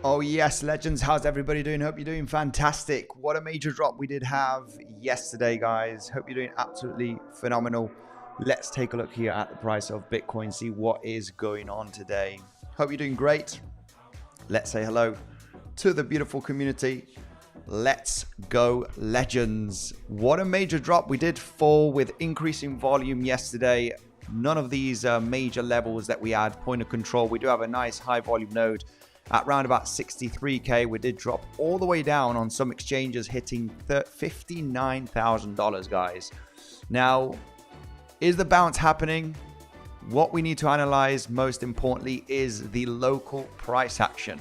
Oh yes, legends, how's everybody doing? Hope you're doing fantastic. What a major drop we did have yesterday, guys. Hope you're doing absolutely phenomenal. Let's take a look here at the price of Bitcoin, see what is going on today. Hope you're doing great. Let's say hello to the beautiful community. Let's go, legends. What a major drop. We did fall with increasing volume yesterday. None of these major levels that we had, point of control. We do have a nice high volume node at around about 63k. We did drop all the way down on some exchanges, hitting $59,000, guys. Now, is the bounce happening? What we need to analyze most importantly is the local price action.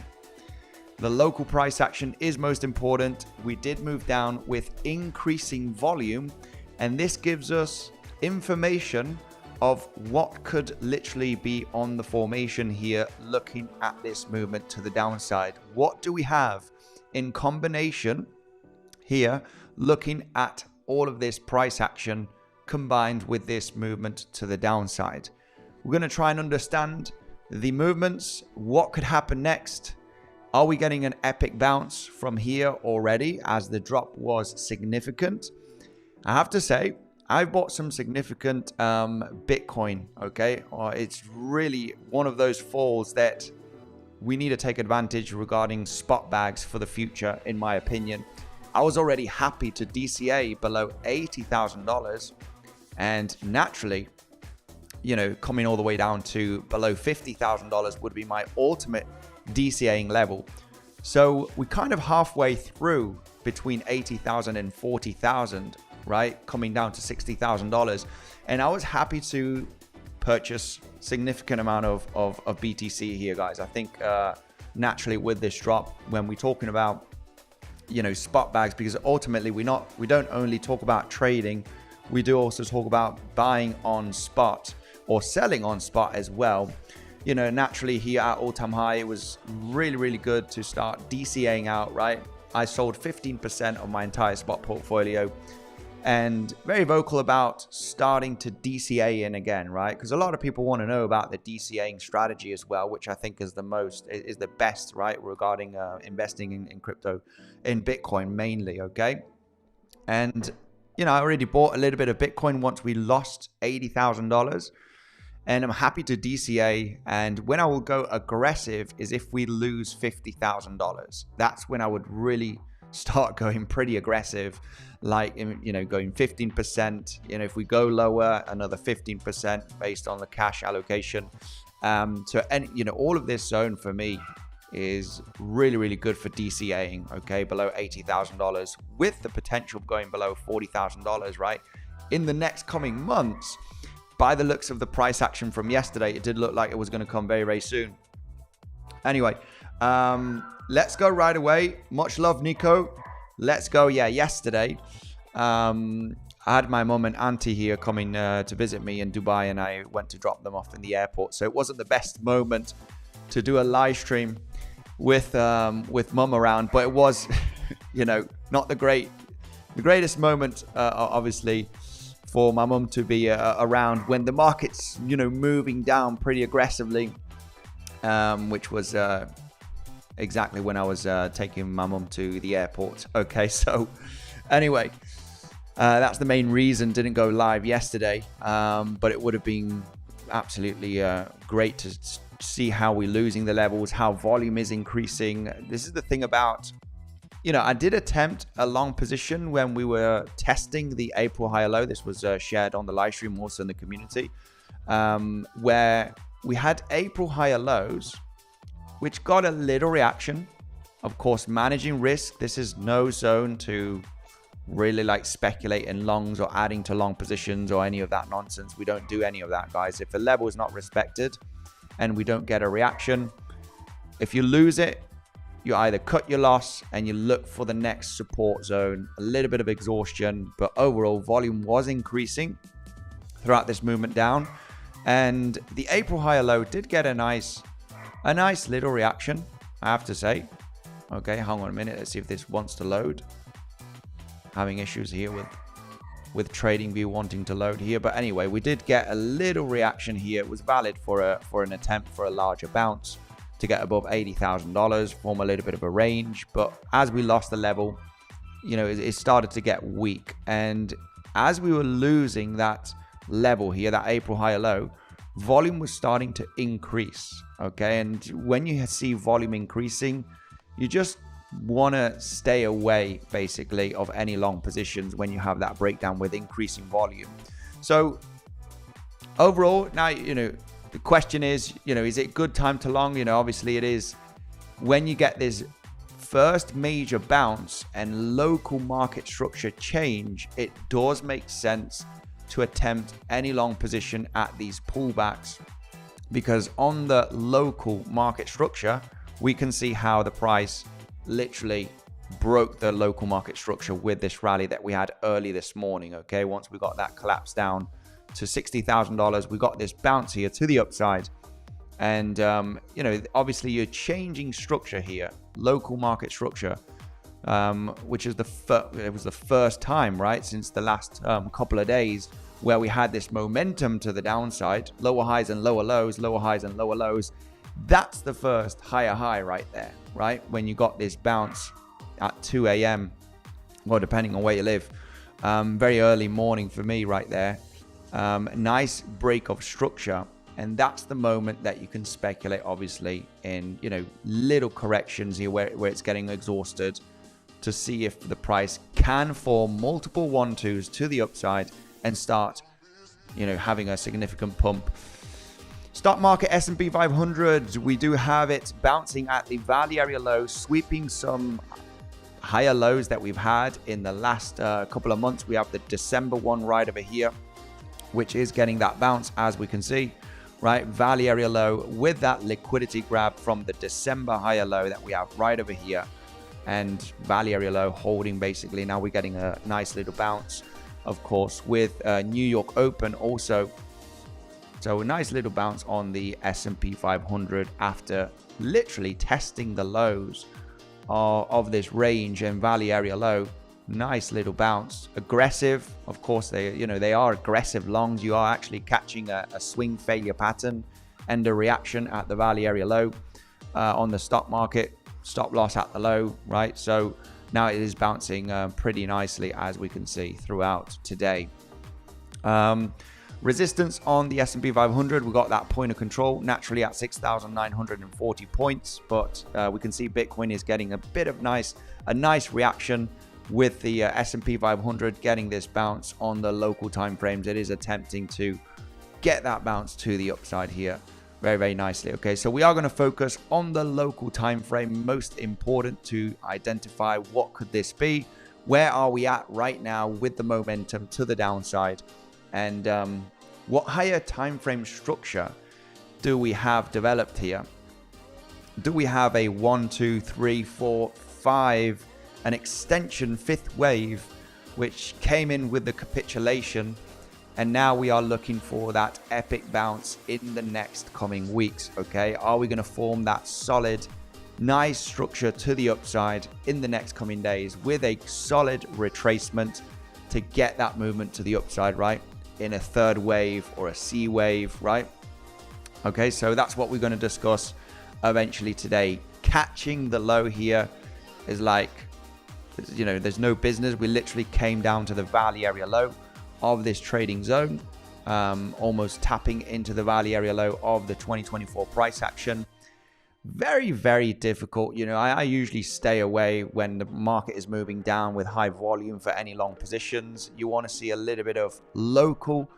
The local price action is most important. We did move down with increasing volume, and this gives us information of what could literally be on the formation here, looking at this movement to the downside. What do we have in combination here, looking at all of this price action combined with this movement to the downside? We're going to try and understand the movements, what could happen next. Are we getting an epic bounce from here already, as the drop was significant? I have to say, I've bought some significant Bitcoin, okay? It's really one of those falls that we need to take advantage regarding spot bags for the future, in my opinion. I was already happy to DCA below $80,000, and naturally, you know, coming all the way down to below $50,000 would be my ultimate DCAing level. So we're kind of halfway through between 80,000 and 40,000, right? Coming down to $60,000. And I was happy to purchase significant amount of BTC here, guys. I think naturally with this drop, when we're talking about, you know, spot bags, because ultimately we don't only talk about trading, we do also talk about buying on spot or selling on spot as well. You know, naturally here at all-time high, it was really, really good to start DCAing out, right? I sold 15% of my entire spot portfolio, and very vocal about starting to DCA in again, right? Because a lot of people want to know about the DCAing strategy as well, which I think is the best, right? Regarding investing in crypto, in Bitcoin mainly, okay? And, you know, I already bought a little bit of Bitcoin once we lost $80,000. And I'm happy to DCA. And when I will go aggressive is if we lose $50,000. That's when I would really start going pretty aggressive, like, you know, going 15%. You know, if we go lower, another 15% based on the cash allocation. So, and you know, all of this zone for me is really, really good for DCAing. Okay, below $80,000 with the potential of going below $40,000, right? In the next coming months. By the looks of the price action from yesterday, it did look like it was going to come very, very soon. Anyway, let's go right away. Much love, Nico. Let's go. Yeah, yesterday, I had my mum and auntie here coming to visit me in Dubai, and I went to drop them off in the airport. So it wasn't the best moment to do a live stream with mum around, but it was, you know, not the greatest moment, obviously, for my mum to be around when the market's, you know, moving down pretty aggressively, which was exactly when I was taking my mum to the airport. Okay, so anyway, that's the main reason didn't go live yesterday, but it would have been absolutely great to see how we're losing the levels, how volume is increasing. This is the thing about, you know, I did attempt a long position when we were testing the April high low. This was shared on the live stream, also in the community, where we had April higher lows, which got a little reaction. Of course, managing risk. This is no zone to really like speculate in longs or adding to long positions or any of that nonsense. We don't do any of that, guys. If a level is not respected and we don't get a reaction, if you lose it, you either cut your loss and you look for the next support zone. A little bit of exhaustion, but overall volume was increasing throughout this movement down. And the April higher low did get a nice little reaction, I have to say. Okay, hang on a minute. Let's see if this wants to load. Having issues here with Tradingview wanting to load here. But anyway, we did get a little reaction here. It was valid for an attempt for a larger bounce to get above $80,000, form a little bit of a range. But as we lost the level, you know, it started to get weak. And as we were losing that level here, that April higher low, volume was starting to increase. Okay. And when you see volume increasing, you just want to stay away basically of any long positions when you have that breakdown with increasing volume. So overall, now, you know, the question is, you know, is it good time to long? You know, obviously it is. When you get this first major bounce and local market structure change, it does make sense to attempt any long position at these pullbacks, because on the local market structure, we can see how the price literally broke the local market structure with this rally that we had early this morning. Okay, once we got that collapse down to $60,000, we got this bounce here to the upside. And you know, obviously you're changing structure here, local market structure, which is it was the first time, right, since the last couple of days where we had this momentum to the downside, lower highs and lower lows, lower highs and lower lows. That's the first higher high right there, right? When you got this bounce at 2 a.m. or depending on where you live, very early morning for me right there. Nice break of structure. And that's the moment that you can speculate, obviously, in, you know, little corrections here where it's getting exhausted, to see if the price can form multiple 1-2s to the upside and start, you know, having a significant pump. Stock market S&P 500, we do have it bouncing at the value area low, sweeping some higher lows that we've had in the last couple of months. We have the December one right over here, which is getting that bounce, as we can see, right? Value area low with that liquidity grab from the December higher low that we have right over here, and value area low holding basically. Now we're getting a nice little bounce, of course, with New York Open also. So a nice little bounce on the S&P 500 after literally testing the lows of this range and value area low. Nice little bounce. Aggressive, of course, they are aggressive longs. You are actually catching a swing failure pattern and a reaction at the value area low on the stock market. Stop loss at the low, right? So now it is bouncing pretty nicely, as we can see throughout today. Resistance on the S&P 500, we got that point of control naturally at 6,940 points, but we can see Bitcoin is getting a bit of a nice reaction with the S&P 500 getting this bounce on the local time frames. It is attempting to get that bounce to the upside here very, very nicely. Okay, so we are going to focus on the local time frame. Most important to identify what could this be, where are we at right now with the momentum to the downside, and what higher time frame structure do we have developed here? Do we have a 1, 2, 3, 4, 5, an extension fifth wave, which came in with the capitulation, and now we are looking for that epic bounce in the next coming weeks? Okay, are we going to form that solid, nice structure to the upside in the next coming days with a solid retracement to get that movement to the upside, right? In a third wave or a C wave, right? Okay, so that's what we're going to discuss eventually today. Catching the low here is like, you know, there's no business. We literally came down to the value area low of this trading zone, almost tapping into the value area low of the 2024 price action. Very, very difficult. You know, I usually stay away when the market is moving down with high volume for any long positions. You want to see a little bit of local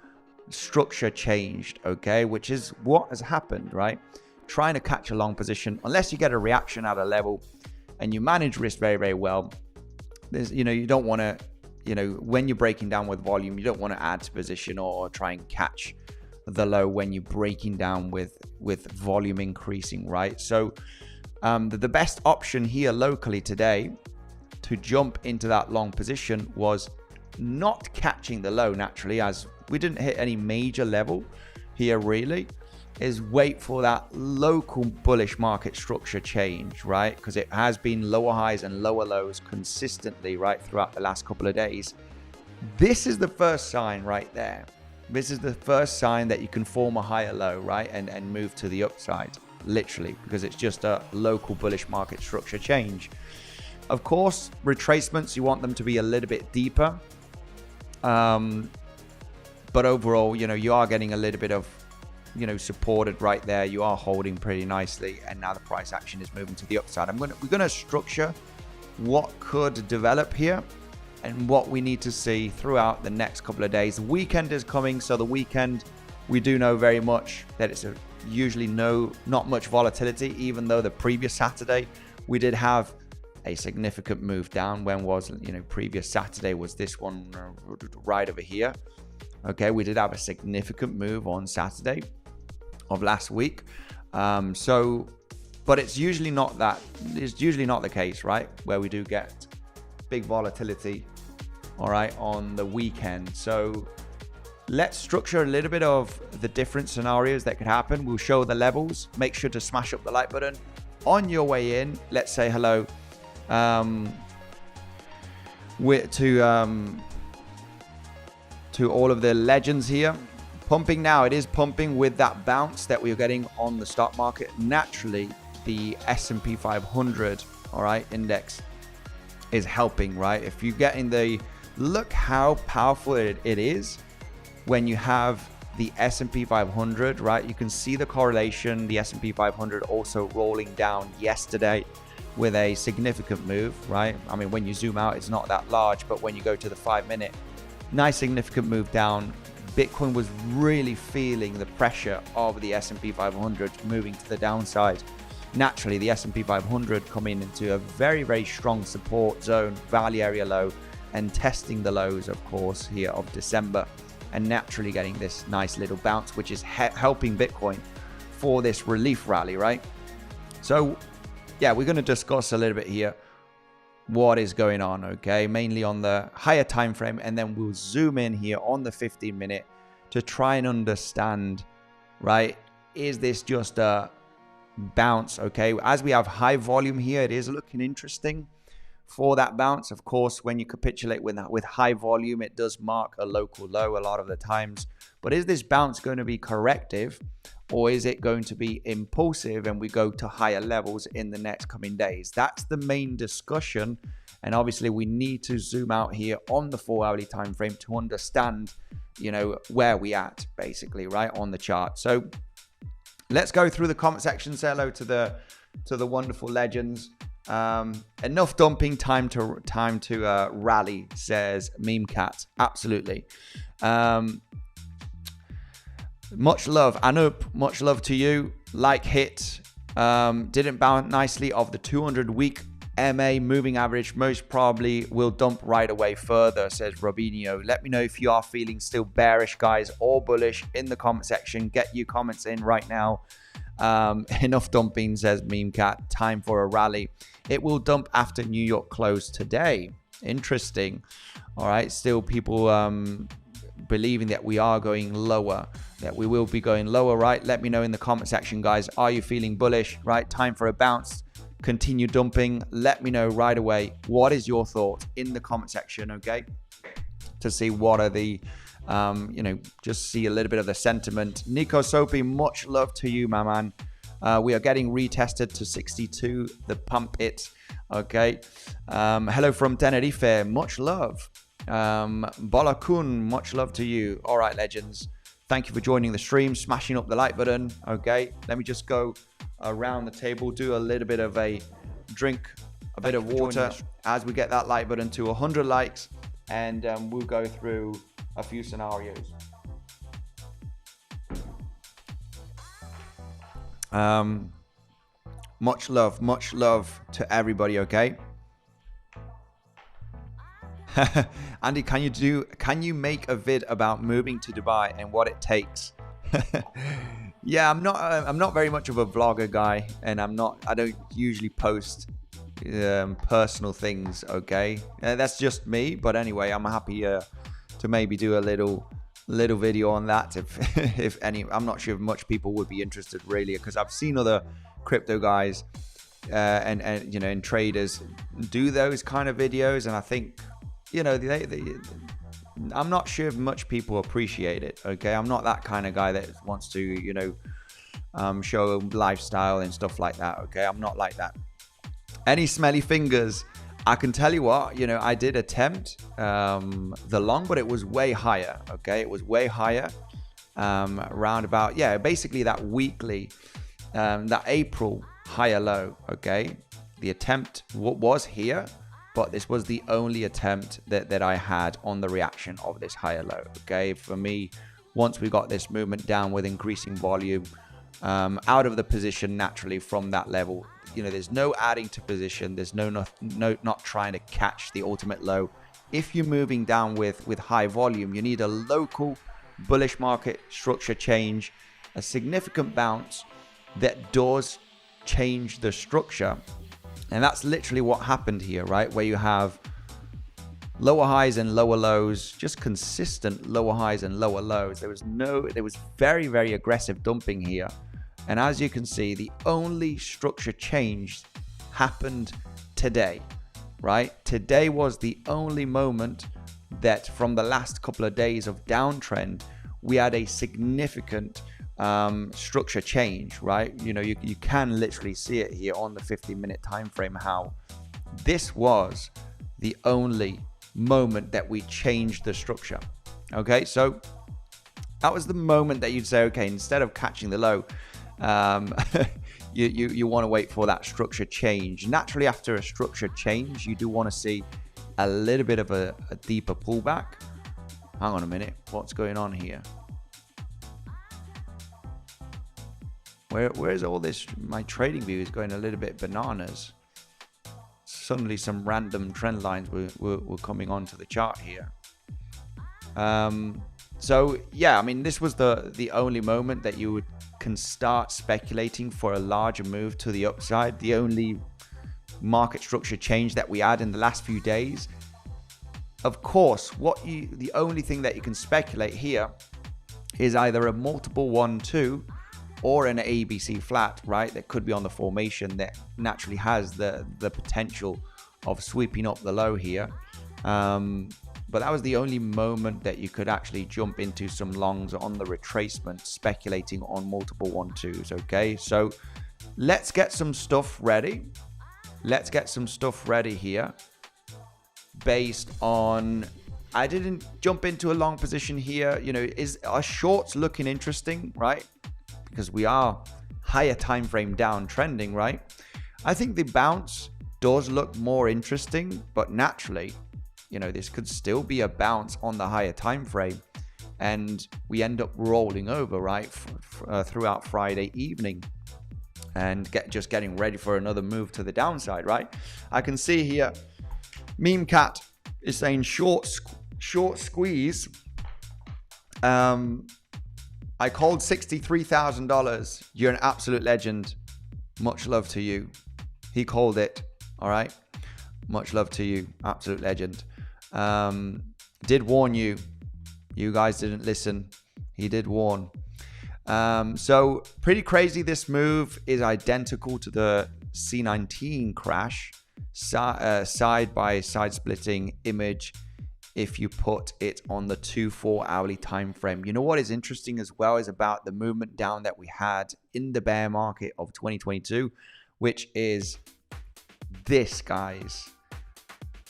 structure changed, okay, which is what has happened, right? Trying to catch a long position, unless you get a reaction at a level and you manage risk very, very well, there's, you know, you don't want to, you know, when you're breaking down with volume, you don't want to add to position or try and catch the low when you're breaking down with volume increasing, right? So the best option here locally today to jump into that long position was not catching the low naturally, as we didn't hit any major level here really, is wait for that local bullish market structure change, right? Because it has been lower highs and lower lows consistently right throughout the last couple of days. This is the first sign right there. This is the first sign that you can form a higher low, right? And move to the upside. literally, because it's just a local bullish market structure change. Of course, retracements, you want them to be a little bit deeper. But overall, you know, you are getting a little bit of, you know, supported right there. You are holding pretty nicely, and now the price action is moving to the upside. We're gonna structure what could develop here and what we need to see throughout the next couple of days. The weekend is coming, so the weekend, we do know very much that it's usually not much volatility, even though the previous Saturday we did have a significant move down. When was, you know, previous Saturday was this one right over here. Okay, we did have a significant move on Saturday of last week. But it's usually not that. It's usually not the case, right? Where we do get big volatility, all right, on the weekend. So let's structure a little bit of the different scenarios that could happen. We'll show the levels. Make sure to smash up the like button. On your way in, let's say hello to all of the legends here. Pumping now, it is pumping with that bounce that we are getting on the stock market. Naturally, the S&P 500, all right, index is helping, right? If you get in the, look how powerful it is when you have the S&P 500, right? You can see the correlation, the S&P 500 also rolling down yesterday with a significant move, right? I mean, when you zoom out, it's not that large, but when you go to the 5-minute, nice significant move down. Bitcoin was really feeling the pressure of the S&P 500 moving to the downside. Naturally, the S&P 500 coming into a very, very strong support zone, value area low, and testing the lows, of course, here of December, and naturally getting this nice little bounce, which is helping Bitcoin for this relief rally, right? So yeah, we're going to discuss a little bit here what is going on, okay, mainly on the higher time frame, and then we'll zoom in here on the 15-minute to try and understand, right, is this just a bounce? Okay, as we have high volume here, it is looking interesting for that bounce. Of course, when you capitulate with high volume, it does mark a local low a lot of the times. But is this bounce going to be corrective, or is it going to be impulsive and we go to higher levels in the next coming days? That's the main discussion. And obviously we need to zoom out here on the 4-hourly time frame to understand, you know, where we at basically, right, on the chart. So let's go through the comment section. Say hello to the wonderful legends. Enough dumping, time to rally, says Meme Cat. Absolutely. Much love, Anup. Much love to you. Like hit. Didn't bounce nicely off the 200-week MA moving average. Most probably will dump right away further, says Robinho. Let me know if you are feeling still bearish, guys, or bullish in the comment section. Get your comments in right now. Enough dumping, says Meme Cat. Time for a rally. It will dump after New York close today. Interesting. All right. Still people believing that we are going lower, that we will be going lower, right? Let me know in the comment section, guys. Are you feeling bullish, right? Time for a bounce. Continue dumping. Let me know right away. What is your thought in the comment section, okay? To see what are the, you know, just see a little bit of the sentiment. Nico Soapy, much love to you, my man. We are getting retested to 62, the pump it, okay? Hello from Tenerife, much love. Bolakun, much love to you. All right, legends. Thank you for joining the stream, smashing up the like button, okay? Let me just go around the table, do a little bit of a drink, a bit of water as we get that like button to 100 likes, and we'll go through a few scenarios. Much love to everybody, okay? Andy, can you make a vid about moving to Dubai and what it takes? Yeah, I'm not very much of a vlogger guy, and I don't usually post personal things, okay? That's just me, but anyway, I'm happy to maybe do a little video on that if any. I'm not sure if much people would be interested really, because I've seen other crypto guys and you know, and traders do those kind of videos, and I think, you know, I'm not sure if much people appreciate it, okay? I'm not that kind of guy that wants to, you know, show lifestyle and stuff like that. Okay, I'm not like that. Any smelly fingers? I can tell you what, you know, I did attempt the long, but it was way higher. Okay, it was way higher. Around about, yeah, basically that weekly, that April higher low. Okay, the attempt was here, but this was the only attempt that I had on the reaction of this higher low. Okay, for me, once we got this movement down with increasing volume, out of the position naturally from that level, you know, there's no adding to position. There's not trying to catch the ultimate low. If you're moving down with high volume, you need a local bullish market structure change, a significant bounce that does change the structure. And that's literally what happened here, right? Where you have lower highs and lower lows, just consistent lower highs and lower lows. There was very, very aggressive dumping here. And as you can see, the only structure change happened today, right? Today was the only moment that from the last couple of days of downtrend, we had a significant structure change, right? You know, you can literally see it here on the 50-minute time frame, how this was the only moment that we changed the structure. Okay, so that was the moment that you'd say, okay, instead of catching the low, you want to wait for that structure change. Naturally, after a structure change, you do want to see a little bit of a deeper pullback. Hang on a minute, what's going on here? Where's all this? My trading view is going a little bit bananas. Suddenly some random trend lines were coming onto the chart here. So yeah, I mean, this was the only moment that you can start speculating for a larger move to the upside. The only market structure change that we had in the last few days. Of course, the only thing that you can speculate here is either a multiple 1-2 or an ABC flat, right? That could be on the formation that naturally has the potential of sweeping up the low here. But that was the only moment that you could actually jump into some longs on the retracement, speculating on multiple 1-2s. Okay, so let's get some stuff ready. Let's get some stuff ready here based on, I didn't jump into a long position here. You know, are shorts looking interesting, right? Because we are higher time frame down trending, right? I think the bounce does look more interesting, but naturally, you know, this could still be a bounce on the higher time frame, and we end up rolling over, right, throughout Friday evening, and just getting ready for another move to the downside, right? I can see here, Meme Cat is saying short squeeze. I called $63,000. You're an absolute legend. Much love to you. He called it. All right. Much love to you. Absolute legend. Did warn you. You guys didn't listen. He did warn. So pretty crazy. This move is identical to the C19 crash. Side by side splitting image. If you put it on the 2-4 hourly time frame. You know what is interesting as well is about the movement down that we had in the bear market of 2022, which is this, guys.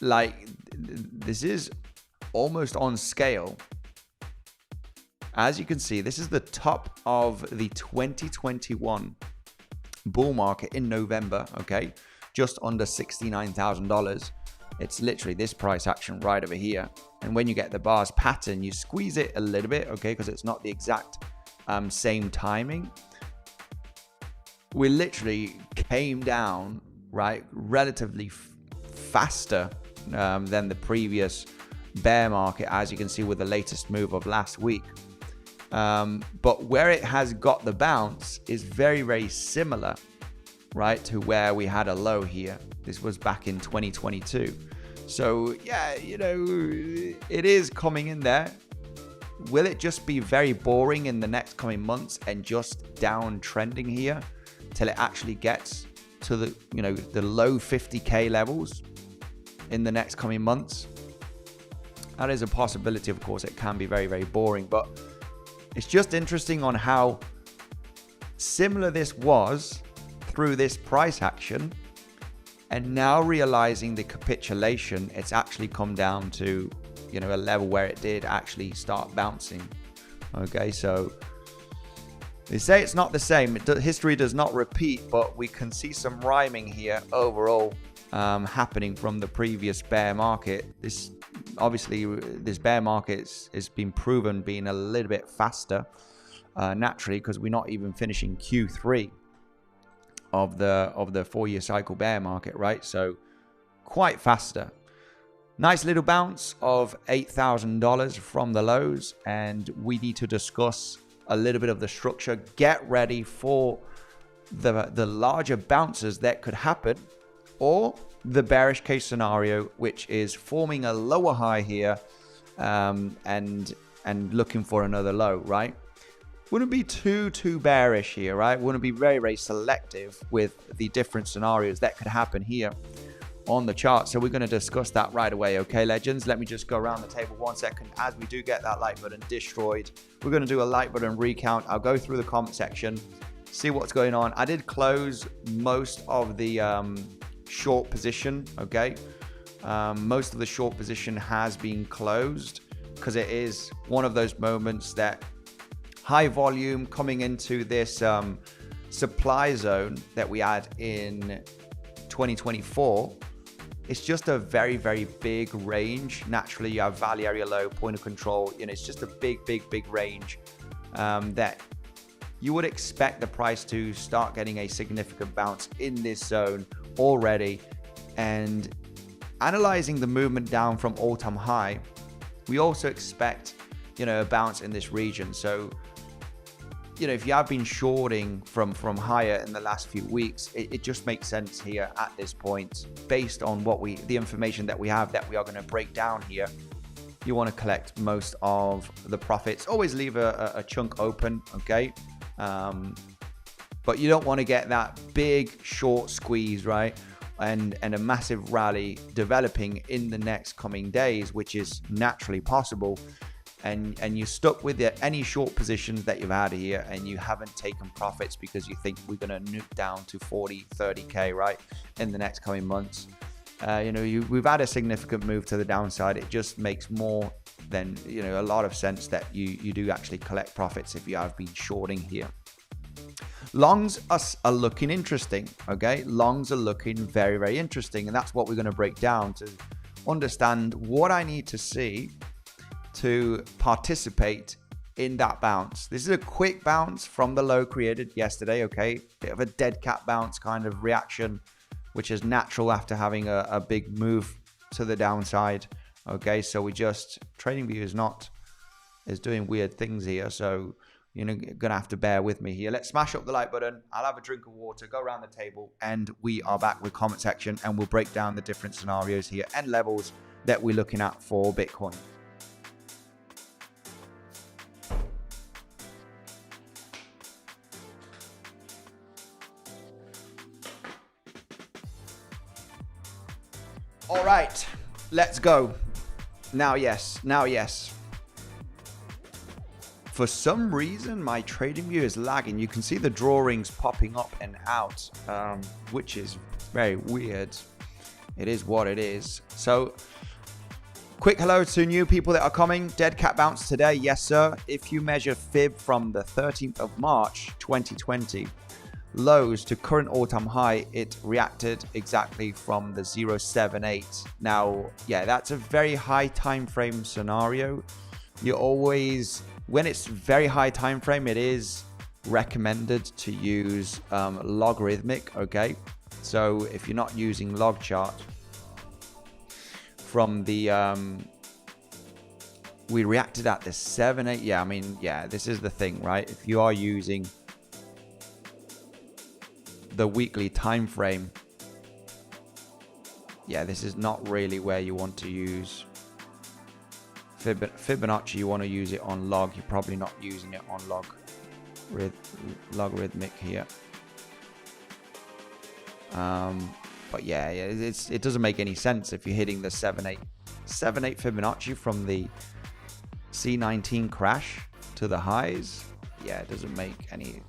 Like, this is almost on scale. As you can see, this is the top of the 2021 bull market in November, okay? Just under $69,000. It's literally this price action right over here. And when you get the bars pattern, you squeeze it a little bit, okay, because it's not the exact same timing. We literally came down, right, relatively faster than the previous bear market, as you can see with the latest move of last week. But where it has got the bounce is very, very similar, right, to where we had a low here. This was back in 2022. So yeah, you know, it is coming in there. Will it just be very boring in the next coming months and just down trending here till it actually gets to the, you know, the low 50K levels in the next coming months? That is a possibility. Of course, it can be very, very boring, but it's just interesting on how Similar this was through this price action, and now realizing the capitulation, it's actually come down to, you know, a level where it did actually start bouncing. Okay, so they say it's not the same. History does not repeat, but we can see some rhyming here overall happening from the previous bear market. This bear market has been proven being a little bit faster naturally, because we're not even finishing Q3 of the 4-year cycle bear market, right? So quite faster. Nice little bounce of $8,000 from the lows, and we need to discuss a little bit of the structure. Get ready for the larger bounces that could happen, or the bearish case scenario, which is forming a lower high here and looking for another low, right? Wouldn't be too bearish here, right? Wouldn't be very selective with the different scenarios that could happen here on the chart. So we're going to discuss that right away. Okay, legends, let me just go around the table 1 second. As we do get that like button destroyed, we're going to do a like button recount. I'll go through the comment section, see what's going on. I did close most of the short position. Okay, most of the short position has been closed, because it is one of those moments that high volume coming into this supply zone that we had in 2024. It's just a very big range. Naturally, you have value area low, point of control. You know, it's just a big range that you would expect the price to start getting a significant bounce in this zone already. And analyzing the movement down from all-time high, we also expect, you know, a bounce in this region. So, you know, if you have been shorting from higher in the last few weeks, it just makes sense here at this point, based on the information that we have, that we are going to break down here. You want to collect most of the profits. Always leave a chunk open, okay? But you don't want to get that big short squeeze, right? And a massive rally developing in the next coming days, which is naturally possible. And you're stuck with any short positions that you've had here, and you haven't taken profits because you think we're going to nuke down to 40-30k, right, in the next coming months. You know, we've had a significant move to the downside. It just makes more than, you know, a lot of sense that you do actually collect profits if you have been shorting here. Longs are looking interesting, okay? Longs are looking very interesting, and that's what we're going to break down to understand what I need to see to participate in that bounce. This is a quick bounce from the low created yesterday, okay? Bit of a dead cat bounce kind of reaction, which is natural after having a big move to the downside, okay? So Tradingview is doing weird things here, so you're gonna have to bear with me here. Let's smash up the like button. I'll have a drink of water, go around the table, and we are back with comment section, and we'll break down the different scenarios here and levels that we're looking at for Bitcoin. All right, let's go. Now, yes. For some reason, my Tradingview is lagging. You can see the drawings popping up and out, which is very weird. It is what it is. So, quick hello to new people that are coming. Dead cat bounce today, yes sir. If you measure fib from the 13th of March 2020 lows to current all-time high, it reacted exactly from the 078. Now, yeah, that's a very high time frame scenario. You always, when it's very high time frame, it is recommended to use logarithmic, okay? So if you're not using log chart from the we reacted at the 7-8. Yeah, I mean, yeah, this is the thing, right? If you are using the weekly time frame, yeah, this is not really where you want to use Fibonacci. You want to use it on log. You're probably not using it on logarithmic here. But yeah, it doesn't make any sense if you're hitting the 7-8 Fibonacci from the C19 crash to the highs. Yeah, it doesn't make any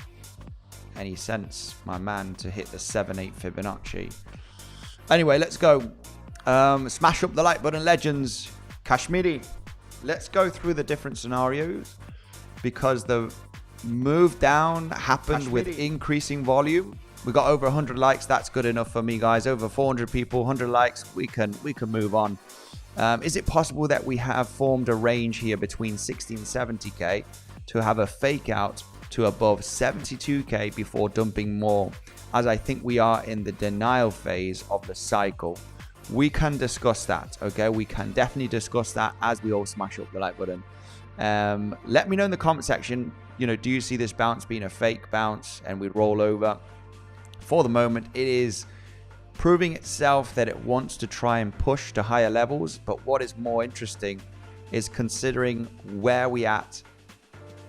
any sense, my man, to hit the 7-8 Fibonacci. Anyway, let's go. Smash up the like button, legends. Kashmiri. Let's go through the different scenarios, because the move down happened with increasing volume. We got over 100 likes. That's good enough for me, guys. Over 400 people, 100 likes. We can move on. Is it possible that we have formed a range here between 60 and 70k to have a fake out to above 72k before dumping more, as I think we are in the denial phase of the cycle? We can discuss that, okay? We can definitely discuss that as we all smash up the like button. Let me know in the comment section, do you see this bounce being a fake bounce and we roll over? For the moment, it is proving itself that it wants to try and push to higher levels. But what is more interesting is considering where we at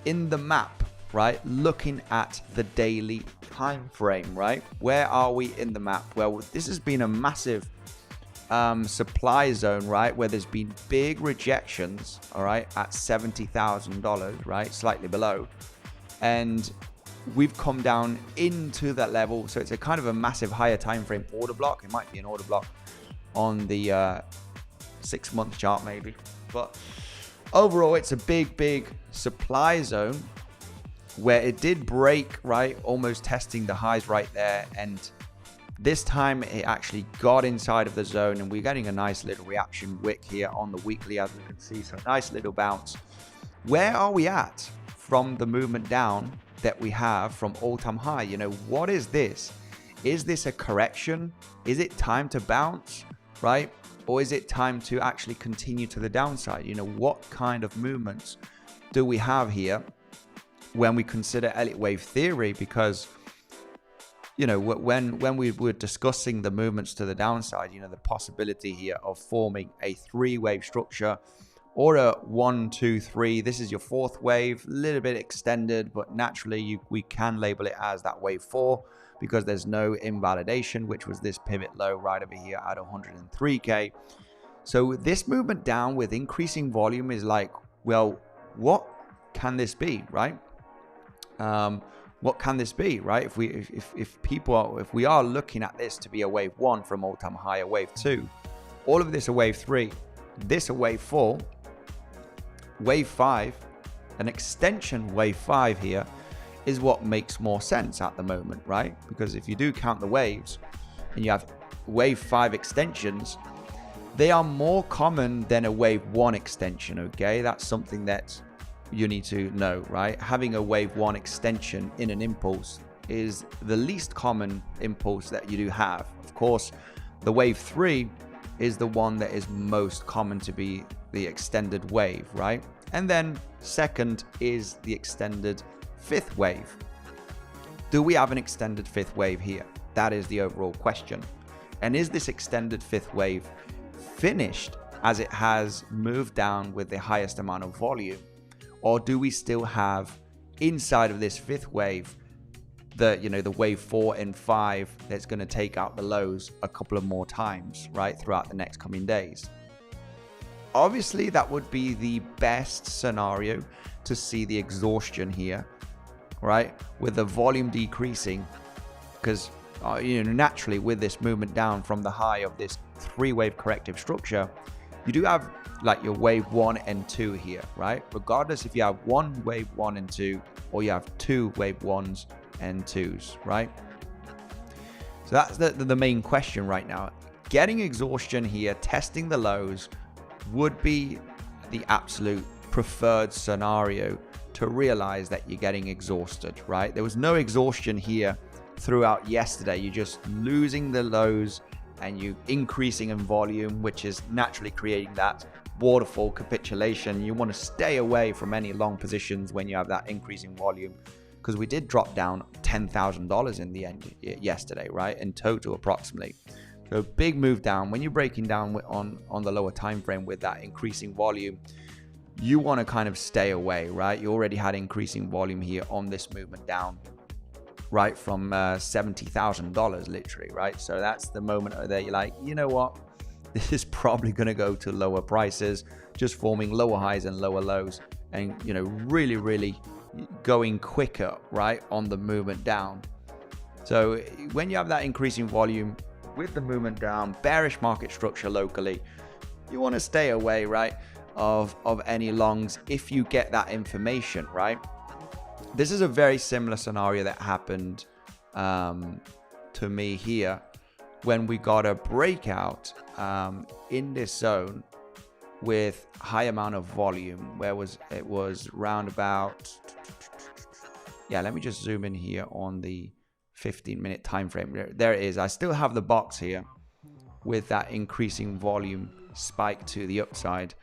in the map, right? Looking at the daily time frame, right? Where are we in the map? Well, this has been a massive supply zone, right? Where there's been big rejections, all right, at $70,000, right? Slightly below. And we've come down into that level. So it's a kind of a massive higher time frame order block. It might be an order block on the 6-month chart maybe. But overall, it's a big supply zone where it did break, right? Almost testing the highs right there. And this time it actually got inside of the zone, and we're getting a nice little reaction wick here on the weekly, as we can see. So nice little bounce. Where are we at from the movement down that we have from all-time high? What is this? Is this a correction? Is it time to bounce, right? Or is it time to actually continue to the downside? What kind of movements do we have here when we consider Elliott wave theory? Because when we were discussing the movements to the downside, the possibility here of forming a 3-wave structure or a 1, 2, 3. This is your 4th wave, a little bit extended, but naturally we can label it as that wave 4 because there's no invalidation, which was this pivot low right over here at 103k. So this movement down with increasing volume is like, well, what can this be, right? What can this be, right? If we are looking at this to be a wave 1 from all-time high, a wave 2, all of this a wave 3, this a wave 4, wave 5, an extension wave 5 here is what makes more sense at the moment, right? Because if you do count the waves and you have wave 5 extensions, they are more common than a wave 1 extension, okay? That's something that you need to know, right? Having a wave 1 extension in an impulse is the least common impulse that you do have. Of course, the wave 3 is the one that is most common to be the extended wave, right? And then second is the extended 5th wave. Do we have an extended 5th wave here? That is the overall question. And is this extended 5th wave finished as it has moved down with the highest amount of volume? Or do we still have inside of this 5th wave the wave 4 and 5 that's going to take out the lows a couple of more times, right, throughout the next coming days? Obviously, that would be the best scenario to see the exhaustion here, right, with the volume decreasing, because naturally with this movement down from the high of this 3-wave corrective structure, you do have like your wave 1 and 2 here, right? Regardless if you have one wave 1 and 2 or you have 2 wave 1s and 2s, right? So that's the main question right now. Getting exhaustion here, testing the lows, would be the absolute preferred scenario to realize that you're getting exhausted, right? There was no exhaustion here throughout yesterday. You're just losing the lows and you increasing in volume, which is naturally creating that waterfall capitulation. You want to stay away from any long positions when you have that increasing volume, because we did drop down $10,000 in the end yesterday, right? In total, approximately. So big move down. When you're breaking down on the lower time frame with that increasing volume, you want to kind of stay away, right? You already had increasing volume here on this movement down, right, from $70,000 literally, right? So that's the moment that you're like, you know what, this is probably going to go to lower prices, just forming lower highs and lower lows, and really going quicker, right, on the movement down. So when you have that increasing volume with the movement down, bearish market structure locally, you want to stay away, right, of any longs if you get that information, right? This is a very similar scenario that happened to me here when we got a breakout in this zone with high amount of volume. It was round about, yeah, let me just zoom in here on the 15-minute time frame. There it is. I still have the box here with that increasing volume spike to the upside.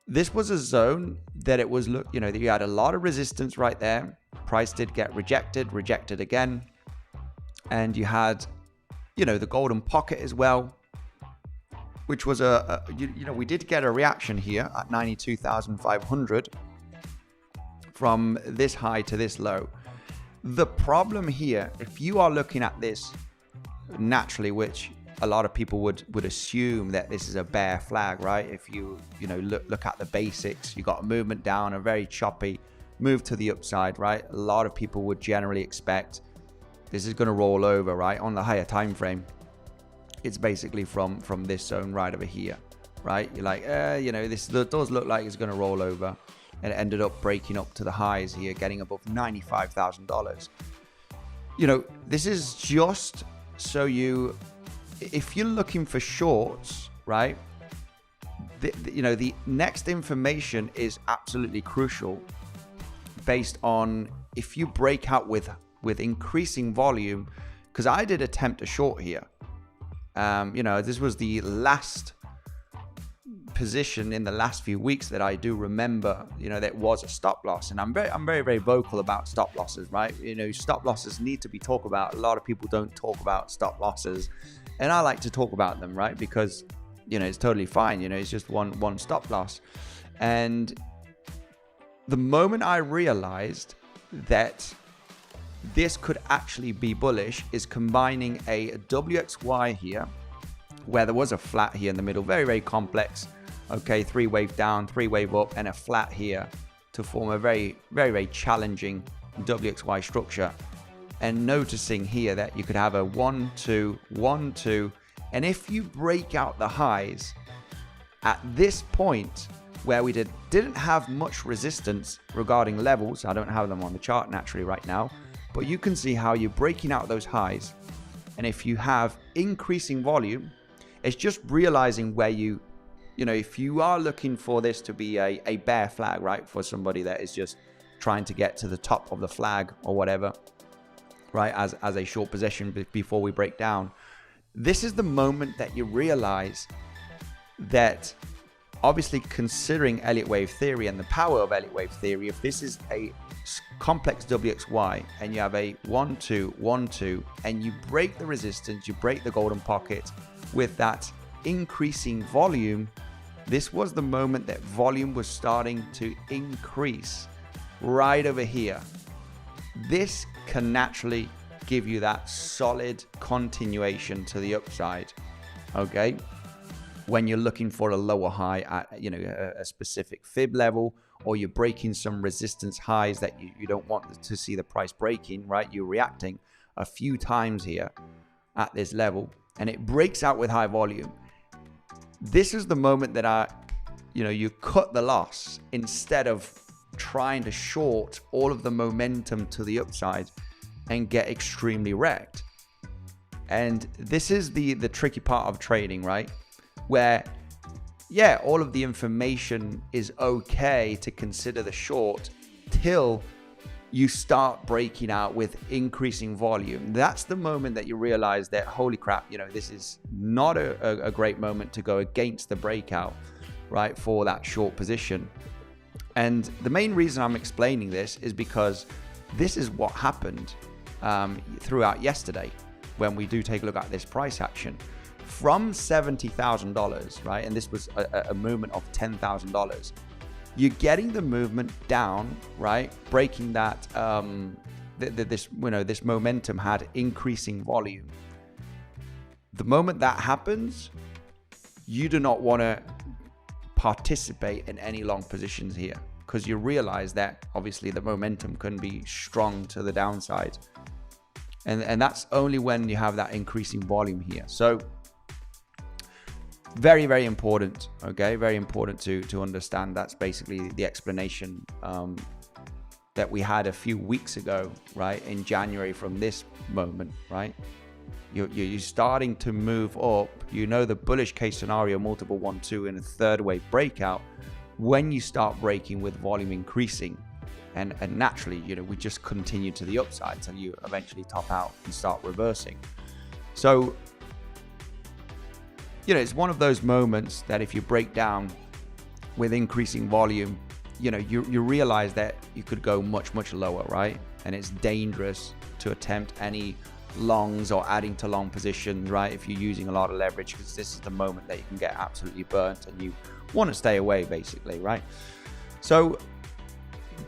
This was a zone that it was, you know, that you had a lot of resistance right there. Price did get rejected again, and you had, you know, the golden pocket as well, which was you know, we did get a reaction here at 92,500 from this high to this low. The problem here, if you are looking at this naturally, which a lot of people would assume that this is a bear flag, right? If you know, look at the basics, you got a movement down, a very choppy move to the upside, right? A lot of people would generally expect this is going to roll over, right? On the higher time frame, it's basically from this zone right over here, right? You're like, you know, this does look like it's going to roll over. And it ended up breaking up to the highs here, getting above $95,000. You know, this is just so if you're looking for shorts, right? You know, the next information is absolutely crucial based on if you break out with increasing volume, because I did attempt a short here. You know, this was the last position in the last few weeks that I do remember, you know, that was a stop loss, and I'm very vocal about stop losses, right? You know, stop losses need to be talked about. A lot of people don't talk about stop losses, and I like to talk about them, right? Because, you know, it's totally fine. You know, it's just one stop loss. And the moment I realized that this could actually be bullish is combining a WXY here, where there was a flat here in the middle, very complex. Okay, 3 wave down, 3 wave up, and a flat here to form a very challenging WXY structure. And noticing here that you could have a 1 2 1 2, and if you break out the highs at this point where we didn't have much resistance regarding levels, I don't have them on the chart naturally right now, but you can see how you're breaking out those highs. And if you have increasing volume, it's just realizing where you know, if you are looking for this to be a bear flag, right, for somebody that is just trying to get to the top of the flag or whatever, right, as a short position before we break down, this is the moment that you realize that, obviously considering Elliott wave theory and the power of Elliott wave theory, if this is a complex WXY and you have a 1 2 1 2 and you break the resistance, you break the golden pocket with that increasing volume, this was the moment that volume was starting to increase right over here. This can naturally give you that solid continuation to the upside, okay? When you're looking for a lower high at, you know, a specific fib level, or you're breaking some resistance highs that you don't want to see the price breaking, right? You're reacting a few times here at this level, and it breaks out with high volume. This is the moment that you cut the loss instead of trying to short all of the momentum to the upside and get extremely wrecked. And this is the tricky part of trading, right? Where, yeah, all of the information is okay to consider the short till you start breaking out with increasing volume. That's the moment that you realize that, holy crap, you know, this is not a great moment to go against the breakout, right, for that short position. And the main reason I'm explaining this is because this is what happened throughout yesterday when we do take a look at this price action. From $70,000, right, and this was a movement of $10,000, you're getting the movement down, right, breaking that this momentum had increasing volume. The moment that happens, you do not want to participate in any long positions here, because you realize that obviously the momentum can be strong to the downside. And that's only when you have that increasing volume here. So very, very important. Okay, very important to understand. That's basically the explanation that we had a few weeks ago, right, in January from this moment, right? You're starting to move up. You know the bullish case scenario, multiple 1, 2 in a third wave breakout, when you start breaking with volume increasing. And naturally, you know, we just continue to the upside until you eventually top out and start reversing. So, you know, it's one of those moments that if you break down with increasing volume, you know, you realize that you could go much, much lower, right? And it's dangerous to attempt any longs or adding to long positions, right? If you're using a lot of leverage, because this is the moment that you can get absolutely burnt and you want to stay away, basically, right? So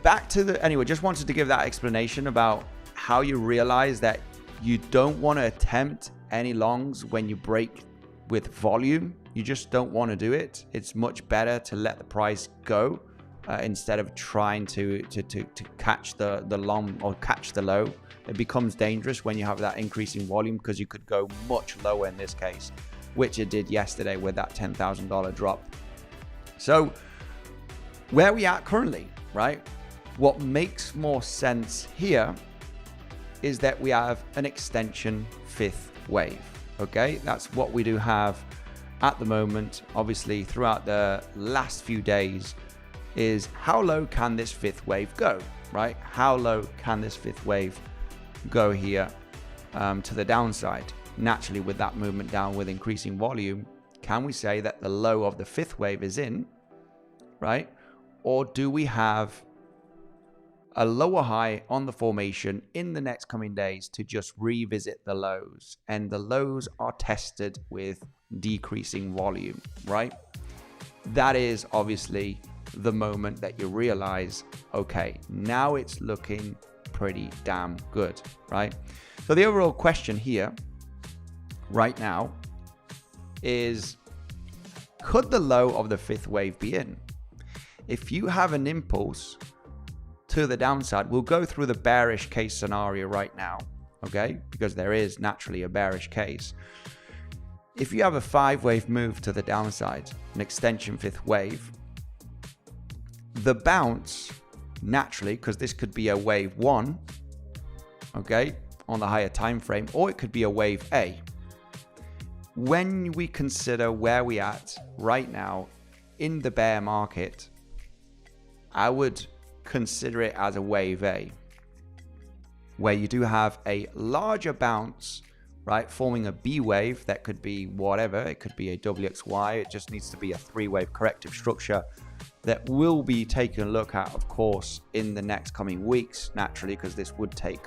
back to anyway, just wanted to give that explanation about how you realize that you don't want to attempt any longs when you break with volume. You just don't want to do it. It's much better to let the price go instead of trying to catch the long or catch the low. It becomes dangerous when you have that increasing volume, because you could go much lower in this case, which it did yesterday with that $10,000 drop. So where we at currently, right? What makes more sense here is that we have an extension fifth wave. Okay, that's what we do have at the moment. Obviously, throughout the last few days, is how low can this fifth wave go, right? How low can this fifth wave go here to the downside? Naturally, with that movement down with increasing volume, can we say that the low of the fifth wave is in, right? Or do we have a lower high on the formation in the next coming days to just revisit the lows? And the lows are tested with decreasing volume, right? That is obviously the moment that you realize, okay, now it's looking pretty damn good, right? So the overall question here right now is, could the low of the fifth wave be in? If you have an impulse to the downside, we'll go through the bearish case scenario right now, okay? Because there is naturally a bearish case. If you have a 5-wave move to the downside, an extension fifth wave, the bounce naturally, because this could be a wave 1, okay, on the higher time frame, or it could be a wave A. When we consider where we at right now in the bear market, I would consider it as a wave A, where you do have a larger bounce, right, forming a B wave. That could be whatever, it could be a WXY. It just needs to be a 3-wave corrective structure that will be taken a look at, of course, in the next coming weeks, naturally, because this would take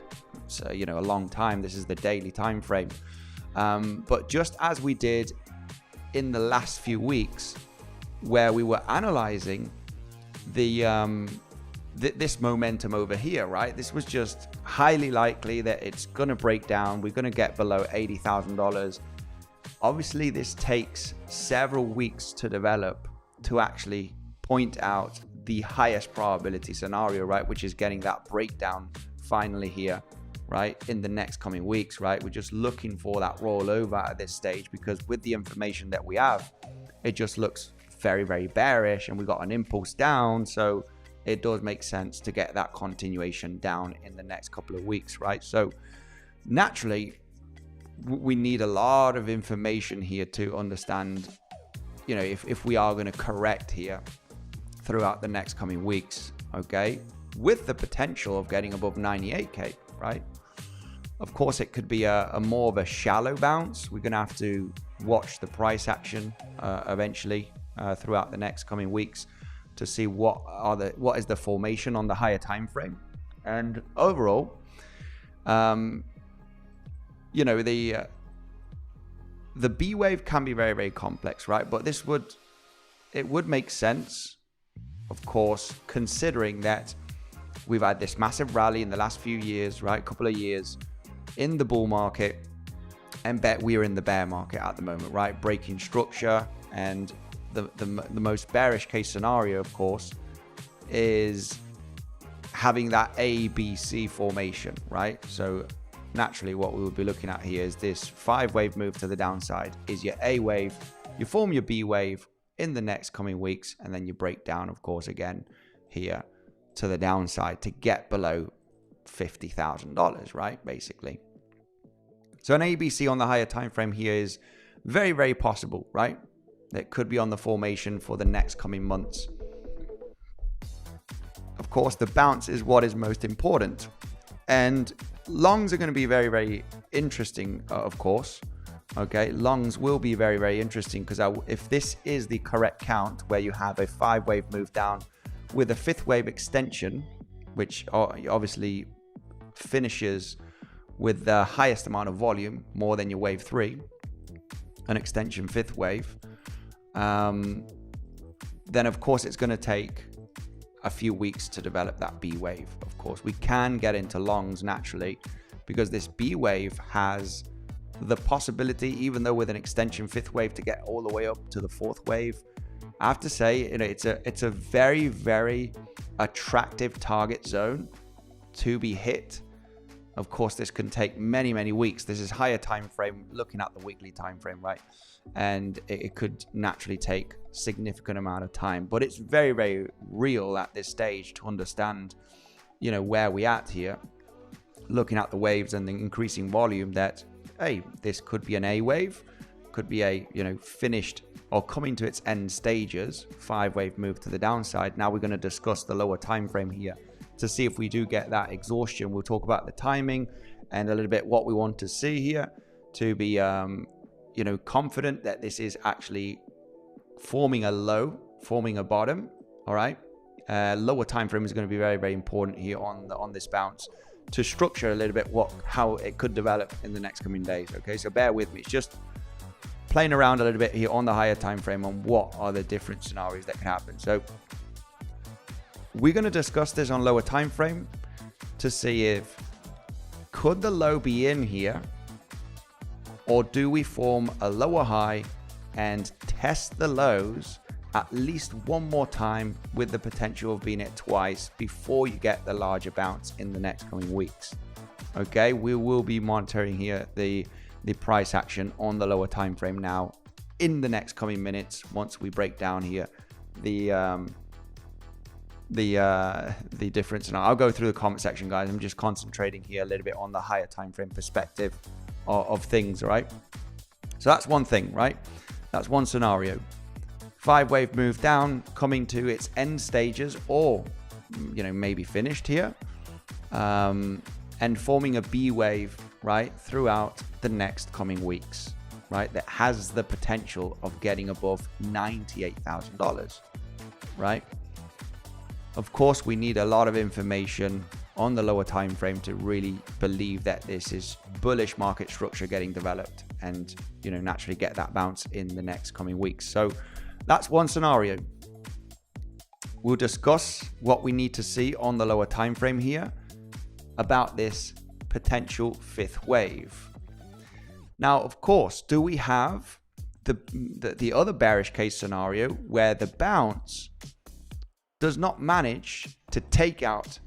a long time. This is the daily time frame, but just as we did in the last few weeks, where we were analyzing this momentum over here, right? This was just highly likely that it's going to break down. We're going to get below $80,000. Obviously, this takes several weeks to develop to actually point out the highest probability scenario, right? Which is getting that breakdown finally here, right? In the next coming weeks, right? We're just looking for that rollover at this stage, because with the information that we have, it just looks very, very bearish, and we got an impulse down. So it does make sense to get that continuation down in the next couple of weeks, right? So naturally, we need a lot of information here to understand, if we are going to correct here throughout the next coming weeks, okay? With the potential of getting above 98K, right? Of course, it could be a more of a shallow bounce. We're going to have to watch the price action eventually throughout the next coming weeks to see what is the formation on the higher time frame. And overall, the B wave can be very, very complex, right? But it would make sense, of course, considering that we've had this massive rally in the last few years, right? Couple of years in the bull market, and bet we're in the bear market at the moment, right? Breaking structure. And the most bearish case scenario, of course, is having that ABC formation, right? So naturally what we would be looking at here is this 5-wave move to the downside is your A wave. You form your B wave in the next coming weeks, and then you break down, of course, again here to the downside to get below $50,000, right? Basically. So an ABC on the higher time frame here is very, very possible, right? It could be on the formation for the next coming months. Of course, the bounce is what is most important. And longs are going to be very, very interesting, of course. Okay, longs will be very, very interesting because if this is the correct count where you have a 5-wave move down with a 5th wave extension, which obviously finishes with the highest amount of volume, more than your wave 3, an extension 5th wave, then of course it's going to take a few weeks to develop that B wave. Of course, we can get into longs naturally because this B wave has the possibility, even though with an extension 5th wave, to get all the way up to the 4th wave. I have to say, it's a very, very attractive target zone to be hit. Of course, this can take many, many weeks. This is higher time frame, looking at the weekly time frame, right? And it could naturally take significant amount of time, but it's very, very real at this stage to understand, where we at here, looking at the waves and the increasing volume, that, hey, this could be an A wave, could be a, finished or coming to its end stages, 5-wave move to the downside. Now we're going to discuss the lower time frame here to see if we do get that exhaustion. We'll talk about the timing and a little bit what we want to see here to be, confident that this is actually forming a low, forming a bottom. All right. Lower time frame is going to be very, very important here on this bounce to structure a little bit how it could develop in the next coming days. Okay, so bear with me. It's just playing around a little bit here on the higher time frame on what are the different scenarios that can happen. So we're going to discuss this on lower time frame to see if could the low be in here, or do we form a lower high and test the lows at least one more time with the potential of being it twice before you get the larger bounce in the next coming weeks. Okay, we will be monitoring here the price action on the lower time frame now in the next coming minutes once we break down here the difference. And I'll go through the comment section, guys. I'm just concentrating here a little bit on the higher time frame perspective of things, right? So that's one thing, right? That's one scenario. 5-wave move down, coming to its end stages, or maybe finished here, and forming a B wave, right, throughout the next coming weeks, right, that has the potential of getting above $98,000, right? Of course, we need a lot of information on the lower time frame to really believe that this is bullish market structure getting developed and, naturally get that bounce in the next coming weeks. So that's one scenario. We'll discuss what we need to see on the lower time frame here about this potential 5th wave. Now, of course, do we have the other bearish case scenario where the bounce does not manage to take out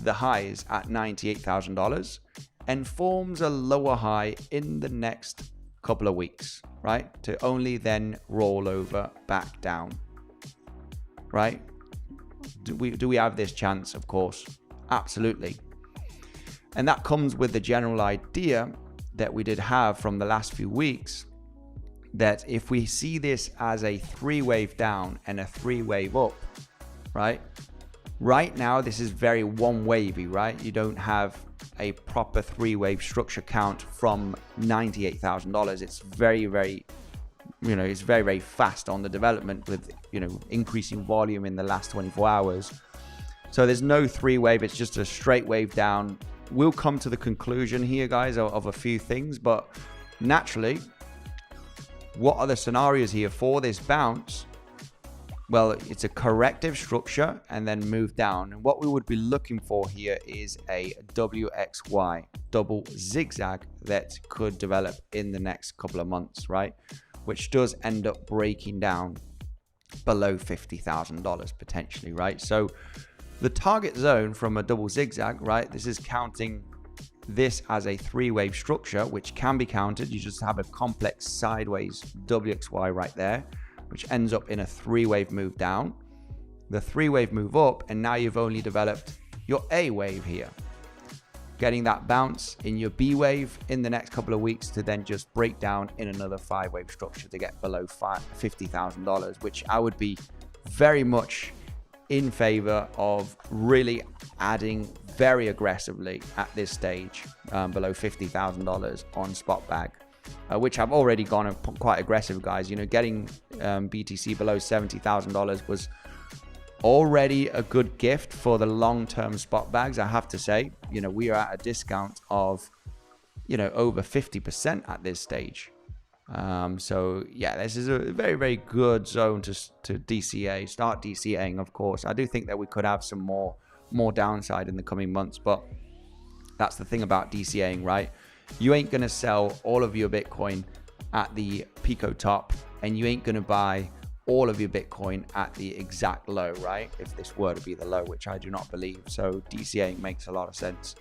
the highs at $98,000 and forms a lower high in the next couple of weeks, right? To only then roll over back down, right? Do we have this chance? Of course, absolutely. And that comes with the general idea that we did have from the last few weeks, that if we see this as a 3-wave down and a 3-wave up, right? Right now, this is very one-wavy, right? You don't have a proper 3-wave structure count from $98,000. It's very, very, it's very, very fast on the development with, increasing volume in the last 24 hours. So there's no 3-wave. It's just a straight wave down. We'll come to the conclusion here, guys, of a few things, but naturally, what are the scenarios here for this bounce? Well, it's a corrective structure and then move down. And what we would be looking for here is a WXY, double zigzag, that could develop in the next couple of months, right? Which does end up breaking down below $50,000 potentially, right? So the target zone from a double zigzag, right? This is counting this as a three-wave structure, which can be countered. You just have a complex sideways WXY right there, which ends up in a three-wave move down, the three-wave move up, and now you've only developed your A wave here. Getting that bounce in your B wave in the next couple of weeks to then just break down in another five-wave structure to get below $50,000, which I would be very much in favor of really adding very aggressively at this stage, below $50,000 on spot bag, which I've already gone quite aggressive, guys. You know, getting BTC below $70,000 was already a good gift for the long-term spot bags, I have to say. You know, we are at a discount of, you know, over 50% at this stage. So yeah, this is a very, very good zone to DCA, start DCAing, of course. I do think that we could have some more downside in the coming months, but that's the thing about DCAing, right? You ain't going to sell all of your Bitcoin at the Pico top, and you ain't going to buy all of your Bitcoin at the exact low, right? If this were to be the low, which I do not believe. So DCAing makes a lot of sense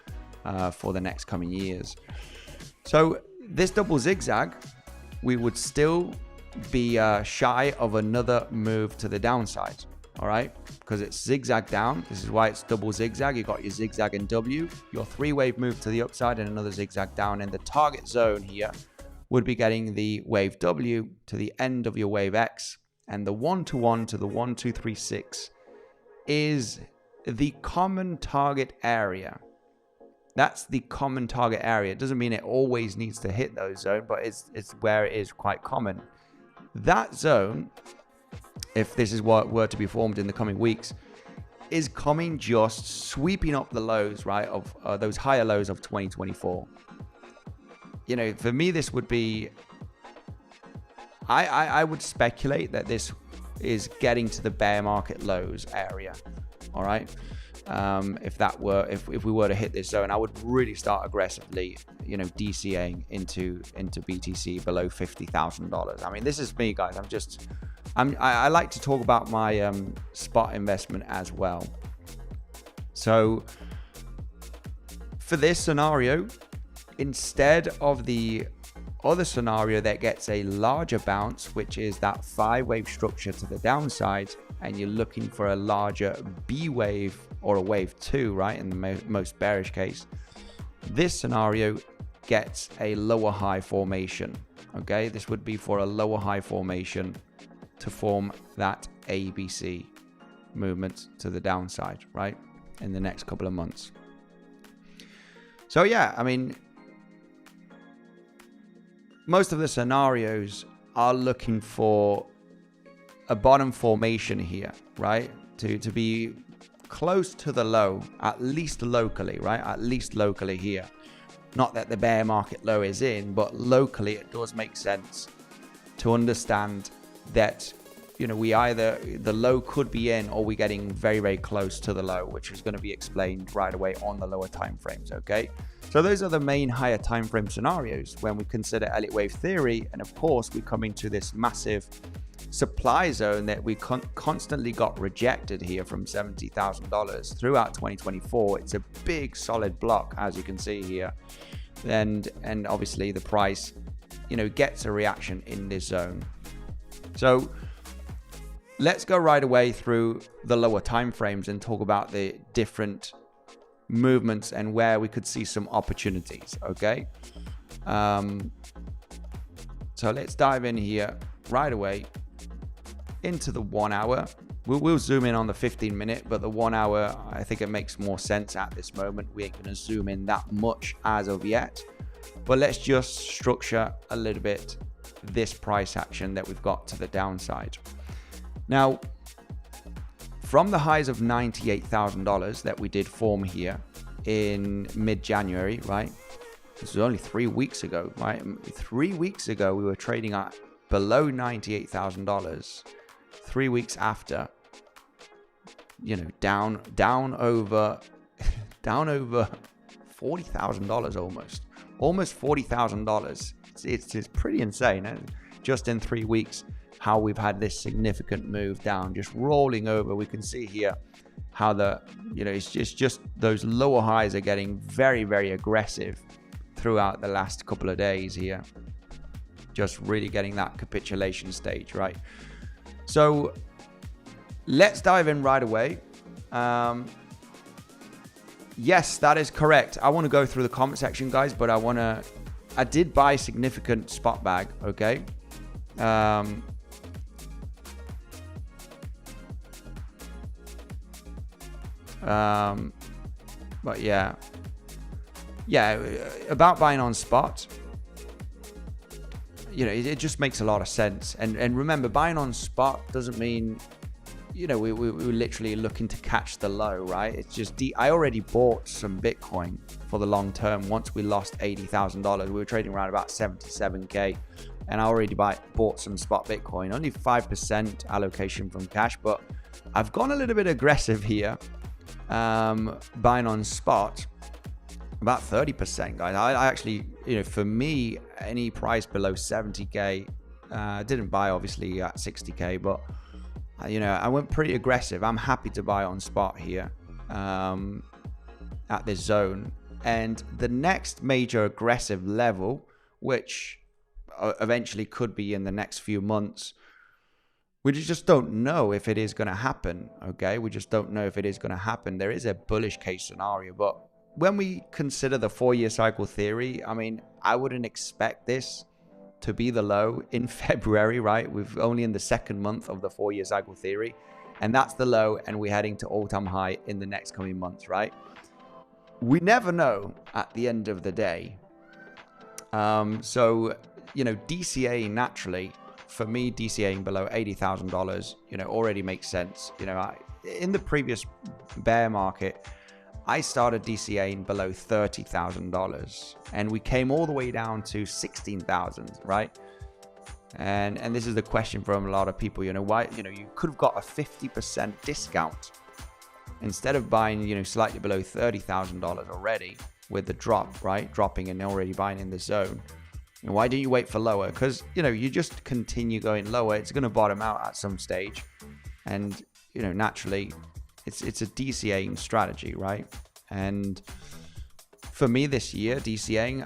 for the next coming years. So this double zigzag, we would still be shy of another move to the downside, all right? Because it's zigzag down. This is why it's double zigzag. You got your zigzag and W, your three-wave move to the upside, and another zigzag down. And the target zone here would be getting the wave W to the end of your wave X, and the 1-to-1 to the 1, 2, 3, 6 is the common target area. That's the common target area. It doesn't mean it always needs to hit those zones, but it's where it is quite common. That zone, if this is what were to be formed in the coming weeks, is coming just sweeping up the lows, right, of those higher lows of 2024. You know, for me, this would be, I would speculate that this is getting to the bear market lows area. All right. If we were to hit this zone, I would really start aggressively, you know, DCAing into BTC below $50,000. I mean, this is me, guys. I like to talk about my spot investment as well. So for this scenario, instead of the other scenario that gets a larger bounce, which is that five-wave structure to the downside, and you're looking for a larger B wave or a wave 2, right, in the most bearish case, this scenario gets a lower high formation. Okay, this would be for a lower high formation to form that ABC movement to the downside, right, in the next couple of months. So yeah, I mean, most of the scenarios are looking for a bottom formation here, right? To be close to the low, at least locally, right? At least locally here. Not that the bear market low is in, but locally it does make sense to understand that, you know, we either, the low could be in, or we're getting very, very close to the low, which is going to be explained right away on the lower time frames, okay? So those are the main higher time frame scenarios when we consider Elliott wave theory. And of course, we come into this massive supply zone that we constantly got rejected here from $70,000 throughout 2024. It's a big solid block, as you can see here. And obviously the price, you know, gets a reaction in this zone. So let's go right away through the lower time frames and talk about the different movements and where we could see some opportunities. Okay, so let's dive in here right away into the 1 hour. We'll zoom in on the 15-minute, but the 1 hour, I think it makes more sense at this moment. We ain't gonna zoom in that much as of yet, but let's just structure a little bit this price action that we've got to the downside. Now, from the highs of $98,000 that we did form here in mid-January, right? This was only 3 weeks ago, right? 3 weeks ago, we were trading at below $98,000. 3 weeks after, you know, down over $40,000 almost $40,000. It's pretty insane, and just in 3 weeks, how we've had this significant move down, just rolling over. We can see here how it's just those lower highs are getting very, very aggressive throughout the last couple of days here. Just really getting that capitulation stage, right? So let's dive in right away. Yes, that is correct. I want to go through the comment section, guys, but I did buy significant spot bag, okay? But yeah, about buying on spot, it just makes a lot of sense. And remember, buying on spot doesn't mean, we're literally looking to catch the low, right? It's just, I already bought some Bitcoin for the long term. Once we lost $80,000, we were trading around about 77K. And I already bought some spot Bitcoin, only 5% allocation from cash, but I've gone a little bit aggressive here, buying on spot, about 30%, guys. I actually, for me, any price below 70K, didn't buy obviously at 60K, but I went pretty aggressive. I'm happy to buy on spot here, at this zone. And the next major aggressive level, which eventually could be in the next few months, we just don't know if it is going to happen, okay? We just don't know if it is going to happen. There is a bullish case scenario, but when we consider the 4-year cycle theory, I mean, I wouldn't expect this to be the low in February, right? We're only in the second month of the 4-year cycle theory, and that's the low, and we're heading to all-time high in the next coming months, right? We never know at the end of the day. So, DCA naturally, for me, DCAing below $80,000, already makes sense. In the previous bear market, I started DCAing below $30,000, and we came all the way down to 16,000, right? And this is the question from a lot of people, why, you could have got a 50% discount instead of buying, slightly below $30,000 already with the drop, right? Dropping and already buying in the zone. And why didn't you wait for lower? Because, you just continue going lower. It's going to bottom out at some stage. And, naturally, it's a DCAing strategy, right? And for me this year, DCAing,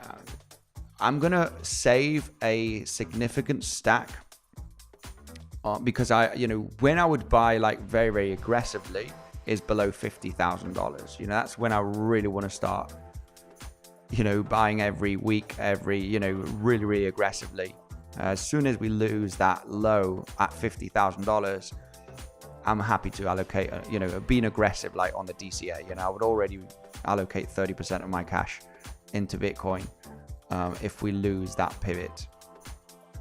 I'm going to save a significant stack because when I would buy like very, very aggressively is below $50,000. That's when I really want to start, buying every week, really, really aggressively. As soon as we lose that low at $50,000, I'm happy to allocate, being aggressive like on the DCA. I would already allocate 30% of my cash into Bitcoin if we lose that pivot.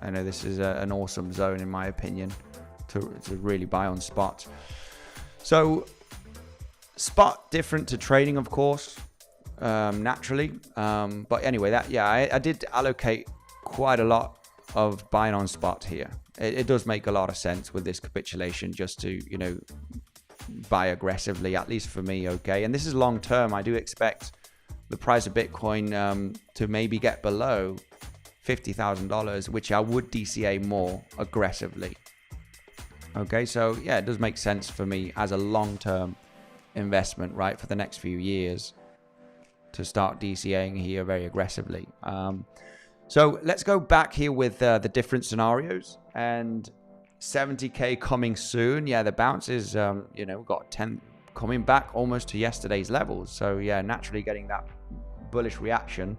I know this is an awesome zone, in my opinion, to really buy on spot. So spot different to trading, of course, naturally. But anyway, I did allocate quite a lot of buying on spot here. It does make a lot of sense with this capitulation just to, buy aggressively, at least for me, okay? And this is long term. I do expect the price of Bitcoin to maybe get below $50,000, which I would DCA more aggressively. Okay, so yeah, it does make sense for me as a long-term investment, right, for the next few years to start DCAing here very aggressively. So let's go back here with the different scenarios, and 70K coming soon. Yeah, the bounce is, got 10 coming back almost to yesterday's levels. So yeah, naturally getting that bullish reaction.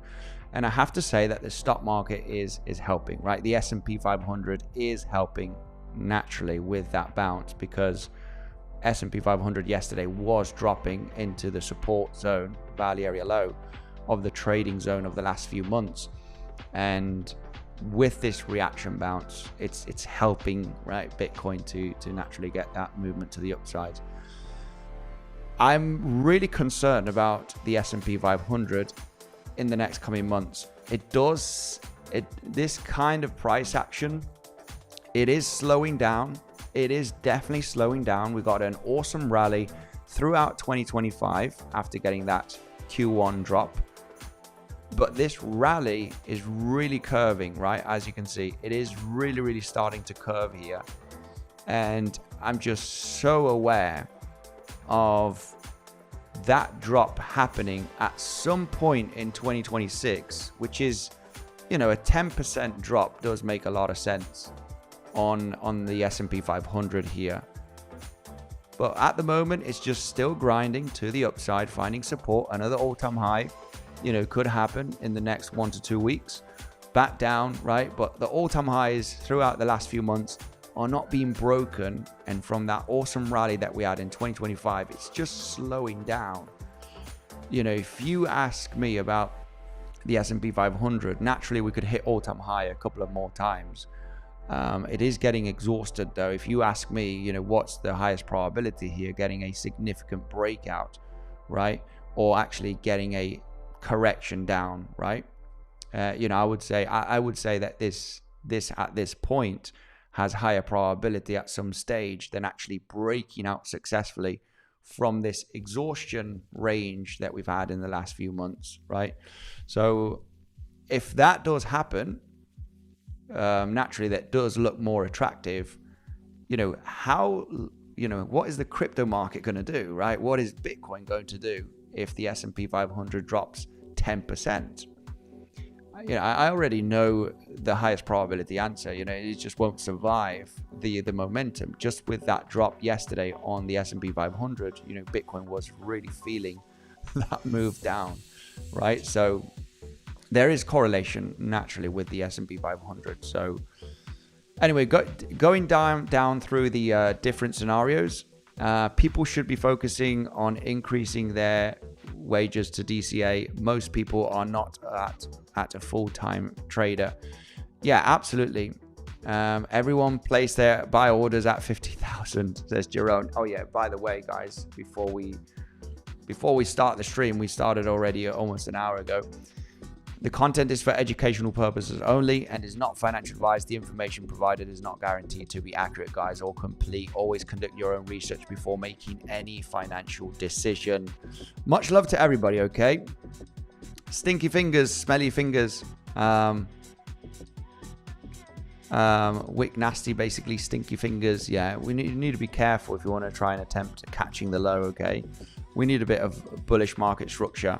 And I have to say that the stock market is helping, right? The S&P 500 is helping naturally with that bounce, because S&P 500 yesterday was dropping into the support zone, value area low of the trading zone of the last few months. And with this reaction bounce, it's helping, right, Bitcoin to naturally get that movement to the upside. I'm really concerned about the S&P 500 in the next coming months. This kind of price action, it is slowing down. It is definitely slowing down. We got an awesome rally throughout 2025 after getting that Q1 drop. But this rally is really curving, right? As you can see, it is really, really starting to curve here. And I'm just so aware of that drop happening at some point in 2026, which is, you know, a 10% drop does make a lot of sense on the S&P 500 here. But at the moment, it's just still grinding to the upside, finding support. Another all-time high, you know, could happen in the next 1 to 2 weeks. Back down, right? But the all-time highs throughout the last few months are not being broken. And from that awesome rally that we had in 2025, it's just slowing down. You know, if you ask me about the S&P 500, naturally we could hit all-time high a couple of more times. It is getting exhausted though. If you ask me, you know, what's the highest probability here? Getting a significant breakout, right? Or actually getting a correction down, right? You know, I would say that this at this point has higher probability at some stage than actually breaking out successfully from this exhaustion range that we've had in the last few months, right? So if that does happen, naturally that does look more attractive. You know, what is the crypto market going to do, right? What is Bitcoin going to do if the S&P 500 drops 10%? You know, I already know the highest probability answer. You know, it just won't survive the momentum. Just with that drop yesterday on the S&P 500, you know, Bitcoin was really feeling that move down, right? So there is correlation naturally with the S&P 500. So anyway, going down through the different scenarios, people should be focusing on increasing their wages to DCA. Most people are not at a full-time trader. Yeah, absolutely. Everyone place their buy orders at 50,000, says Jerome. Oh yeah, by the way, guys, before we start the stream, we started already almost an hour ago. The content is for educational purposes only and is not financial advice. The information provided is not guaranteed to be accurate, guys, or complete. Always conduct your own research before making any financial decision. Much love to everybody, okay? Stinky fingers, smelly fingers. Wick nasty, basically stinky fingers. Yeah, we need to be careful if you want to try and attempt catching the low, okay? We need a bit of bullish market structure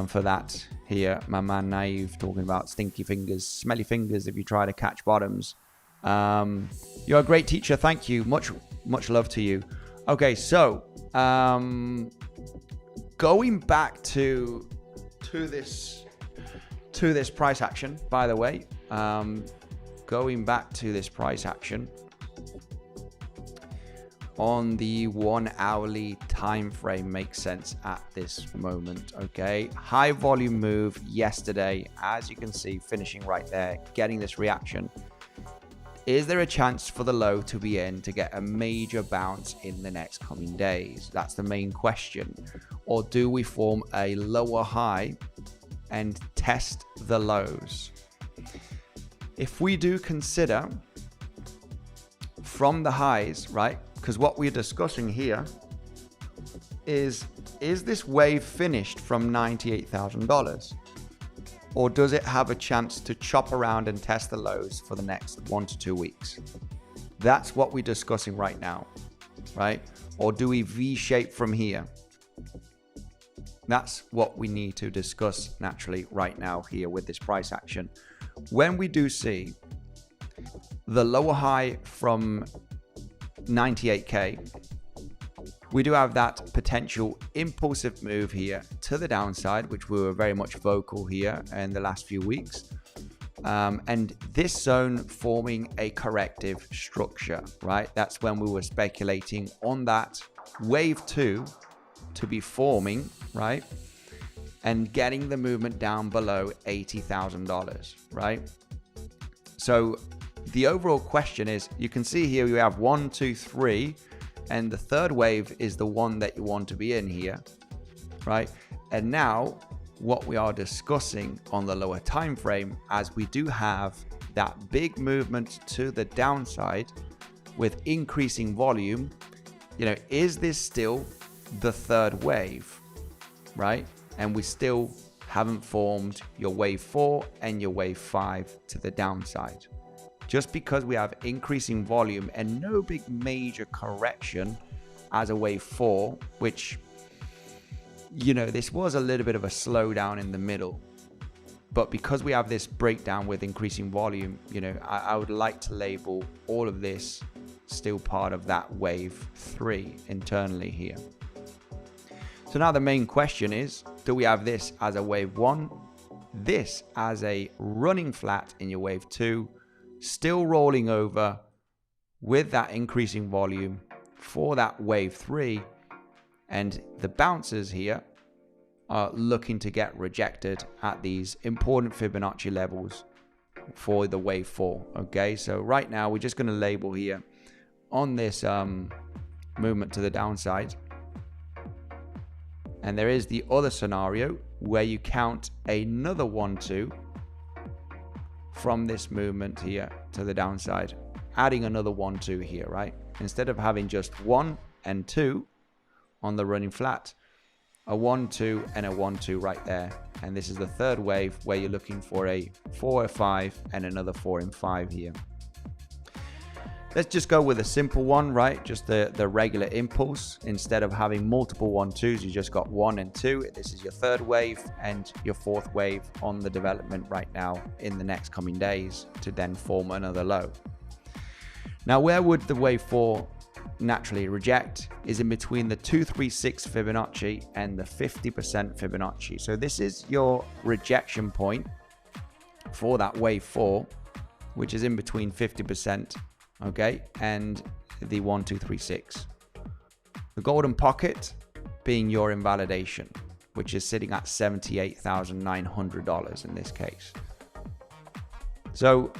for that. Here, my man Naive talking about stinky fingers, smelly fingers if you try to catch bottoms. You're a great teacher. Thank you. Much love to you. Okay, so going back to this price action, by the way, going back to this price action on the 1 hourly time frame makes sense at this moment. Okay, high volume move yesterday, as you can see, finishing right there, getting this reaction. Is there a chance for the low to be in to get a major bounce in the next coming days? That's the main question. Or do we form a lower high and test the lows? If we do consider from the highs, right? Because what we're discussing here is this wave finished from $98,000? Or does it have a chance to chop around and test the lows for the next 1 to 2 weeks? That's what we're discussing right now, right? Or do we V-shape from here? That's what we need to discuss naturally right now here with this price action. When we do see the lower high from 98K, we do have that potential impulsive move here to the downside, which we were very much vocal here in the last few weeks. And this zone forming a corrective structure, right? That's when we were speculating on that wave 2 to be forming, right? And getting the movement down below $80,000, right? So the overall question is, you can see here we have 1, 2, 3, and the third wave is the one that you want to be in here, right? And now what we are discussing on the lower time frame, as we do have that big movement to the downside with increasing volume, you know, is this still the third wave, right? And we still haven't formed your wave 4 and your wave 5 to the downside. Just because we have increasing volume and no big major correction as a wave 4, which, you know, this was a little bit of a slowdown in the middle. But because we have this breakdown with increasing volume, you know, I would like to label all of this still part of that wave 3 internally here. So now the main question is, do we have this as a wave 1, this as a running flat in your wave 2, still rolling over with that increasing volume for that wave 3, and the bouncers here are looking to get rejected at these important Fibonacci levels for the wave 4. Okay, so right now we're just going to label here on this movement to the downside. And there is the other scenario where you count another 1, 2 from this movement here to the downside, adding another 1, 2 here, right? Instead of having just 1 and 2 on the running flat, a 1, 2 and a 1, 2 right there. And this is the third wave where you're looking for a 4, 5 and another 4 and 5 here. Let's just go with a simple one, right? Just the regular impulse. Instead of having multiple 1, 2s, you just got 1 and 2. This is your third wave and your fourth wave on the development right now in the next coming days to then form another low. Now, where would the wave 4 naturally reject is in between the 236 Fibonacci and the 50% Fibonacci. So this is your rejection point for that wave 4, which is in between 50%, okay, and the 1236. The golden pocket being your invalidation, which is sitting at $78,900 in this case. So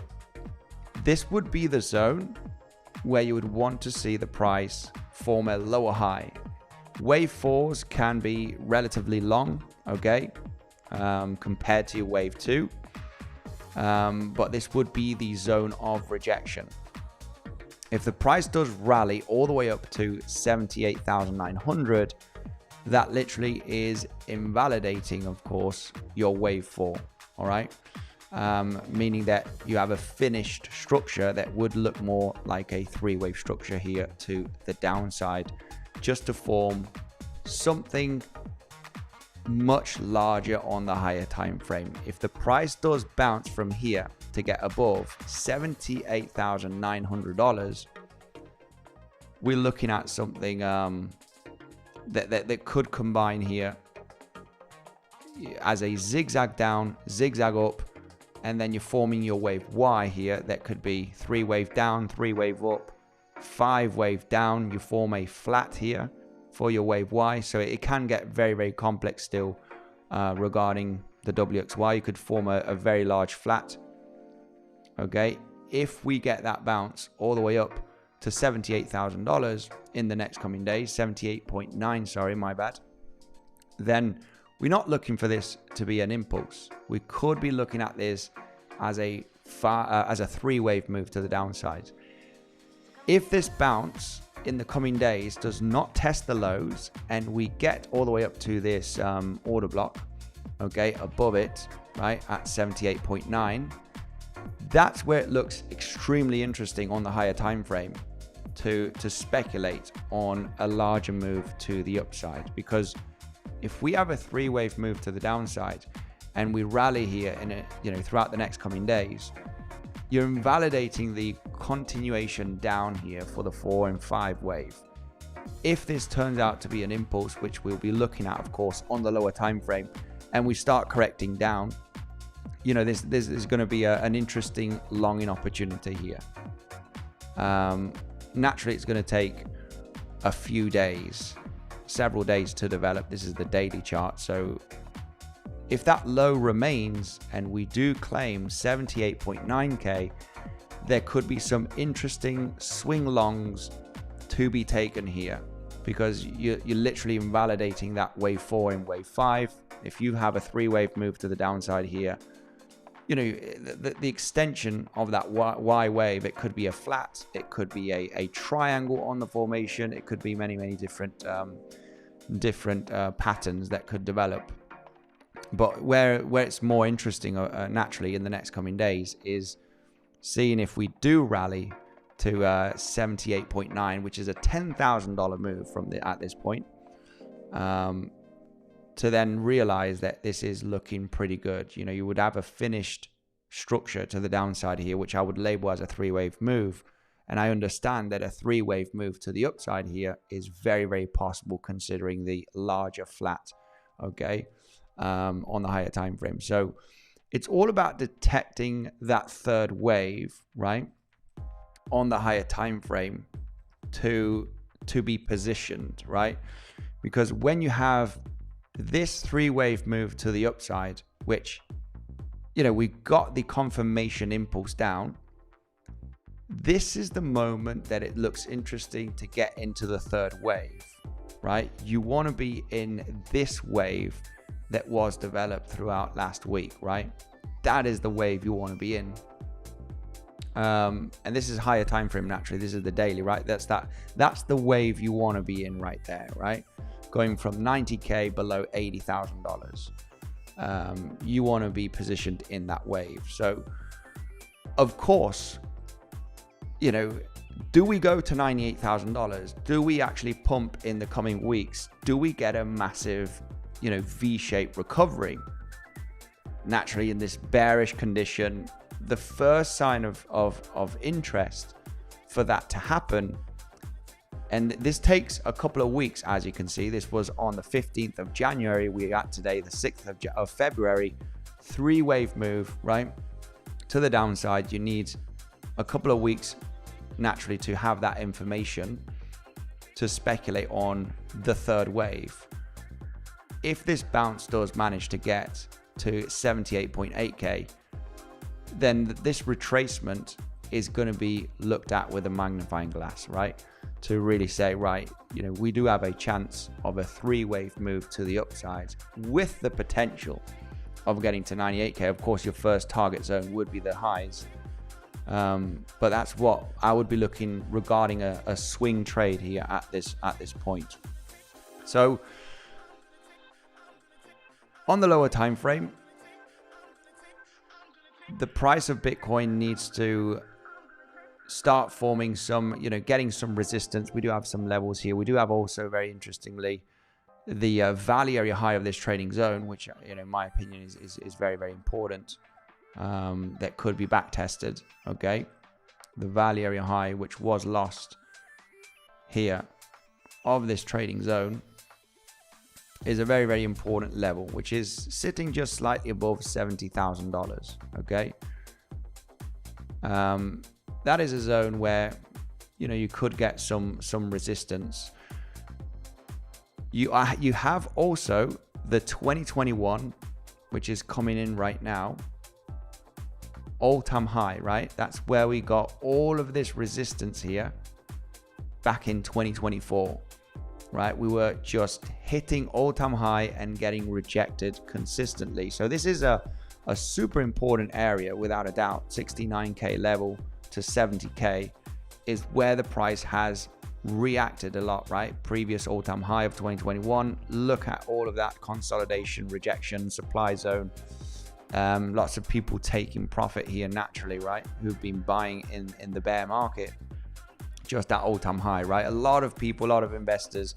this would be the zone where you would want to see the price form a lower high. Wave 4s can be relatively long, okay, compared to your wave 2, but this would be the zone of rejection. If the price does rally all the way up to 78,900, that literally is invalidating, of course, your wave 4, all right? Meaning that you have a finished structure that would look more like a 3-wave structure here to the downside, just to form something much larger on the higher time frame. If the price does bounce from here to get above $78,900, we're looking at something that could combine here as a zigzag down, zigzag up, and then you're forming your wave Y here. That could be 3-wave down, 3-wave up, 5-wave down. You form a flat here for your wave Y. So it can get very, very complex still regarding the WXY. You could form a very large flat. Okay, if we get that bounce all the way up to $78,000 in the next coming days, 78.9, sorry, my bad, then we're not looking for this to be an impulse. We could be looking at this as a 3-wave move to the downside. If this bounce in the coming days does not test the lows and we get all the way up to this order block, okay, above it, right, at 78.9, that's where it looks extremely interesting on the higher time frame to speculate on a larger move to the upside. Because if we have a 3-wave move to the downside and we rally here throughout the next coming days, you're invalidating the continuation down here for the 4 and 5 wave. If this turns out to be an impulse, which we'll be looking at, of course, on the lower time frame, and we start correcting down, you know, this is going to be an interesting longing opportunity here. Naturally, it's going to take a few days, several days to develop. This is the daily chart. So if that low remains and we do claim 78.9K, there could be some interesting swing longs to be taken here, because you're literally invalidating that wave 4 and wave 5. If you have a 3-wave move to the downside here, you know, the extension of that Y wave, it could be a flat, it could be a triangle on the formation, it could be many different patterns that could develop. But where it's more interesting naturally in the next coming days is seeing if we do rally to 78.9, which is a $10,000 move from at this point, to then realize that this is looking pretty good. You know, you would have a finished structure to the downside here, which I would label as a three-wave move. And I understand that a three-wave move to the upside here is very, very possible considering the larger flat, okay, on the higher time frame. So it's all about detecting that third wave, right, on the higher time frame to be positioned, right? Because when you have this three-wave move to the upside, which, you know, we got the confirmation impulse down, this is the moment that it looks interesting to get into the third wave, right? You want to be in this wave that was developed throughout last week, right? That is the wave you want to be in. And this is higher time frame naturally. This is the daily, right? That's the wave you want to be in right there, right? Going from 90K below $80,000. You want to be positioned in that wave. So, of course, you know, do we go to $98,000? Do we actually pump in the coming weeks? Do we get a massive, you know, V-shaped recovery? Naturally, in this bearish condition, the first sign of interest for that to happen, and this takes a couple of weeks, as you can see. This was on the 15th of January. We are today, the 6th of February. Three-wave move, right, to the downside. You need a couple of weeks naturally to have that information to speculate on the third wave. If this bounce does manage to get to 78.8K, then this retracement is going to be looked at with a magnifying glass, right? To really say, right, you know, we do have a chance of a three-wave move to the upside with the potential of getting to 98K. Of course, your first target zone would be the highs. But that's what I would be looking regarding a swing trade here at this point. So on the lower time frame, the price of Bitcoin needs to start forming some, you know, getting some resistance. We do have some levels here. We do have also, very interestingly, the value area high of this trading zone, which, you know, in my opinion is very, very important. That could be back tested. Okay, the value area high, which was lost here of this trading zone, is a very, very important level, which is sitting just slightly above $70,000. Okay, that is a zone where, you know, you could get some resistance. You have also the 2021, which is coming in right now, all-time high, right? That's where we got all of this resistance here back in 2024, right? We were just hitting all-time high and getting rejected consistently. So this is a super important area, without a doubt. 69K level to 70K is where the price has reacted a lot, right? Previous all-time high of 2021. Look at all of that consolidation, rejection, supply zone. Lots of people taking profit here naturally, right? Who've been buying in the bear market, just at all-time high, right? A lot of people, a lot of investors,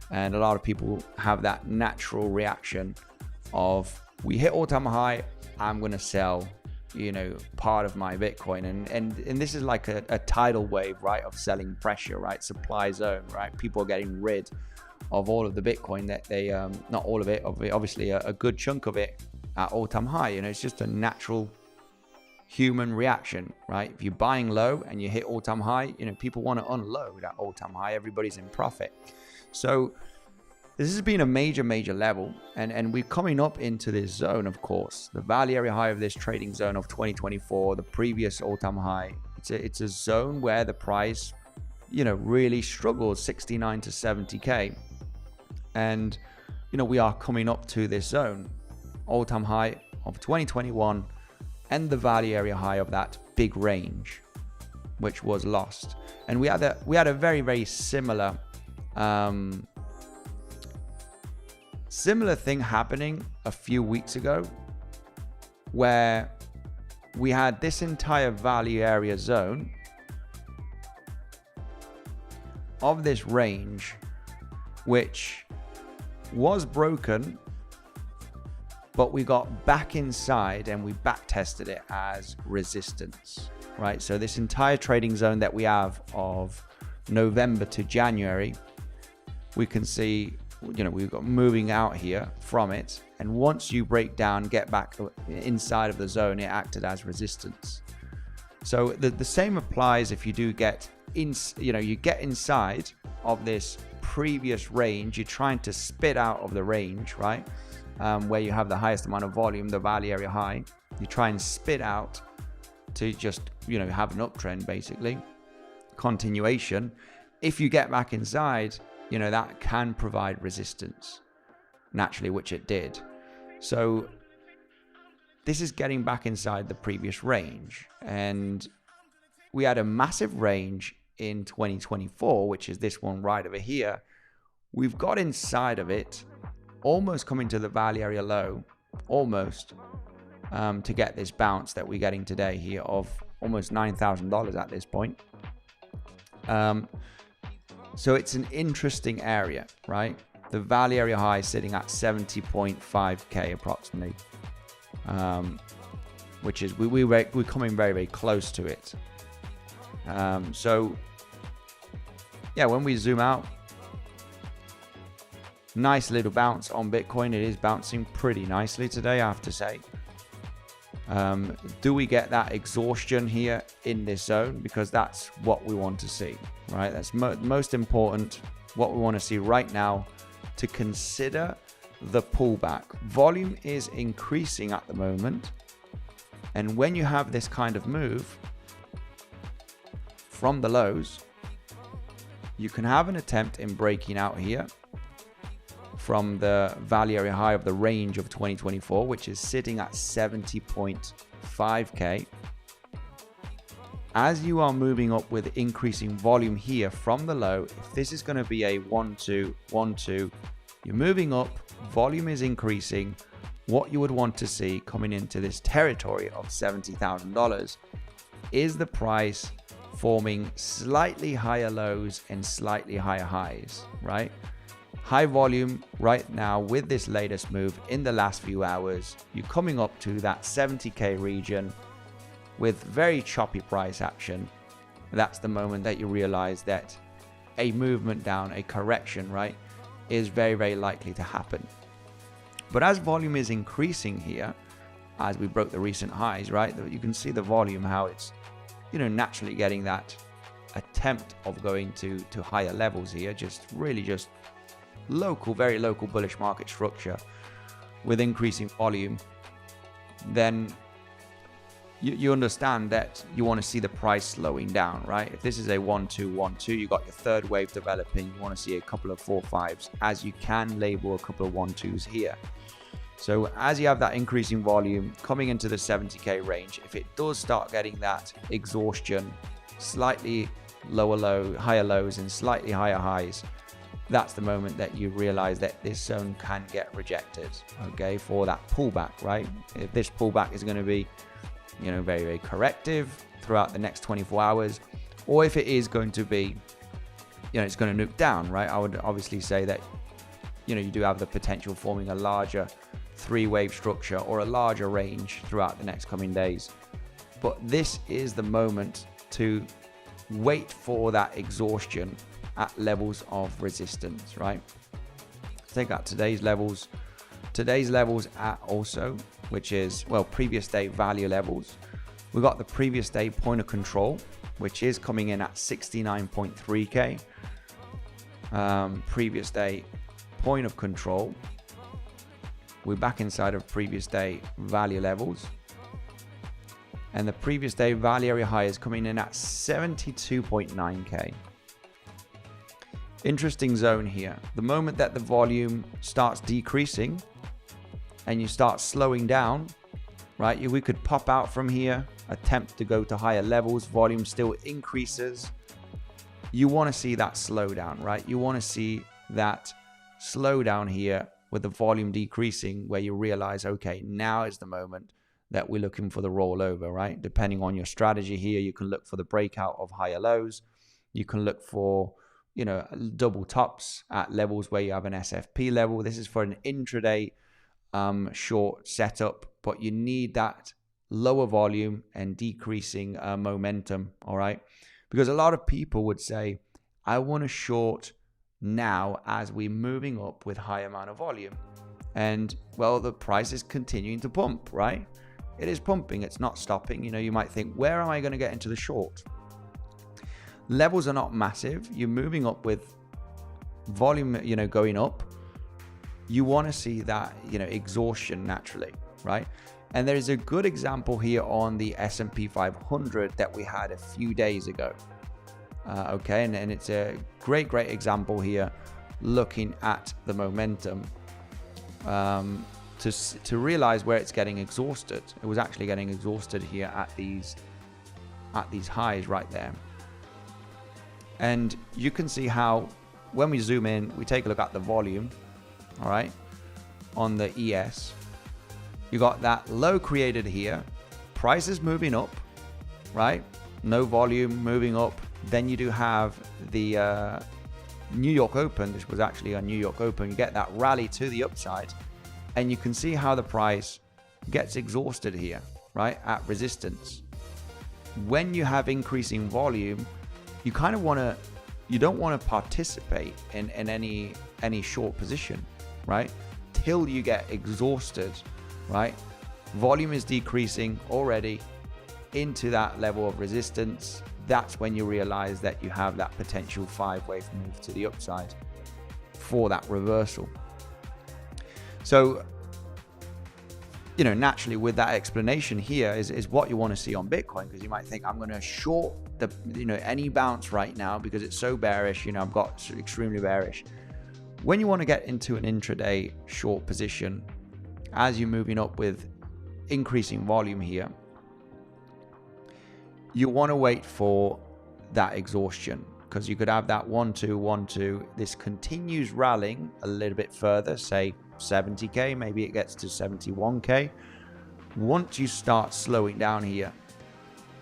and a lot of people have that natural reaction of, we hit all-time high, I'm going to sell, you know, part of my Bitcoin. And this is like a tidal wave, right, of selling pressure, right? Supply zone, right? People are getting rid of all of the Bitcoin that they, not all of it, obviously a good chunk of it at all-time high. You know, it's just a natural human reaction, right? If you're buying low and you hit all-time high, you know, people want to unload at all-time high. Everybody's in profit. So this has been a major level, and we're coming up into this zone. Of course, the value area high of this trading zone of 2024, the previous all-time high, it's a zone where the price, you know, really struggles, 69 to 70K. And, you know, we are coming up to this zone, all-time high of 2021, and the value area high of that big range, which was lost. And we had a very similar thing happening a few weeks ago, where we had this entire value area zone of this range, which was broken, but we got back inside and we back tested it as resistance, right? So this entire trading zone that we have of November to January, we can see, we've got moving out here from it. And once you break down, get back inside of the zone, it acted as resistance. So the same applies if you do get you get inside of this previous range, you're trying to spit out of the range, right? Where you have the highest amount of volume, the value area high, you try and spit out to just, have an uptrend, basically, continuation. If you get back inside, that can provide resistance naturally, which it did. So this is getting back inside the previous range. And we had a massive range in 2024, which is this one right over here. We've got inside of it, almost coming to the value area low, almost, to get this bounce that we're getting today here of almost $9,000 at this point. So it's an interesting area, right? The value area high is sitting at 70.5K approximately, which is we're coming very, very close to it. So yeah, when we zoom out, nice little bounce on Bitcoin. It is bouncing pretty nicely today, I have to say. Do we get that exhaustion here in this zone? Because that's what we want to see, right? That's most important, what we want to see right now to consider the pullback. Volume is increasing at the moment. And when you have this kind of move from the lows, you can have an attempt in breaking out here from the value area high of the range of 2024, which is sitting at 70.5K. As you are moving up with increasing volume here from the low, if this is going to be a 1-2, 1-2, you're moving up, volume is increasing. What you would want to see coming into this territory of $70,000 is the price forming slightly higher lows and slightly higher highs, right? High volume right now with this latest move in the last few hours, you're coming up to that 70K region with very choppy price action. That's the moment that you realize that a movement down, a correction, right, is very, very likely to happen. But as volume is increasing here, as we broke the recent highs, right, you can see the volume, how it's, naturally getting that attempt of going to higher levels here, just local, very local bullish market structure with increasing volume. Then you understand that you want to see the price slowing down, right? If this is a 1-2, 1-2, you got your third wave developing, you want to see a couple of 4-5s, as you can label a couple of 1-2s here. So as you have that increasing volume coming into the 70K range, if it does start getting that exhaustion, slightly higher lows and slightly higher highs, that's the moment that you realize that this zone can get rejected, okay, for that pullback, right? If this pullback is going to be, very, very corrective throughout the next 24 hours, or if it is going to be, it's going to nuke down, right? I would obviously say that, you do have the potential forming a larger three-wave structure or a larger range throughout the next coming days. But this is the moment to wait for that exhaustion at levels of resistance, right? Take out today's levels at also, which is, previous day value levels. We got the previous day point of control, which is coming in at 69.3K. Previous day point of control, we're back inside of previous day value levels, and the previous day value area high is coming in at 72.9K. Interesting zone here. The moment that the volume starts decreasing and you start slowing down, right, we could pop out from here, attempt to go to higher levels, volume still increases. You want to see that slowdown, right? You want to see that slowdown here with the volume decreasing, where you realize, okay, now is the moment that we're looking for the rollover, right? Depending on your strategy here, you can look for the breakout of higher lows. You can look for you know, double tops at levels where you have an SFP level. This is for an intraday short setup, but you need that lower volume and decreasing momentum. All right, because a lot of people would say, I want to short now as we're moving up with high amount of volume. And well, the price is continuing to pump, right? It is pumping, it's not stopping. You know, you might think, where am I going to get into the short? Levels are not massive. You're moving up with volume, you know, going up. You want to see that, you know, exhaustion naturally, right? And there is a good example here on the S&P 500 that we had a few days ago. Okay, and it's a great example here, looking at the momentum to realize where it's getting exhausted. It was actually getting exhausted here at these highs right there. And you can see how when we zoom in, we take a look at the volume, all right, on the ES. You got that low created here, prices moving up, right? No volume moving up. Then you do have the New York Open. This was actually a New York Open. You get that rally to the upside, and you can see how the price gets exhausted here, right, at resistance. When you have increasing volume, you kind of you don't want to participate in any short position, right, till you get exhausted, right? Volume is decreasing already into that level of resistance. That's when you realize that you have that potential 5-wave move to the upside for that reversal. So, you know, naturally with that explanation here is what you want to see on Bitcoin, because you might think, I'm going to short the, you know, any bounce right now because it's so bearish. You know, I've got extremely bearish. When you want to get into an intraday short position, as you're moving up with increasing volume here, you want to wait for that exhaustion, because you could have that 1-2, 1-2. This continues rallying a little bit further, say 70K, maybe it gets to 71K. Once you start slowing down here,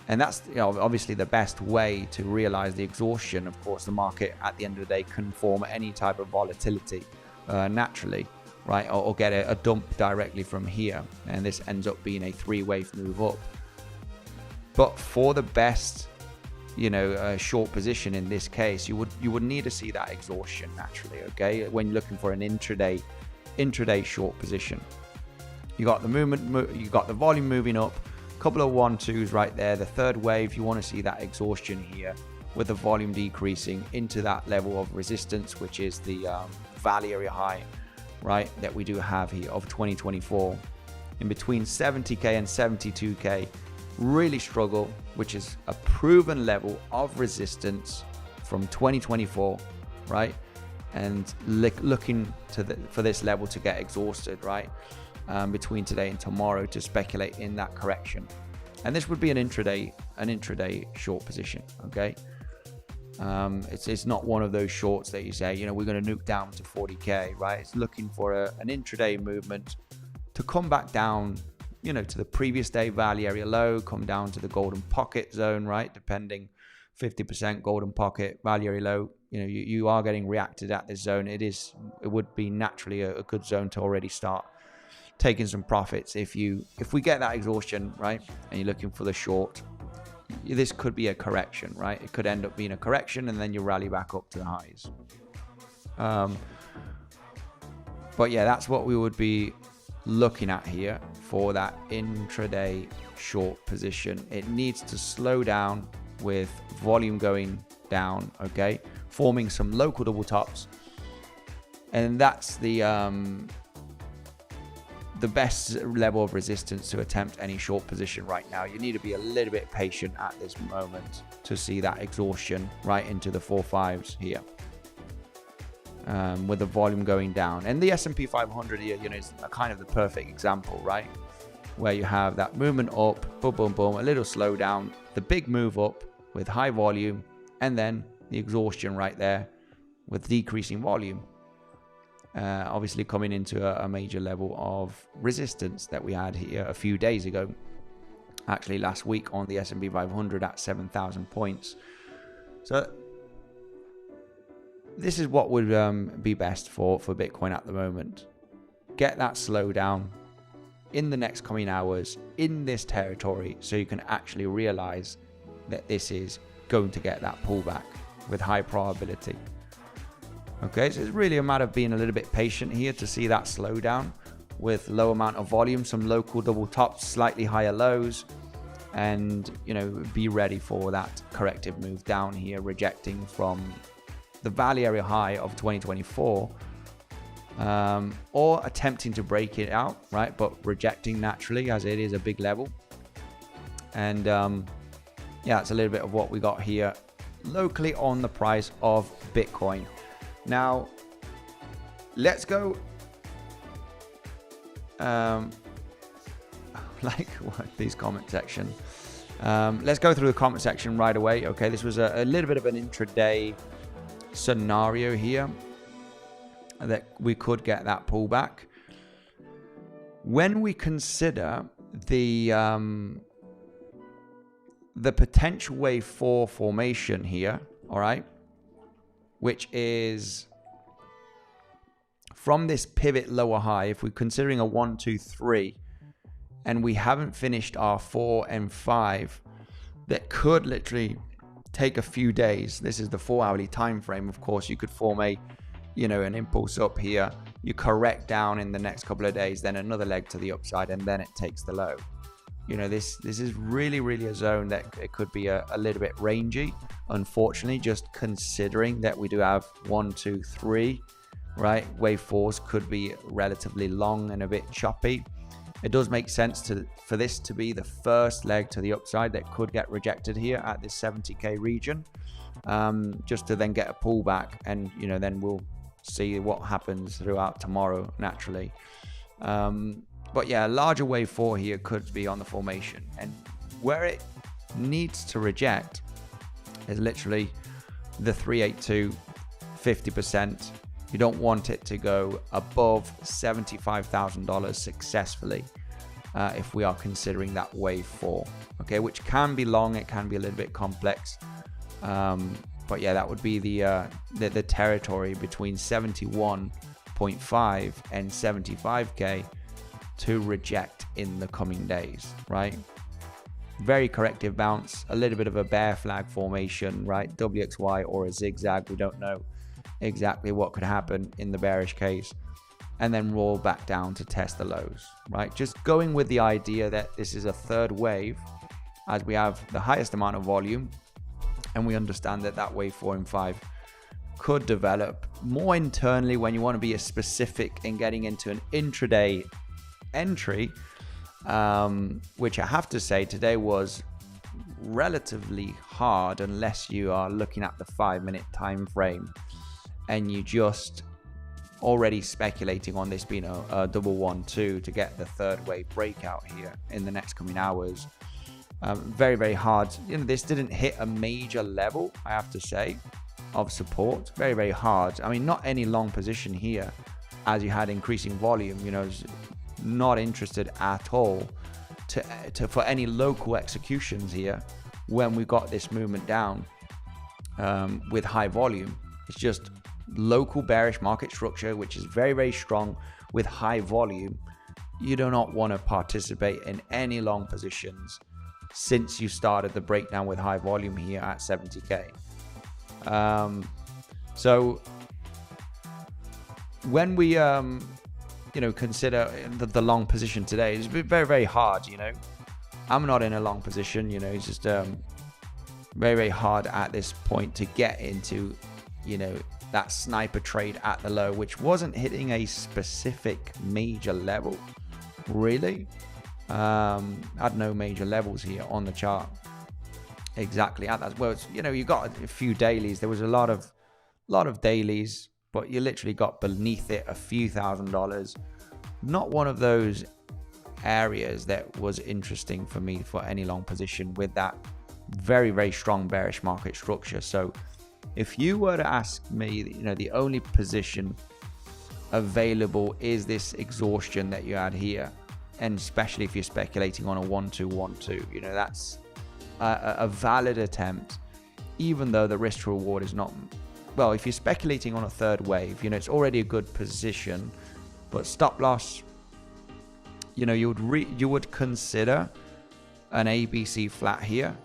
and that's, you know, obviously the best way to realize the exhaustion. Of course, the market at the end of the day can form any type of volatility naturally, right? Or get a dump directly from here, and this ends up being a 3-wave move up. But for the best, you know, short position in this case, you would need to see that exhaustion naturally. Okay, when you're looking for an intraday short position, you got the movement, you got the volume moving up, a couple of 1-2s right there. The third wave, you want to see that exhaustion here with the volume decreasing into that level of resistance, which is the value area high, right, that we do have here of 2024, in between 70K and 72K. Really struggle, which is a proven level of resistance from 2024, right? And looking for this level to get exhausted, right, between today and tomorrow, to speculate in that correction. And this would be an intraday short position. Okay, it's not one of those shorts that you say, you know, we're going to nuke down to 40K, right? It's looking for an intraday movement to come back down, you know, to the previous day value area low, come down to the golden pocket zone, right? Depending, 50% golden pocket, value area low. You know, you are getting reacted at this zone. It would be naturally a good zone to already start taking some profits. If we get that exhaustion, right, and you're looking for the short, this could be a correction, right? It could end up being a correction, and then you rally back up to the highs. But yeah, that's what we would be looking at here for that intraday short position. It needs to slow down with volume going down, okay, forming some local double tops, and that's the best level of resistance to attempt any short position right now. You need to be a little bit patient at this moment to see that exhaustion right into the 4-5s here, with the volume going down. And the S&P 500 here, you know, is kind of the perfect example, right, where you have that movement up, boom, boom, boom, a little slowdown, the big move up with high volume, and then the exhaustion right there with decreasing volume. Obviously coming into a major level of resistance that we had here a few days ago, actually last week, on the S&P 500 at 7,000 points. So this is what would be best for Bitcoin at the moment. Get that slowdown in the next coming hours in this territory, so you can actually realize that this is going to get that pullback with high probability. Okay, so it's really a matter of being a little bit patient here to see that slowdown with low amount of volume, some local double tops, slightly higher lows, and be ready for that corrective move down here, rejecting from the value area high of 2024, or attempting to break it out, right? But rejecting naturally, as it is a big level. And yeah, it's a little bit of what we got here locally on the price of Bitcoin. Now, let's go. Like what these comment section. Let's go through the comment section right away. Okay, this was a little bit of an intraday scenario here that we could get that pullback. When we consider the potential wave 4 formation here, all right, which is from this pivot lower high, if we're considering a 1, 2, 3, and we haven't finished our 4 and 5, that could literally take a few days. This is the 4-hourly time frame. Of course, you could form a, an impulse up here. You correct down in the next couple of days, then another leg to the upside, and then it takes the low. This is really a zone that it could be a little bit rangy, unfortunately, just considering that we do have 1, 2, 3, right? Wave 4s could be relatively long and a bit choppy. It does make sense for this to be the first leg to the upside that could get rejected here at this 70k region, just to then get a pullback, and then we'll see what happens throughout tomorrow naturally. But yeah, a larger wave 4 here could be on the formation, and where it needs to reject is literally the 382 50%. You don't want it to go above $75,000 successfully if we are considering that wave 4, okay, which can be long, it can be a little bit complex, but yeah, that would be the territory between 71.5 and 75k to reject in the coming days, right? Very corrective bounce, a little bit of a bear flag formation, right? WXY or a zigzag, we don't know exactly what could happen in the bearish case, and then roll back down to test the lows, right? Just going with the idea that this is a third wave, as we have the highest amount of volume, and we understand that wave 4 and 5 could develop more internally when you want to be as specific in getting into an intraday entry, which I have to say today was relatively hard unless you are looking at the 5-minute time frame and you just already speculating on this being a double 1-2 to get the third wave breakout here in the next coming hours. Very hard. This didn't hit a major level, I have to say, of support. Very hard. I mean, not any long position here as you had increasing volume. Not interested at all for any local executions here when we got this movement down with high volume. It's just local bearish market structure, which is very strong with high volume. You do not want to participate in any long positions since you started the breakdown with high volume here at 70k. So when we consider the long position today, it's very hard. I'm not in a long position. It's just very hard at this point to get into that sniper trade at the low, which wasn't hitting a specific major level really. Had no major levels here on the chart exactly at that. Well, you got a few dailies. There was a lot of dailies, but you literally got beneath it a few $1,000s. Not one of those areas that was interesting for me for any long position with that very strong bearish market structure. So if you were to ask me, the only position available is this exhaustion that you had here, and especially if you're speculating on a 1-2-1-2, that's a valid attempt, even though the risk to reward is not well, if you're speculating on a third wave, it's already a good position, but stop loss, you would consider an ABC flat here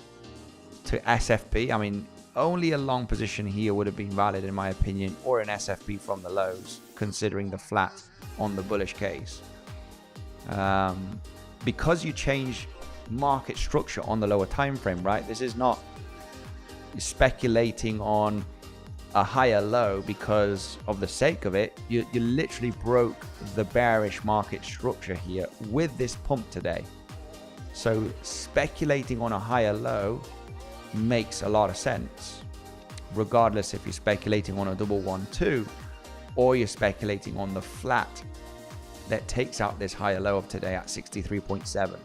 to SFB. I mean, only a long position here would have been valid in my opinion, or an SFB from the lows, considering the flat on the bullish case. Because you change market structure on the lower time frame, right? This is not speculating on a higher low because of the sake of it. You literally broke the bearish market structure here with this pump today. So speculating on a higher low makes a lot of sense, regardless if you're speculating on a 112 or you're speculating on the flat that takes out this higher low of today at 63.7.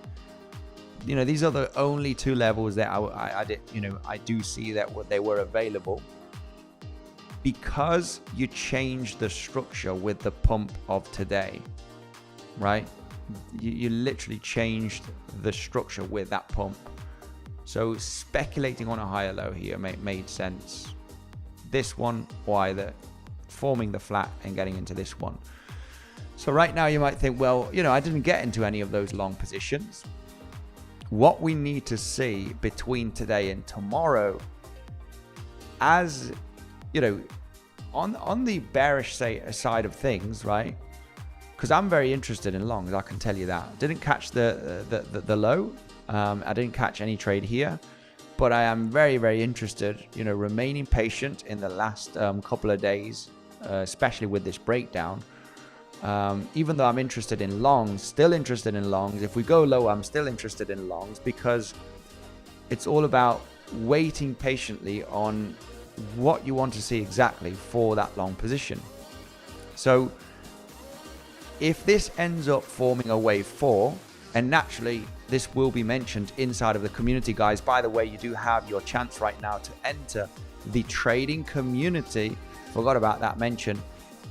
These are the only two levels that I do see that they were available, because you changed the structure with the pump of today, right? You literally changed the structure with that pump. So speculating on a higher low here made sense. This one, or either forming the flat and getting into this one. So right now you might think, well, I didn't get into any of those long positions. What we need to see between today and tomorrow, as on the bearish side of things, right? Because I'm very interested in longs, I can tell you that. Didn't catch the low. I didn't catch any trade here, but I am very, very interested, remaining patient in the last couple of days, especially with this breakdown. Even though I'm interested in longs, still interested in longs. If we go low, I'm still interested in longs, because it's all about waiting patiently on what you want to see exactly for that long position. So if this ends up forming a wave 4, and naturally this will be mentioned inside of the community, guys. By the way, you do have your chance right now to enter the trading community. Forgot about that mention.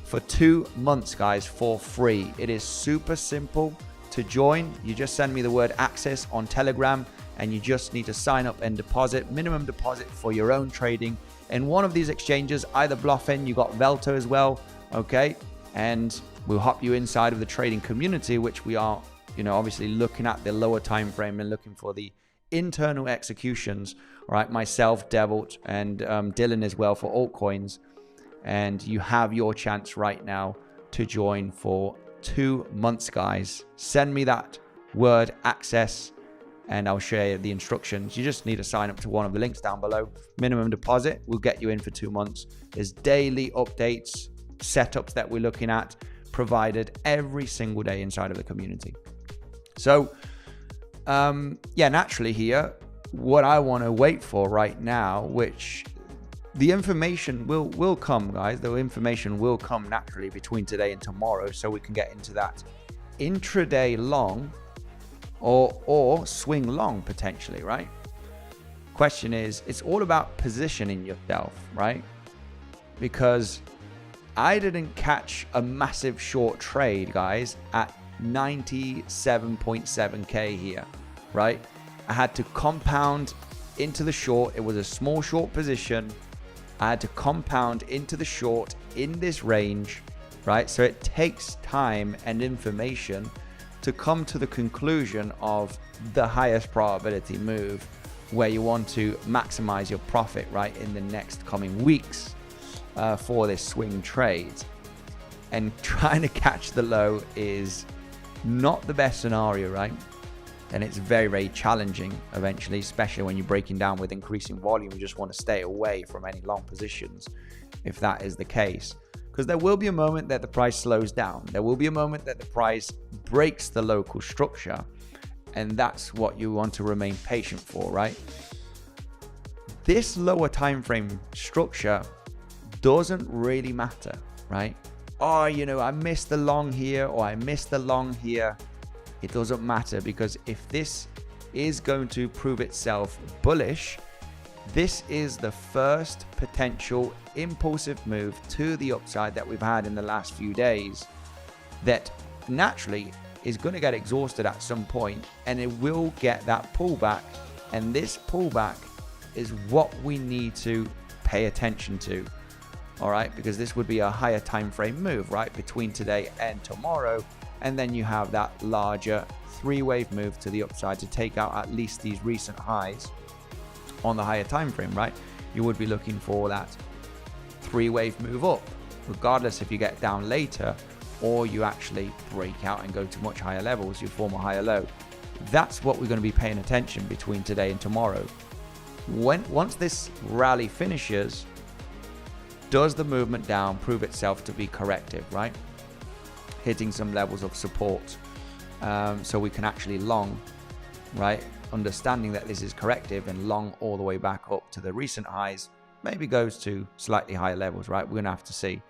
For 2 months, guys, for free. It is super simple to join. You just send me the word access on Telegram, and you just need to sign up and deposit. Minimum deposit for your own trading. And one of these exchanges, either Bluffin, you got Velto as well, okay? And we'll hop you inside of the trading community, which we are, obviously looking at the lower time frame and looking for the internal executions, right? Myself, Devil, and Dylan as well for altcoins. And you have your chance right now to join for 2 months, guys. Send me that word access and I'll share the instructions. You just need to sign up to one of the links down below. Minimum deposit will get you in for 2 months. There's daily updates, setups that we're looking at, provided every single day inside of the community. So naturally here, what I want to wait for right now, which the information will come, guys. The information will come naturally between today and tomorrow, so we can get into that intraday long or swing long potentially, right? Question is, it's all about positioning yourself, right? Because I didn't catch a massive short trade, guys, at 97.7k here, right? I had to compound into the short. It was a small short position. I had to compound into the short in this range, right? So it takes time and information to come to the conclusion of the highest probability move where you want to maximize your profit, right, in the next coming weeks for this swing trade. And trying to catch the low is not the best scenario, right? And it's very, very challenging eventually, especially when you're breaking down with increasing volume. You just want to stay away from any long positions if that is the case. Because there will be a moment that the price slows down. There will be a moment that the price breaks the local structure. And that's what you want to remain patient for, right? This lower time frame structure doesn't really matter, right? Oh, I missed the long here, or I missed the long here. It doesn't matter, because if this is going to prove itself bullish, this is the first potential impulsive move to the upside that we've had in the last few days that naturally is going to get exhausted at some point, and it will get that pullback. And this pullback is what we need to pay attention to all right, because this would be a higher time frame move, right, between today and tomorrow. And then you have that larger three-wave move to the upside to take out at least these recent highs on the higher time frame, right? You would be looking for that three-wave move up, regardless if you get down later or you actually break out and go to much higher levels, you form a higher low. That's what we're going to be paying attention between today and tomorrow. Once this rally finishes, does the movement down prove itself to be corrective, right? Hitting some levels of support, so we can actually long, right? Understanding that this is corrective and long all the way back up to the recent highs, maybe goes to slightly higher levels, right? We're gonna have to see.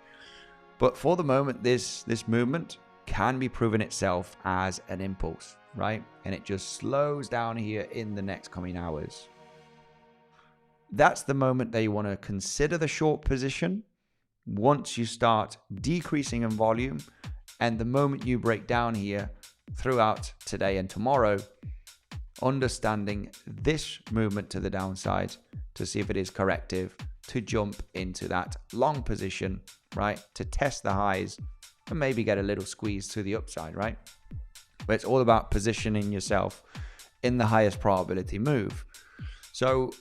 But for the moment, this movement can be proven itself as an impulse, right? And it just slows down here in the next coming hours. That's the moment that you want to consider the short position. Once you start decreasing in volume, and the moment you break down here throughout today and tomorrow, understanding this movement to the downside to see if it is corrective, to jump into that long position, right? To test the highs and maybe get a little squeeze to the upside, right? But it's all about positioning yourself in the highest probability move. So,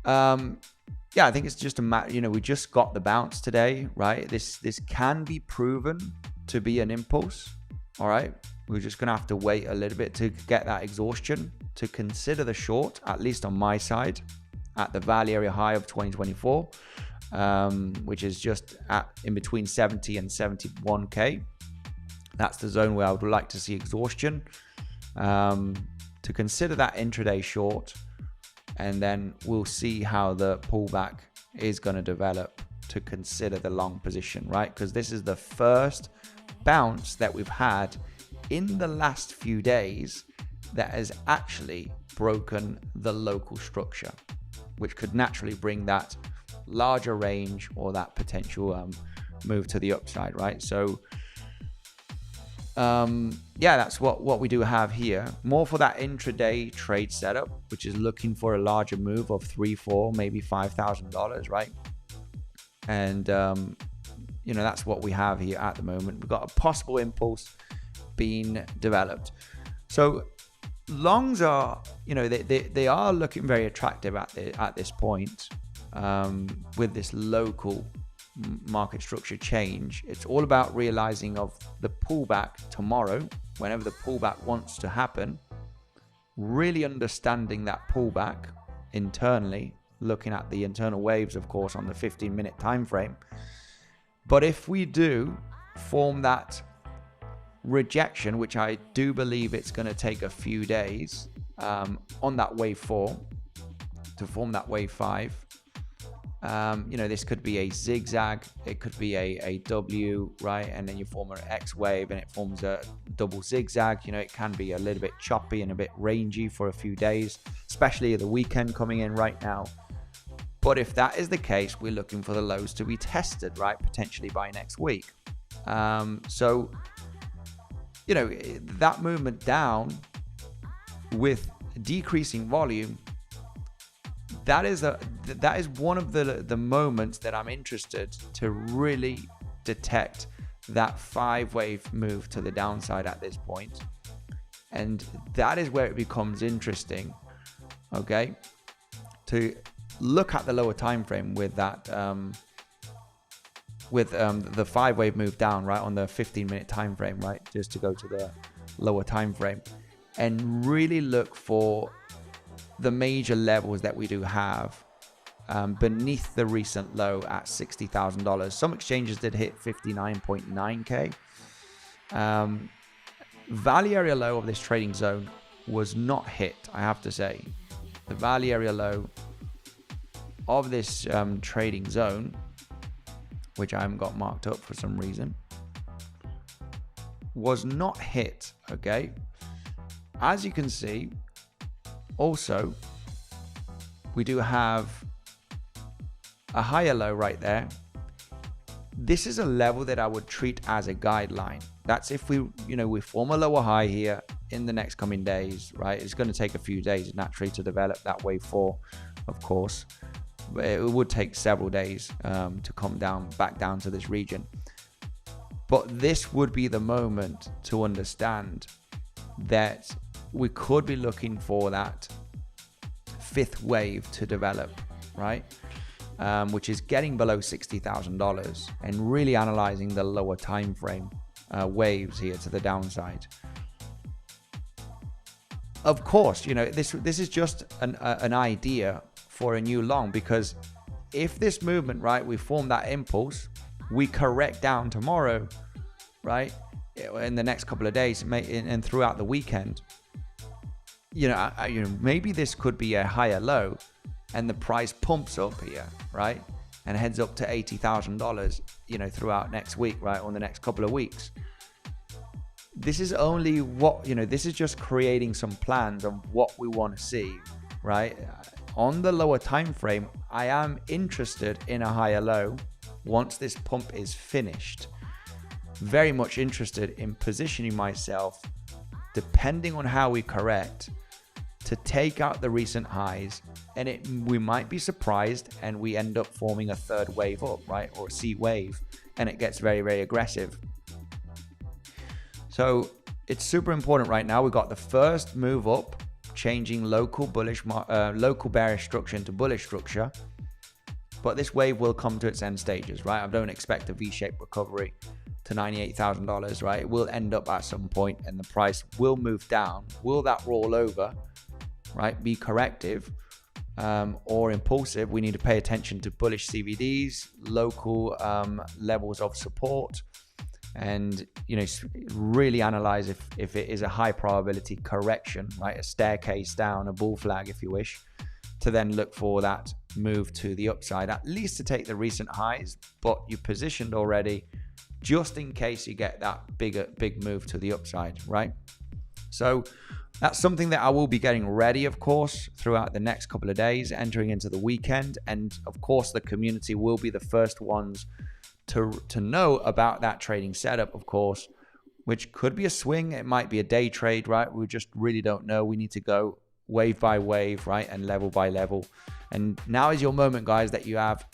yeah, I think it's just a matter, we just got the bounce today, right? This can be proven to be an impulse, all right? We're just going to have to wait a little bit to get that exhaustion to consider the short, at least on my side, at the value area high of 2024, which is just in between 70 and 71K. That's the zone where I would like to see exhaustion, to consider that intraday short. And then we'll see how the pullback is going to develop to consider the long position, right? Because this is the first bounce that we've had in the last few days that has actually broken the local structure, which could naturally bring that larger range or that potential move to the upside, right? So yeah, that's what we do have here. More for that intraday trade setup, which is looking for a larger move of $3,000, $4,000, maybe $5,000, right? And that's what we have here at the moment. We've got a possible impulse being developed. So longs are, they are looking very attractive at this point, with this local market structure change. It's all about realizing of the pullback tomorrow, whenever the pullback wants to happen, really understanding that pullback internally, looking at the internal waves, of course, on the 15-minute time frame. But if we do form that rejection, which I do believe it's going to take a few days on that wave 4 to form that wave 5, this could be a zigzag, it could be a W, right? And then you form an X wave and it forms a double zigzag. It can be a little bit choppy and a bit rangy for a few days, especially the weekend coming in right now. But if that is the case, we're looking for the lows to be tested, right? Potentially by next week. So, that movement down with decreasing volume, that is one of the moments that I'm interested to really detect that 5-wave move to the downside at this point. And that is where it becomes interesting, okay, to look at the lower time frame with that the 5-wave move down, right, on the 15-minute time frame, right, just to go to the lower time frame and really look for the major levels that we do have beneath the recent low at $60,000. Some exchanges did hit 59.9K. Value area low of this trading zone was not hit, I have to say. The value area low of this trading zone, which I haven't got marked up for some reason, was not hit, okay? As you can see, also, we do have a higher low right there. This is a level that I would treat as a guideline. That's if we form a lower high here in the next coming days, right? It's going to take a few days naturally to develop that wave 4, of course. it would take several days to come back down to this region. But this would be the moment to understand that we could be looking for that fifth wave to develop, right? Which is getting below $60,000 and really analyzing the lower time frame waves here to the downside. Of course, you know, this is just an idea for a new long, because if this movement, right, we form that impulse, we correct down tomorrow, right, in the next couple of days and throughout the weekend, you know, maybe this could be a higher low and the price pumps up here, right, and heads up to $80,000, you know, throughout next week, right, or the next couple of weeks. This is only what, you know, this is just creating some plans on what we want to see, right? On the lower time frame, I am interested in a higher low once this pump is finished. Very much interested in positioning myself, depending on how we correct, to take out the recent highs, and we might be surprised and we end up forming a third wave up, right, or a C wave, and it gets very, very aggressive. So it's super important right now. We got the first move up, changing local bearish structure into bullish structure, but this wave will come to its end stages, right? I don't expect a V-shaped recovery to $98,000, right? It will end up at some point and the price will move down. Will that roll over, right, be corrective or impulsive? We need to pay attention to bullish CVDs, local levels of support, and, you know, really analyze if it is a high probability correction, right, a staircase down, a bull flag if you wish, to then look for that move to the upside, at least to take the recent highs, but you're positioned already just in case you get that big move to the upside, right? So that's something that I will be getting ready, of course, throughout the next couple of days, entering into the weekend. And of course, the community will be the first ones to know about that trading setup, of course, which could be a swing. It might be a day trade, right? We just really don't know. We need to go wave by wave, right? And level by level. And now is your moment, guys, that you have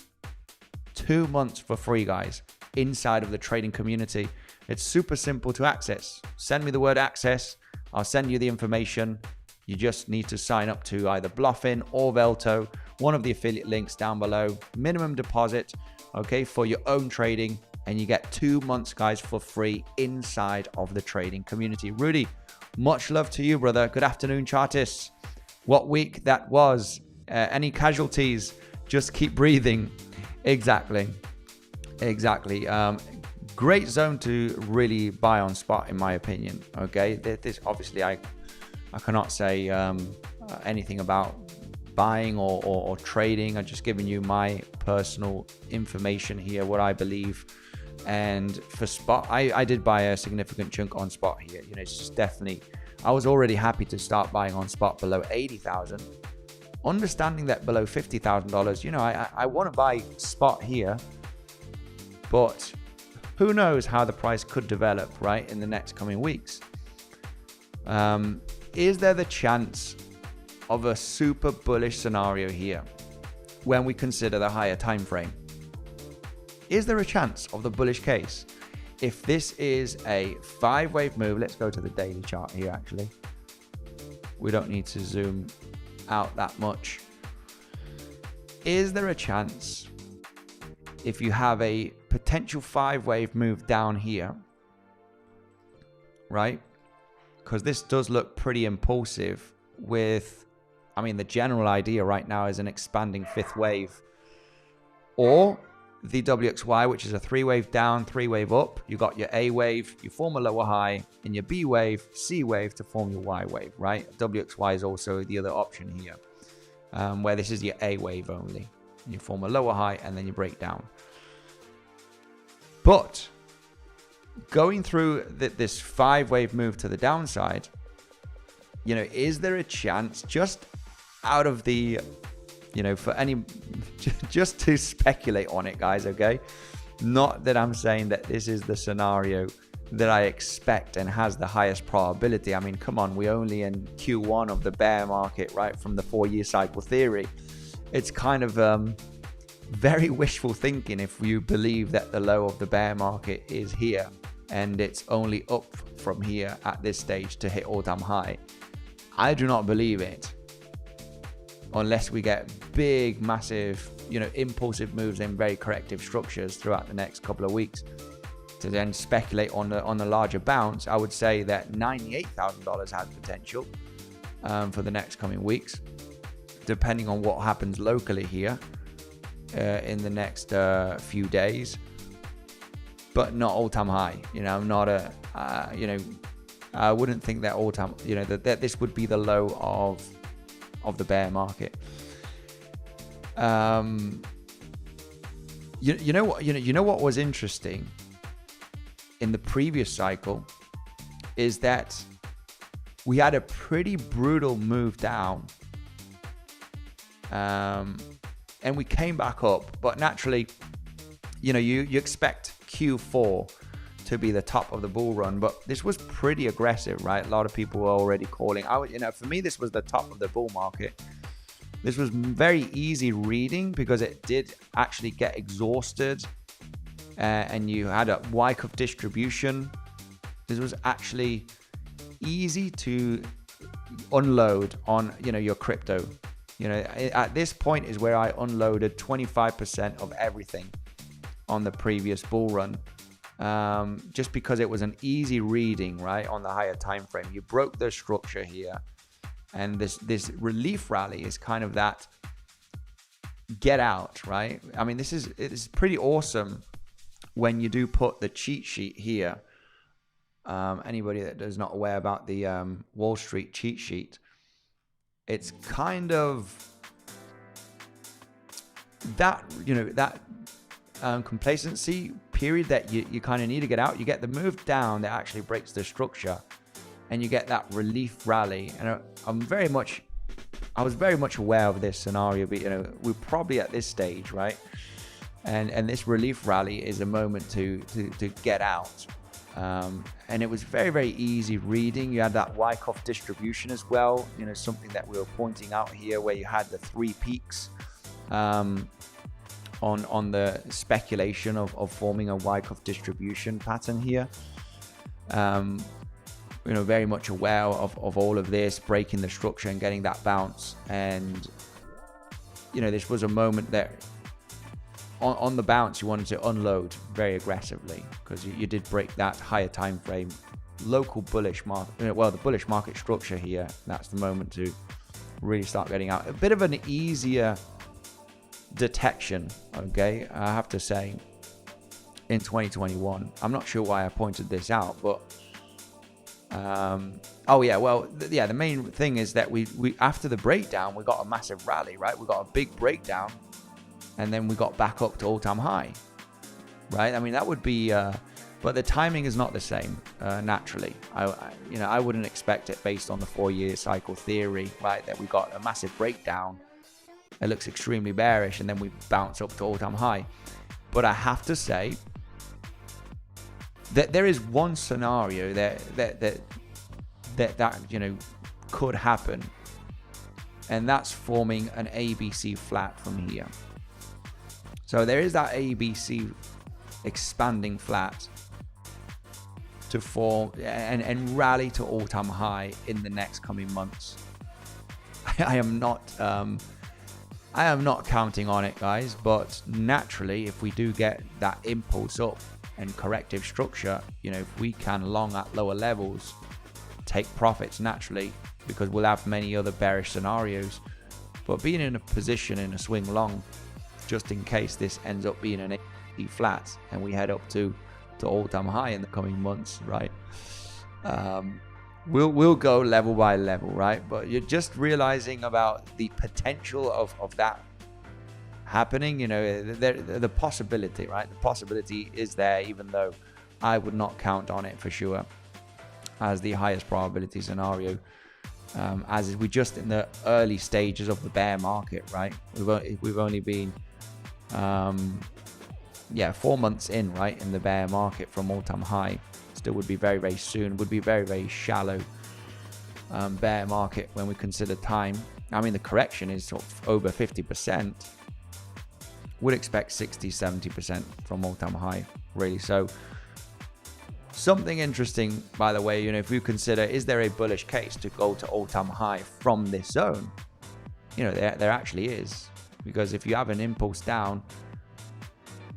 2 months for free, guys, inside of the trading community. It's super simple to access. Send me the word access. I'll send you the information. You just need to sign up to either Bluffin or Velto, one of the affiliate links down below. Minimum deposit, okay, for your own trading, and you get 2 months, guys, for free inside of the trading community. Rudy, much love to you, brother. Good afternoon, chartists. What week that was. Any casualties? Just keep breathing. Exactly. Great zone to really buy on spot, in my opinion. Okay, this obviously I cannot say anything about buying or trading. I'm just giving you my personal information here, what I believe. And for spot, I did buy a significant chunk on spot here. You know, it's just definitely, I was already happy to start buying on spot below 80,000. Understanding that below $50,000, you know, I want to buy spot here, but who knows how the price could develop, right, in the next coming weeks. Is there the chance of a super bullish scenario here when we consider the higher time frame? Is there a chance of the bullish case? If this is a 5-wave move, let's go to the daily chart here, actually. We don't need to zoom out that much. Is there a chance, if you have a potential 5-wave move down here, right? Because this does look pretty impulsive with, I mean, the general idea right now is an expanding 5th wave, or the WXY, which is a 3-wave down, 3-wave up. You got your A wave, you form a lower high, and your B wave, C wave to form your Y wave, right? WXY is also the other option here, where this is your A wave only. You form a lower high and then you break down. But going through this 5-wave move to the downside, you know, is there a chance, just out of the, you know, for any, just to speculate on it, guys, okay? Not that I'm saying that this is the scenario that I expect and has the highest probability. I mean, come on, we're only in Q1 of the bear market, right, from the 4-year cycle theory. it's kind of very wishful thinking if you believe that the low of the bear market is here and it's only up from here at this stage to hit all-time high. I do not believe it unless we get big, massive, impulsive moves in very corrective structures throughout the next couple of weeks to then speculate on the larger bounce. I would say that $98,000 has potential for the next coming weeks, depending on what happens locally here in the next few days, but not all-time high. I'm not I wouldn't think that all-time, that this would be the low of the bear market. You know what was interesting in the previous cycle is that we had a pretty brutal move down, and we came back up, but naturally, you expect Q4 to be the top of the bull run, but this was pretty aggressive, right? A lot of people were already calling. For me, this was the top of the bull market. This was very easy reading because it did actually get exhausted, and you had a Wyckoff distribution. This was actually easy to unload on, your crypto. At this point is where I unloaded 25% of everything on the previous bull run. Just because it was an easy reading, right, on the higher time frame. You broke the structure here, and this relief rally is kind of that get out, right? I mean, it's pretty awesome when you do put the cheat sheet here. Anybody that is not aware about the Wall Street cheat sheet, it's kind of that, complacency period that you kind of need to get out. You get the move down that actually breaks the structure, and you get that relief rally. And I was very much aware of this scenario, but we're probably at this stage, right? And this relief rally is a moment to get out. And it was very, very easy reading. You had that Wyckoff distribution as well, something that we were pointing out here, where you had the 3 peaks on the speculation of forming a Wyckoff distribution pattern here. Very much aware of all of this, breaking the structure and getting that bounce. And this was a moment that on the bounce you wanted to unload very aggressively, because you did break that higher time frame local bullish market, the bullish market structure here. That's the moment to really start getting out. A bit of an easier detection, okay, I have to say, in 2021. I'm not sure why I pointed this out, but the main thing is that we after the breakdown, we got a massive rally, right? We got a big breakdown, and then we got back up to all-time high, right? I mean, that would be but the timing is not the same, naturally. I wouldn't expect it based on the 4-year cycle theory, right? That we got a massive breakdown. It looks extremely bearish, and then we bounce up to all-time high. But I have to say that there is one scenario that could happen, and that's forming an ABC flat from here. So there is that ABC expanding flat to form and rally to all-time high in the next coming months. I am not counting on it, guys, but naturally, if we do get that impulse up and corrective structure, if we can long at lower levels, take profits naturally, because we'll have many other bearish scenarios. But being in a position in a swing long, just in case this ends up being an A flat and we head up to all-time high in the coming months, right? We'll go level by level, right? But you're just realizing about the potential of that happening. The possibility, right? The possibility is there, even though I would not count on it for sure as the highest probability scenario, as we're just in the early stages of the bear market, right? We've only been 4 months in, right, in the bear market from all-time high. Still would be very, very soon, would be very, very shallow bear market when we consider time. I mean, the correction is sort of over 50%. Would expect 60-70% from all-time high, really. So something interesting, by the way, you know, if we consider, is there a bullish case to go to all-time high from this zone? You know, there actually is, because if you have an impulse down,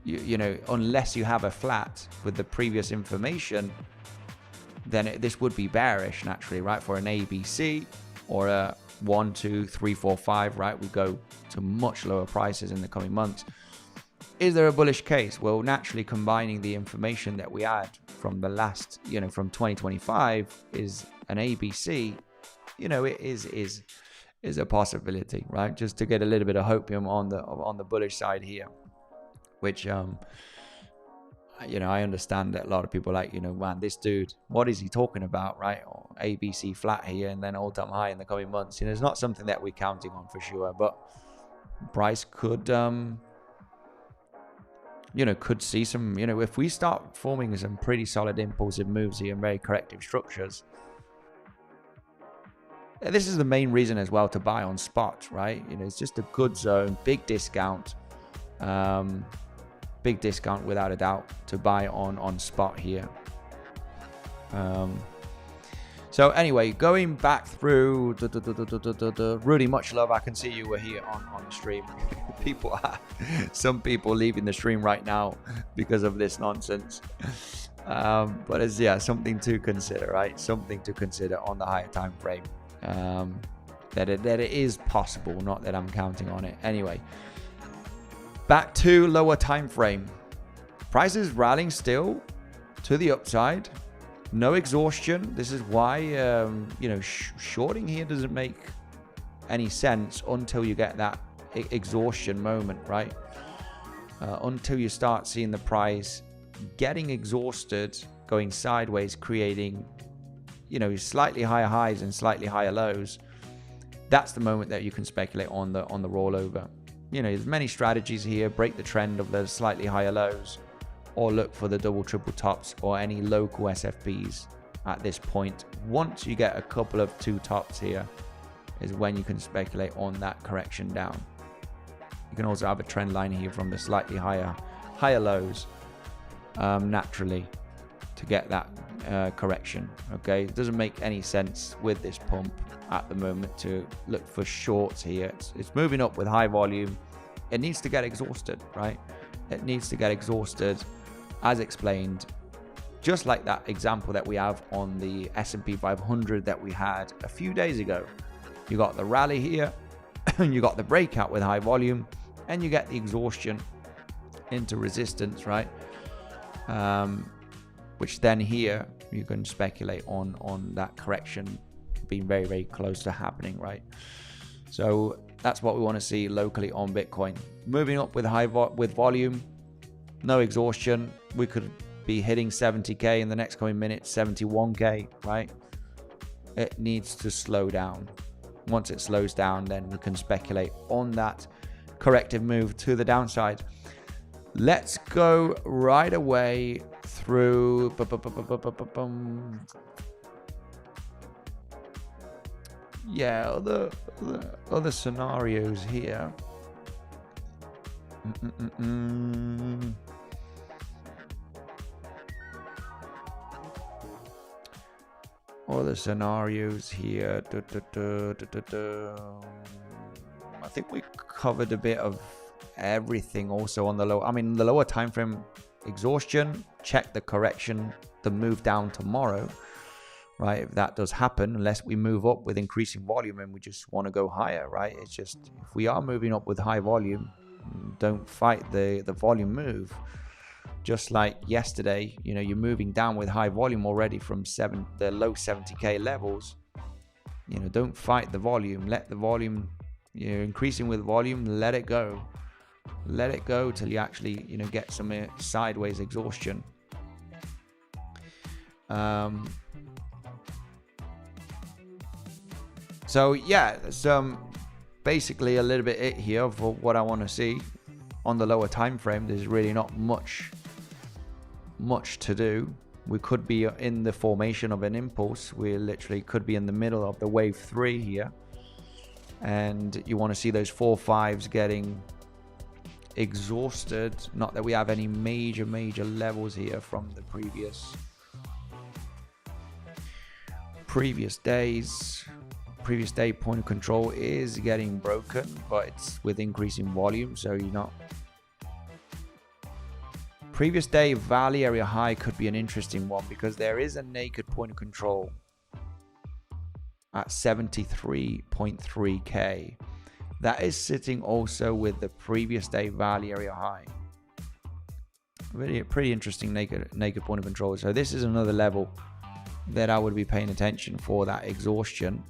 you know, unless you have a flat with the previous information, then this would be bearish naturally, right? For an ABC or a 1, 2, 3, 4, 5, right? We go to much lower prices in the coming months. Is there a bullish case? Well, naturally, combining the information that we had from the last, you know, from 2025 is an ABC, you know, it is a possibility, right? Just to get a little bit of hopium on the bullish side here, which you know, I understand that a lot of people are like, you know, man, this dude, what is he talking about, right? Or ABC flat here and then all-time high in the coming months. You know, it's not something that we're counting on for sure, but price could, you know, could see some, you know, if we start forming some pretty solid impulsive moves here and very corrective structures. This is the main reason as well to buy on spot, right? You know, it's just a good zone, big discount. Big discount without a doubt to buy on spot here. So anyway, going back through Rudy, much love. I can see you were here on the stream. Some people leaving the stream right now because of this nonsense. But it's, yeah, something to consider, right? Something to consider on the higher time frame. That it is possible, not that I'm counting on it. Anyway, back to lower time frame. Price is rallying still to the upside. No exhaustion. This is why you know, shorting here doesn't make any sense until you get that exhaustion moment, right? Until you start seeing the price getting exhausted, going sideways, creating, you know, slightly higher highs and slightly higher lows. That's the moment that you can speculate on the rollover. You know, there's many strategies here. Break the trend of the slightly higher lows, or look for the double, triple tops or any local SFBs at this point. Once you get a couple of two tops here is when you can speculate on that correction down. You can also have a trend line here from the slightly higher lows naturally to get that correction. Okay, it doesn't make any sense with this pump at the moment to look for shorts here. It's moving up with high volume. It needs to get exhausted, right? It needs to get exhausted, as explained, just like that example that we have on the S&P 500 that we had a few days ago. You got the rally here, you got the breakout with high volume, and you get the exhaustion into resistance, right? Which then here you can speculate on that correction being very, very close to happening, right? So that's what we want to see locally on Bitcoin. Moving up with with volume, no exhaustion. We could be hitting 70k in the next coming minutes, 71k, right? It needs to slow down. Once it slows down, then we can speculate on that corrective move to the downside. Let's go right away through yeah, other scenarios here. Other scenarios here. I think we covered a bit of everything also on the low. I mean, the lower time frame exhaustion, check the correction, the move down tomorrow, right? If that does happen, unless we move up with increasing volume and we just want to go higher, right? It's just, if we are moving up with high volume, don't fight the volume move. Just like yesterday, you know, you're moving down with high volume already from the low 70k levels. You know, don't fight the volume. Let the volume, you're increasing with volume, let it go. Let it go till you actually, you know, get some sideways exhaustion. So yeah, that's basically a little bit it here for what I want to see on the lower time frame. There's really not much to do. We could be in the formation of an impulse. We literally could be in the middle of the wave 3 here, and you want to see those 4-5s getting exhausted. Not that we have any major levels here from the previous days. Previous day point of control is getting broken, but it's with increasing volume, so you're not. Previous day value area high could be an interesting one because there is a naked point of control at 73.3k. That is sitting also with the previous day value area high. Really, pretty interesting naked point of control. So this is another level that I would be paying attention for, that exhaustion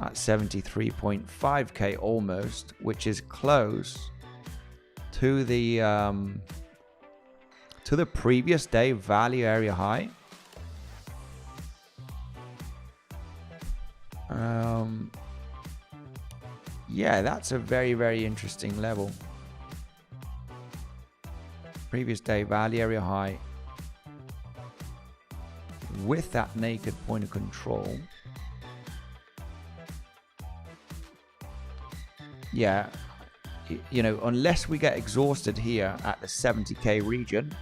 at 73.5k almost, which is close to the previous day value area high. Yeah, that's a very interesting level. Previous day value area high with that naked point of control. Yeah, you know, unless we get exhausted here at the 70k region,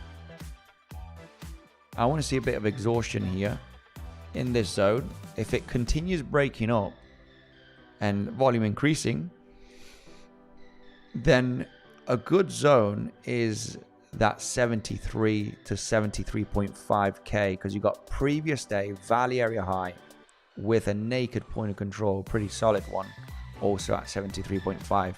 I want to see a bit of exhaustion here in this zone. If it continues breaking up and volume increasing, then a good zone is that 73 to 73.5k, because you got previous day value area high with a naked point of control, pretty solid one, also at 73.5.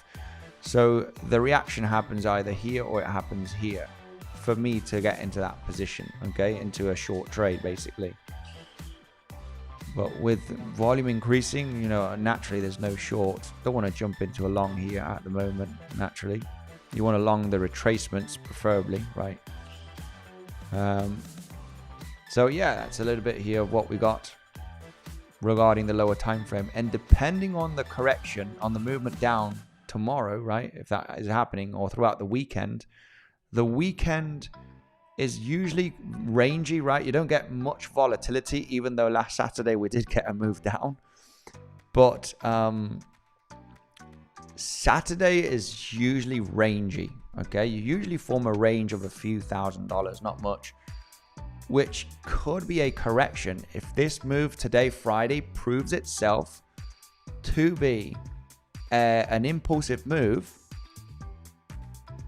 So the reaction happens either here or it happens here for me to get into that position, okay, into a short trade basically. But with volume increasing, you know, naturally there's no short. Don't want to jump into a long here at the moment, naturally. You want to long the retracements preferably, right? So yeah, that's a little bit here of what we got regarding the lower time frame. And depending on the correction, on the movement down tomorrow, right, if that is happening, or throughout the weekend is usually rangy, right? You don't get much volatility, even though last Saturday we did get a move down. But Saturday is usually rangy, okay? You usually form a range of a few $1,000s, not much, which could be a correction. If this move today, Friday, proves itself to be an impulsive move,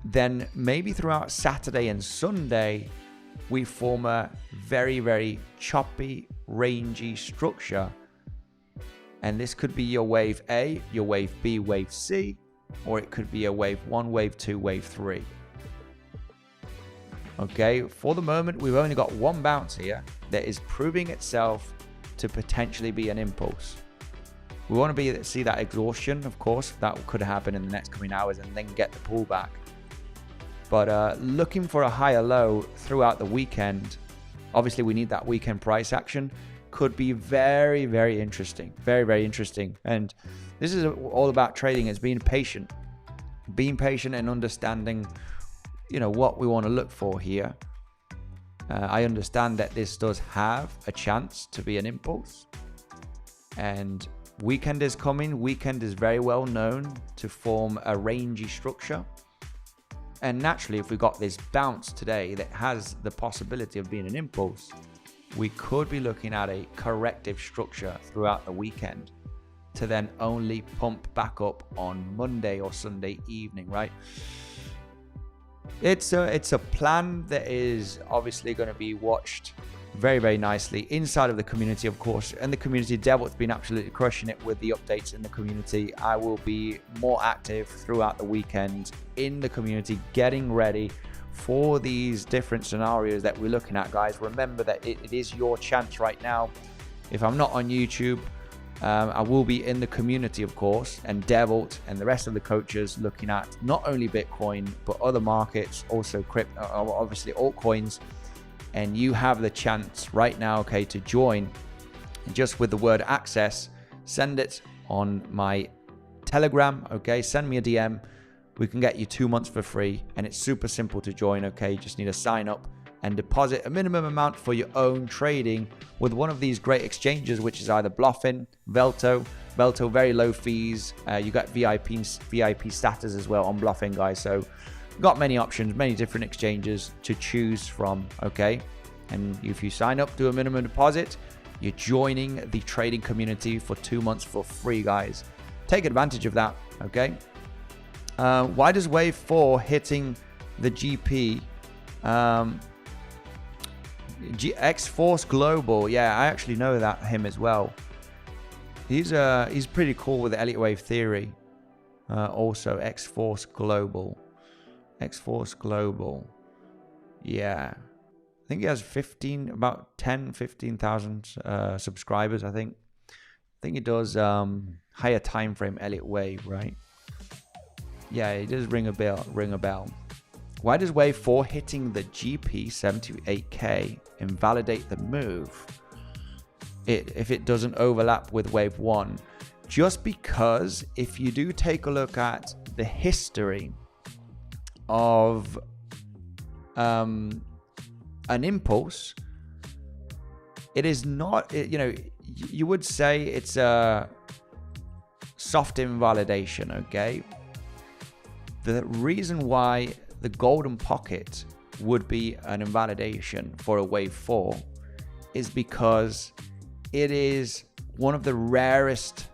then maybe throughout Saturday and Sunday, we form a very choppy, rangy structure. And this could be your wave A, your wave B, wave C, or it could be a wave 1, wave 2, wave 3. Okay, for the moment, we've only got one bounce here that is proving itself to potentially be an impulse. We want to see that exhaustion, of course. That could happen in the next coming hours and then get the pullback. But looking for a higher low throughout the weekend, obviously we need that weekend price action, could be very interesting. Very interesting. And this is all about trading. It's being patient and understanding, you know, what we want to look for here. I understand that this does have a chance to be an impulse, and weekend is coming. Weekend is very well known to form a rangy structure. And naturally, if we got this bounce today that has the possibility of being an impulse, we could be looking at a corrective structure throughout the weekend to then only pump back up on Monday or Sunday evening, right? It's a plan that is obviously going to be watched very nicely inside of the community, of course. And the community, Devil's been absolutely crushing it with the updates in the community. I will be more active throughout the weekend in the community, getting ready for these different scenarios that we're looking at, guys. Remember that it is your chance right now. If I'm not on YouTube, I will be in the community, of course, and Devil and the rest of the coaches looking at not only Bitcoin, but other markets, also crypto, obviously altcoins. And you have the chance right now, okay, to join just with the word access. Send it on my Telegram, okay? Send me a DM. We can get you 2 months for free, and it's super simple to join, okay? You just need to sign up and deposit a minimum amount for your own trading with one of these great exchanges, which is either Bluffin, Velto, very low fees. You got VIP status as well on Bluffin, guys. So got many options, many different exchanges to choose from. Okay, and if you sign up to a minimum deposit, you're joining the trading community for 2 months for free, guys. Take advantage of that. Okay. Why does Wave 4 hitting the GP? X-Force Global. Yeah, I actually know him as well. He's pretty cool with the Elliott Wave theory. Also, X-Force Global. Yeah. I think he has about 15,000 subscribers, I think. I think he does higher time frame Elliott Wave, right? Yeah, it does ring a bell. Why does Wave 4 hitting the GP 78K invalidate the move if it doesn't overlap with Wave 1? Just because if you do take a look at the history of an impulse, it is not, you would say it's a soft invalidation, okay? The reason why the golden pocket would be an invalidation for a Wave 4 is because it is one of the rarest,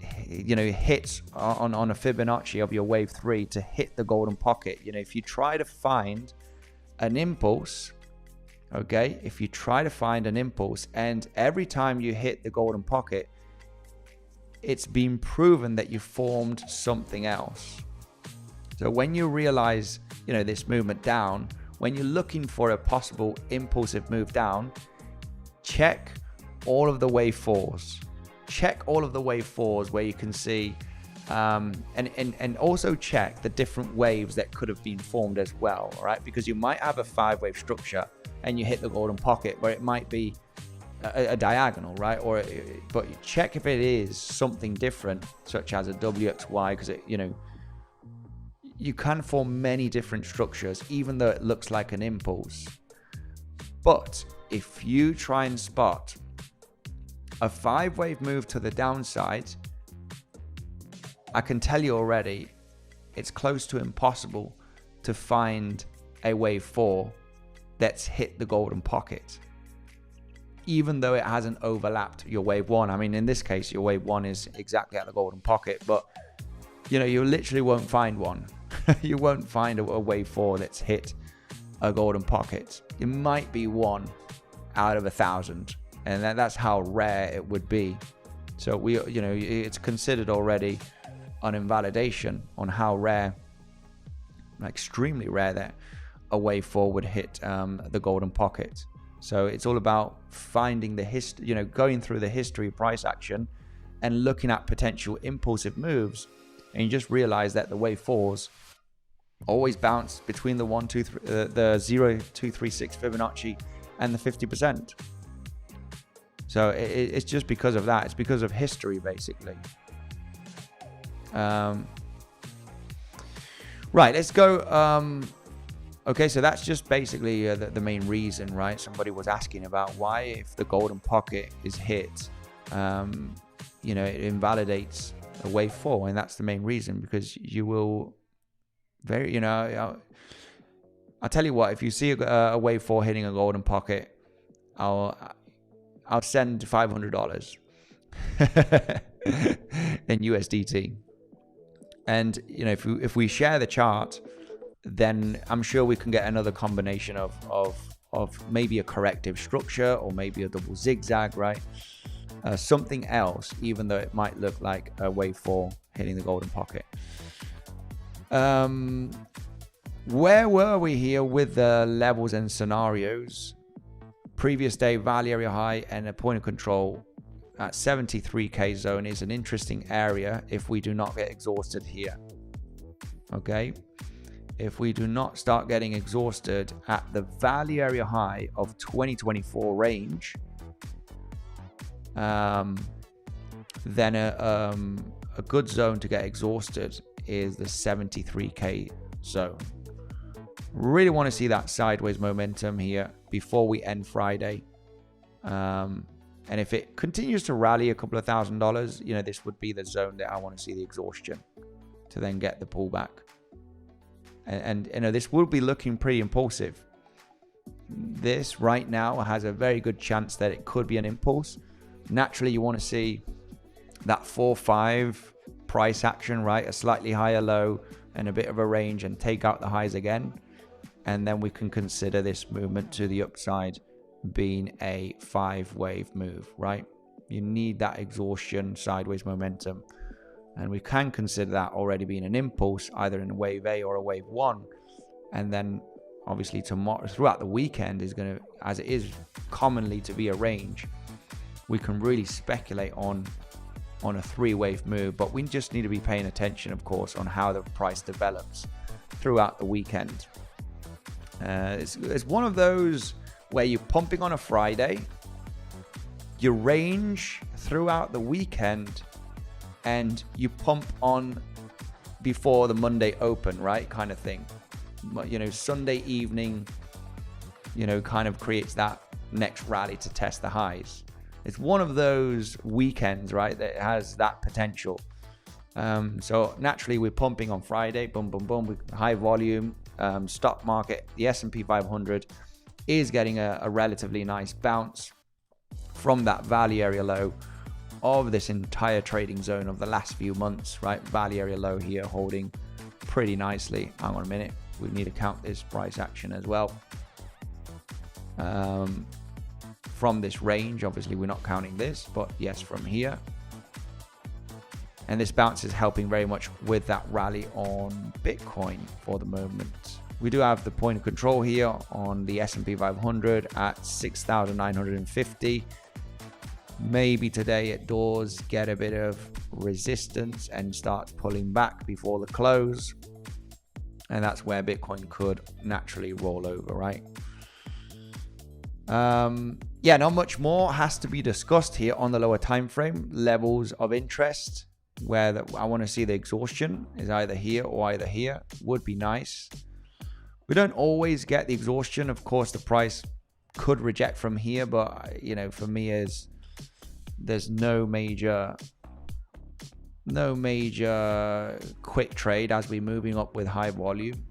hits on a Fibonacci of your Wave 3 to hit the golden pocket. If you try to find an impulse, okay, and every time you hit the golden pocket, it's been proven that you formed something else. So when you realize, this movement down, when you're looking for a possible impulsive move down, check all of the Wave 4s. Check all of the Wave 4s where you can see, and also check the different waves that could have been formed as well, all right? Because you might have a 5-wave structure and you hit the golden pocket where it might be a diagonal, right? But check if it is something different, such as a WXY, because you can form many different structures, even though it looks like an impulse. But if you try and spot a 5-wave move to the downside, I can tell you already, it's close to impossible to find a Wave 4 that's hit the golden pocket, even though it hasn't overlapped your Wave 1. I mean, in this case, your Wave 1 is exactly at the golden pocket, but you literally won't find one. You won't find a Wave 4 that's hit a golden pocket. It might be one out of 1,000, and that's how rare it would be. So it's considered already an invalidation on how rare, extremely rare, that a Wave 4 would hit the golden pocket. So it's all about finding the history, going through the history of price action and looking at potential impulsive moves, and you just realize that the Wave 4s always bounce between the 0.236 Fibonacci and the 50%. So it's just because of that. It's because of history, basically. Right, let's go. Okay, so that's just basically the main reason, right? Somebody was asking about why, if the golden pocket is hit, it invalidates a Wave 4, and that's the main reason, because you will I'll tell you what, if you see a Wave 4 hitting a golden pocket, I'll send $500 in USDT. And if we share the chart, then I'm sure we can get another combination of maybe a corrective structure, or maybe a double zigzag, right? Something else, even though it might look like a Wave 4 hitting the golden pocket. Where were we here with the levels and scenarios? Previous day value area high and a point of control at 73k zone is an interesting area if we do not get exhausted here. Okay, if we do not start getting exhausted at the value area high of 2024 range, then a good zone to get exhausted is the 73k zone. Really want to see that sideways momentum here before we end Friday. And if it continues to rally a couple of $1,000, you know, this would be the zone that I want to see the exhaustion to then get the pullback. And you know, this will be looking pretty impulsive. This right now has a very good chance that it could be an impulse. Naturally, you want to see that 4-5 price action, right? A slightly higher low and a bit of a range, and take out the highs again. And then we can consider this movement to the upside being a 5-wave move, right? You need that exhaustion sideways momentum, and we can consider that already being an impulse, either in a wave A or a wave 1. And then obviously tomorrow, throughout the weekend, is going to, as it is commonly to be a range, we can really speculate on a 3-wave move. But we just need to be paying attention, of course, on how the price develops throughout the weekend. It's one of those where you're pumping on a Friday, you range throughout the weekend, and you pump on before the Monday open, right? Kind of thing. You know, Sunday evening, you know, kind of creates that next rally to test the highs. It's one of those weekends, right, that has that potential. So naturally, we're pumping on Friday, boom, boom, boom, with high volume. Stock market, the S&P 500 is getting a relatively nice bounce from that value area low of this entire trading zone of the last few months, right? Value area low here holding pretty nicely. Hang on a minute, we need to count this price action as well. From this range, obviously we're not counting this, but yes, from here. And this bounce is helping very much with that rally on Bitcoin for the moment. We do have the point of control here on the S&P 500 at 6,950. Maybe today it does get a bit of resistance and starts pulling back before the close. And that's where Bitcoin could naturally roll over, right? Yeah, not much more has to be discussed here on the lower time frame. Levels of interest, where I want to see the exhaustion is either here or either here. Would be nice. We don't always get the exhaustion. Of course, the price could reject from here, but you know, for me, there's no major quick trade as we're moving up with high volume.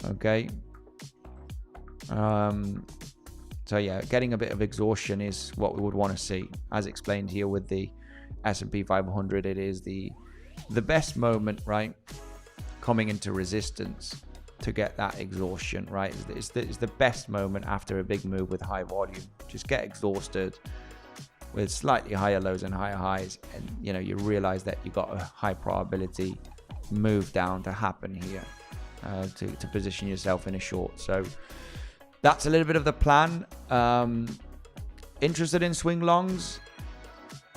Okay. So yeah, getting a bit of exhaustion is what we would want to see, as explained here with the S&P 500. It is the best moment, right, coming into resistance to get that exhaustion, right? It's the best moment after a big move with high volume. Just get exhausted with slightly higher lows and higher highs, and you know, you realize that you got a high probability move down to happen here, to position yourself in a short. So that's a little bit of the plan. Interested in swing longs?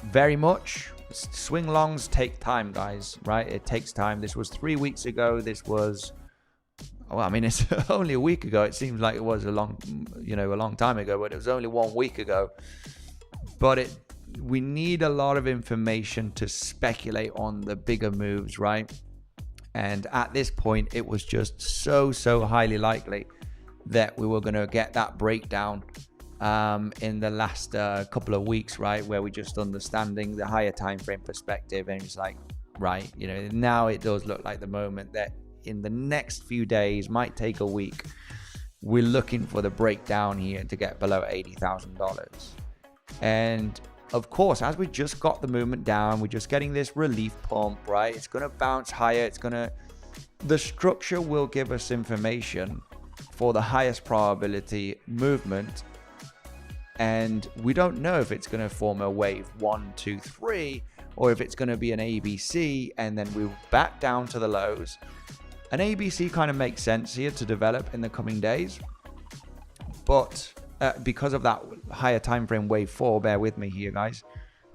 Very much. Swing longs take time, guys, right? It takes time. This was 3 weeks ago. This was, well, I mean, it's only a week ago. It seems like it was a long time ago, but it was only 1 week ago. But we need a lot of information to speculate on the bigger moves, right? And at this point, it was just so highly likely that we were going to get that breakdown in the last couple of weeks, right, where we're just understanding the higher time frame perspective. And it's like, right, you know, now it does look like the moment that in the next few days, might take a week, we're looking for the breakdown here to get below $80,000. And of course, as we just got the movement down, we're just getting this relief pump, right? It's going to bounce higher. The structure will give us information for the highest probability movement. And we don't know if it's going to form a wave 1, 2, 3, or if it's going to be an ABC, and then we'll back down to the lows. An ABC kind of makes sense here to develop in the coming days. But because of that higher time frame wave 4, bear with me here, guys.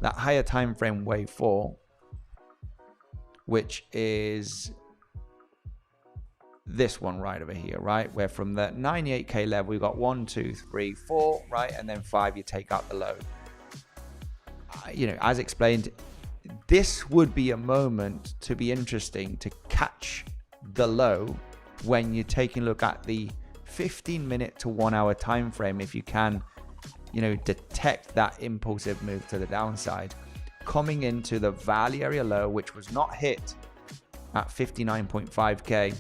That higher time frame wave 4, which is this one right over here, right, where from the 98k level we've got 1, 2, 3, 4, right, and then 5 you take out the low. You know, as explained, this would be a moment to be interesting to catch the low when you're taking a look at the 15-minute to 1 hour time frame, if you can, you know, detect that impulsive move to the downside, coming into the value area low, which was not hit at 59.5k.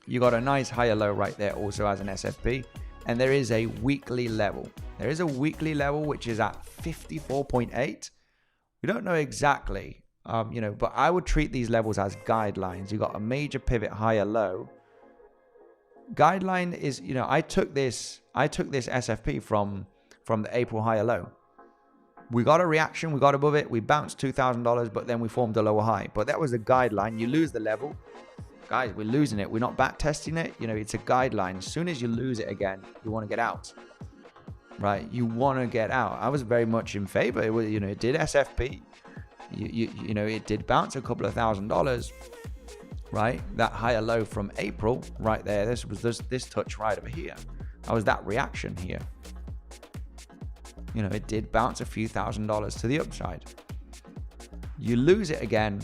You got a nice higher low right there also as an SFP, and there is a weekly level. There is a weekly level which is at 54.8. We don't know exactly, you know, but I would treat these levels as guidelines. You got a major pivot higher low. Guideline is, you know, I took this SFP from the April higher low. We got a reaction, we got above it, we bounced $2,000, but then we formed a lower high. But that was a guideline. You lose the level, guys, we're losing it. We're not back testing it. You know, it's a guideline. As soon as you lose it again, you want to get out, right? You want to get out. I was very much in favor. It was, you know, it did SFP. You know, it did bounce a couple of $1,000, right? That higher low from April right there. This was this touch right over here. That was that reaction here. You know, it did bounce a few $1,000s to the upside. You lose it again.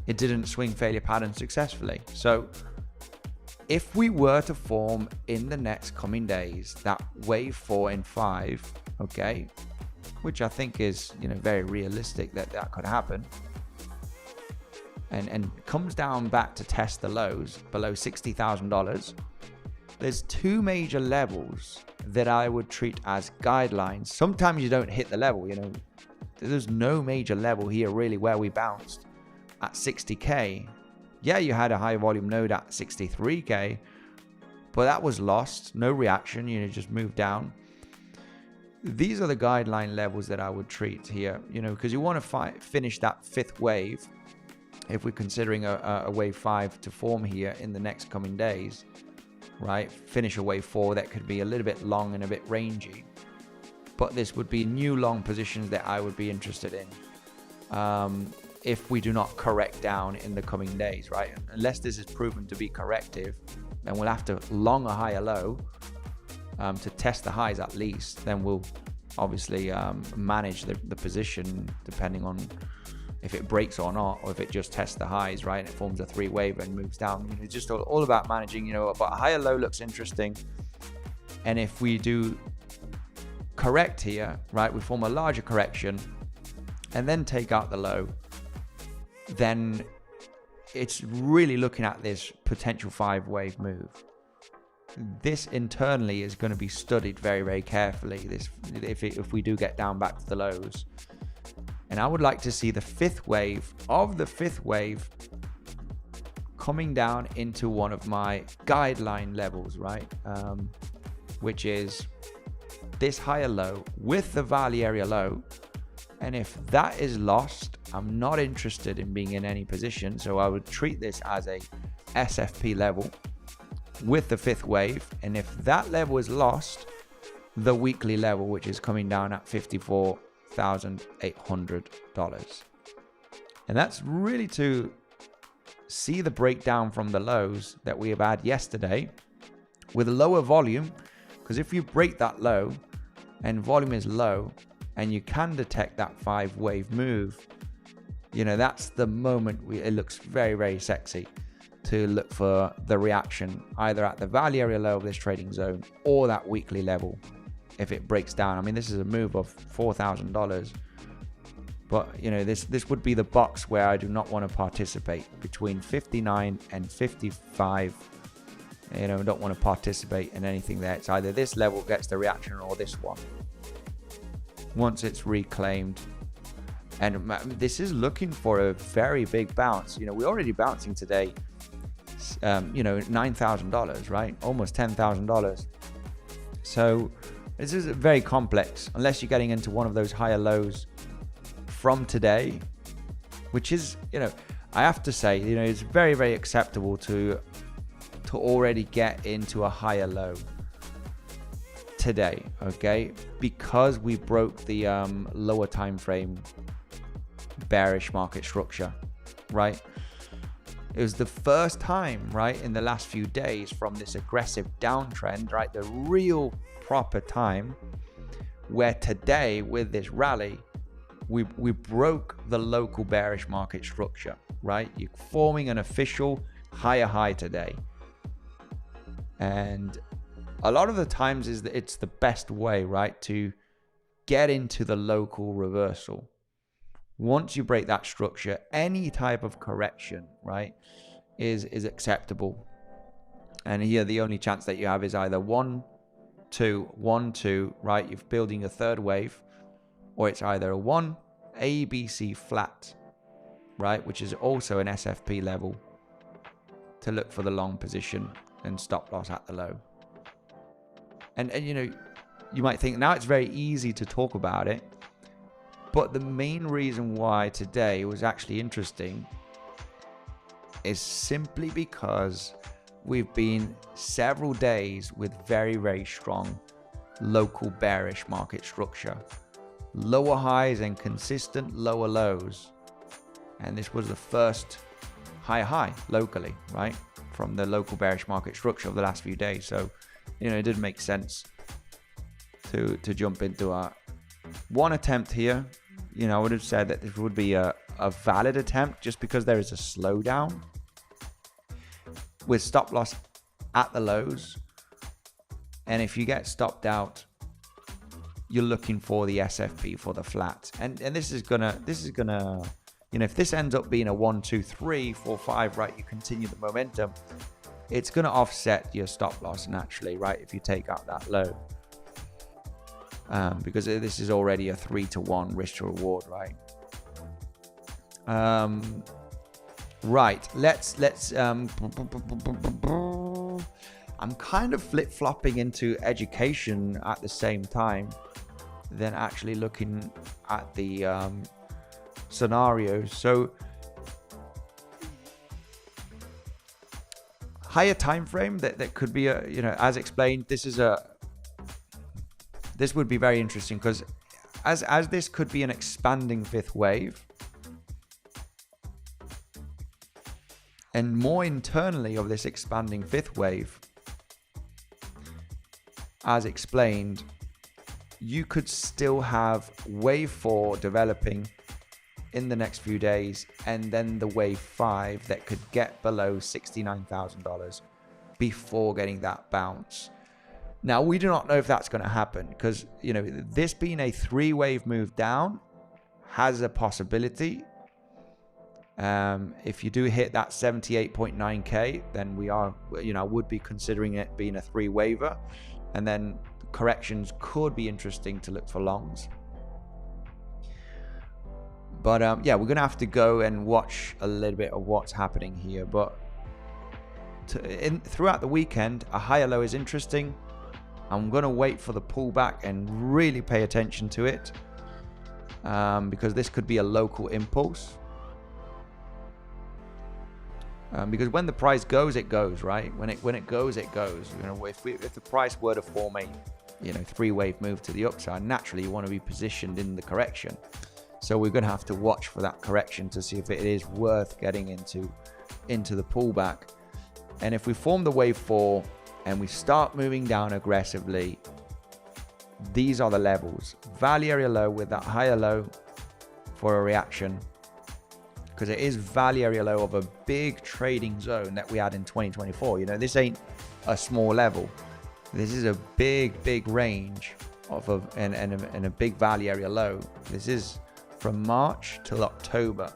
It didn't swing failure pattern successfully. So if we were to form in the next coming days that wave 4 and 5, okay, which I think is, you know, very realistic that could happen, and comes down back to test the lows below $60,000, there's two major levels that I would treat as guidelines. Sometimes you don't hit the level, you know, there's no major level here really where we bounced at 60k. Yeah, you had a high volume node at 63k, but that was lost, no reaction, you know, just moved down. These are the guideline levels that I would treat here, you know, because you want to finish that fifth wave. If we're considering a wave 5 to form here in the next coming days, right? Finish a wave 4 that could be a little bit long and a bit rangy, but this would be new long positions that I would be interested in. If we do not correct down in the coming days, right? Unless this is proven to be corrective, then we'll have to long a higher low to test the highs at least. Then we'll obviously manage the position depending on if it breaks or not, or if it just tests the highs, right? And it forms a 3 wave and moves down. You know, it's just all about managing, you know, but a higher low looks interesting. And if we do correct here, right, we form a larger correction and then take out the low, then it's really looking at this potential 5 wave move. This internally is going to be studied very, very carefully. This, if we do get down back to the lows, and I would like to see the 5th wave of the 5th wave coming down into one of my guideline levels, right? Which is this higher low with the value area low. And if that is lost, I'm not interested in being in any position. So I would treat this as a SFP level with the 5th wave. And if that level is lost, the weekly level, which is coming down at $54,800. And that's really to see the breakdown from the lows that we have had yesterday with a lower volume. Because if you break that low and volume is low, and you can detect that 5 wave move, you know, that's the moment it looks very, very sexy to look for the reaction either at the value area low of this trading zone or that weekly level if it breaks down. I mean, this is a move of $4,000, but you know, this would be the box where I do not want to participate. Between 59 and 55, you know, I don't want to participate in anything there. It's either this level gets the reaction or this one once it's reclaimed. And this is looking for a very big bounce. You know, we're already bouncing today, you know, $9,000, right? Almost $10,000. So this is very complex unless you're getting into one of those higher lows from today, which is, you know, I have to say, you know, it's very, very acceptable to already get into a higher low today, okay, because we broke the lower time frame bearish market structure, right? It was the first time, right, in the last few days from this aggressive downtrend, right, the real proper time where today with this rally we broke the local bearish market structure, right? You're forming an official higher high today. And a lot of the times is that it's the best way, right, to get into the local reversal. Once you break that structure, any type of correction, right, is acceptable. And here the only chance that you have is either 1, 2, 1, 2, right? You're building a third wave, or it's either a 1, A, B, C flat, right? Which is also an SFP level to look for the long position and stop loss at the low. And you know, you might think now it's very easy to talk about it, but the main reason why today was actually interesting is simply because we've been several days with very, very strong local bearish market structure. Lower highs and consistent lower lows. And this was the first higher high locally, right? From the local bearish market structure of the last few days. So, you know, it did make sense to jump into one attempt here. You know, I would have said that this would be a valid attempt just because there is a slowdown with stop loss at the lows. And if you get stopped out, you're looking for the SFP for the flat. And this is gonna, you know, if this ends up being a 1, 2, 3, 4, 5, right, you continue the momentum, it's gonna offset your stop loss naturally, right, if you take out that low. Because this is already a 3-to-1 risk to reward, right? Right, let's I'm kind of flip-flopping into education at the same time than actually looking at the scenarios. So higher time frame that could be a, you know, as explained, this would be very interesting because as this could be an expanding fifth wave. And more internally of this expanding fifth wave, as explained, you could still have wave 4 developing in the next few days, and then the wave 5 that could get below $69,000 before getting that bounce. Now, we do not know if that's going to happen because, you know, this being a 3-wave move down has a possibility. If you do hit that 78.9k, then we are, you know, I would be considering it being a 3-waver, and then corrections could be interesting to look for longs. But yeah, we're gonna have to go and watch a little bit of what's happening here. But throughout the weekend, a higher low is interesting. I'm gonna wait for the pullback and really pay attention to it, because this could be a local impulse. Because when the price goes, it goes, right? When it goes, it goes. You know, if the price were to form a, you know, 3-wave move to the upside, naturally you want to be positioned in the correction. So we're going to have to watch for that correction to see if it is worth getting into the pullback. And if we form the wave 4 and we start moving down aggressively, these are the levels. Value area low with that higher low for a reaction. Because it is value area low of a big trading zone that we had in 2024. You know, this ain't a small level. This is a big range of and a big value area low. This is from March till October.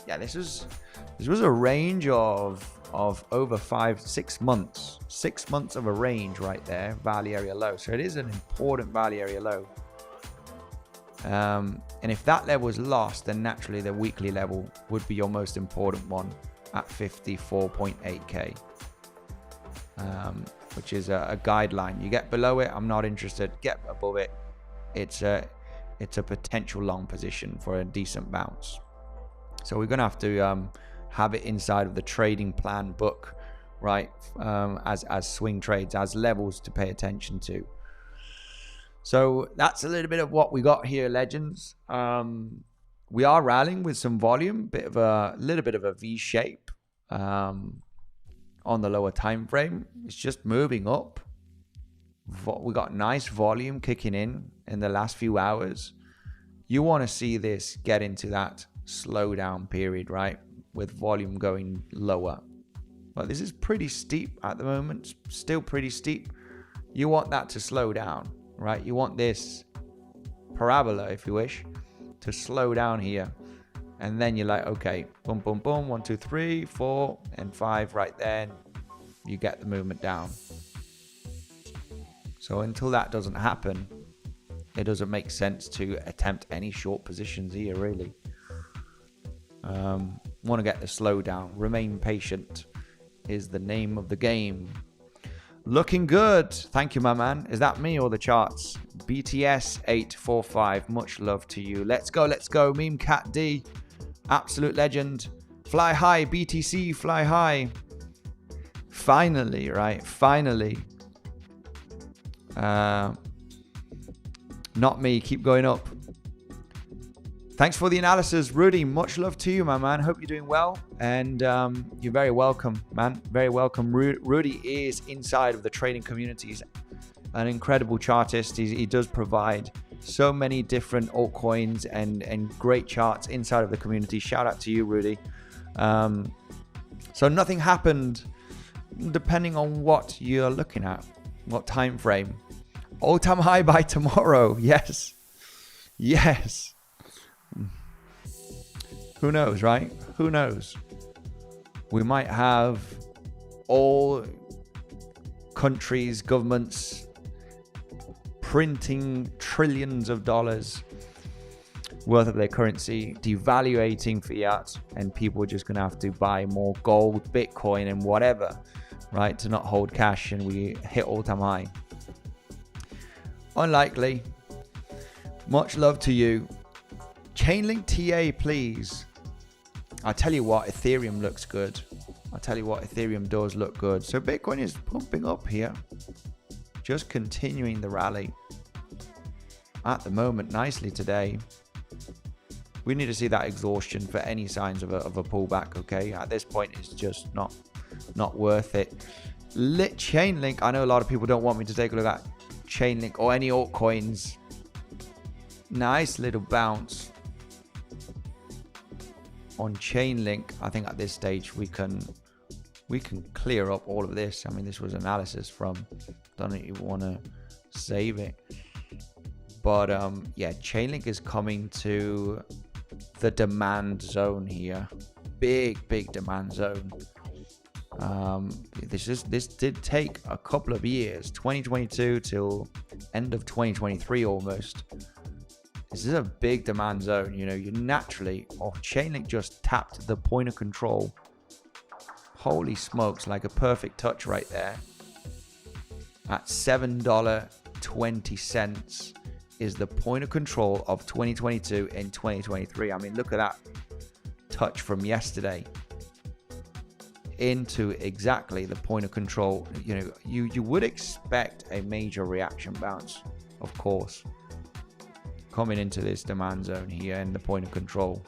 Yeah, this was a range of over 5-6 months. 6 months of a range right there, value area low. So it is an important value area low. And if that level is lost, then naturally the weekly level would be your most important one at 54.8k, which is a guideline. You get below it, I'm not interested. Get above it, it's a potential long position for a decent bounce. So we're gonna have to have it inside of the trading plan book, right? As swing trades, as levels to pay attention to. So that's a little bit of what we got here, legends. We are rallying with some volume, little bit of a V shape on the lower time frame. It's just moving up. We got nice volume kicking in the last few hours. You want to see this get into that slowdown period, right? With volume going lower. But this is pretty steep at the moment, still pretty steep. You want that to slow down, right? You want this parabola, if you wish, to slow down here. And then you're like, okay, boom, boom, boom, 1, 2, 3, 4, and 5 right there. And you get the movement down. So until that doesn't happen, it doesn't make sense to attempt any short positions here, really. Want to get the slowdown. Remain patient is the name of the game. Looking good. Thank you, my man. Is that me or the charts? BTS 845. Much love to you. Let's go. Let's go. Meme Cat D. Absolute legend. Fly high. BTC. Fly high. Finally, right? Finally. Not me. Keep going up. Thanks for the analysis, Rudy. Much love to you, my man. Hope you're doing well. And you're very welcome, man. Very welcome. Rudy is inside of the trading community. He's an incredible chartist. He does provide so many different altcoins and great charts inside of the community. Shout out to you, Rudy. So nothing happened depending on what you're looking at, what time frame. All-time high by tomorrow. Yes. Yes. Who knows, right? Who knows? We might have all countries, governments printing trillions of dollars worth of their currency, devaluating fiat, and people are just going to have to buy more gold, Bitcoin, and whatever, right, to not hold cash, and we hit all-time high. Unlikely. Much love to you. Chainlink TA, please. I'll tell you what, Ethereum looks good. I'll tell you what, Ethereum does look good. So Bitcoin is pumping up here. Just continuing the rally at the moment nicely today. We need to see that exhaustion for any signs of a pullback, okay? At this point, it's just not worth it. Lit Chainlink. I know a lot of people don't want me to take a look at Chainlink or any altcoins. Nice little bounce on Chainlink. I think at this stage we can clear up all of this. I mean, this was analysis from, don't even want to save it, but yeah, Chainlink is coming to the demand zone here. Big demand zone. This did take a couple of years, 2022 till end of 2023 almost. This is a big demand zone. You know, you naturally, Chainlink just tapped the point of control. Holy smokes, like a perfect touch right there. At $7.20 is the point of control of 2022 and 2023. I mean, look at that touch from yesterday into exactly the point of control. You know, you would expect a major reaction bounce, of course, coming into this demand zone here and the point of control,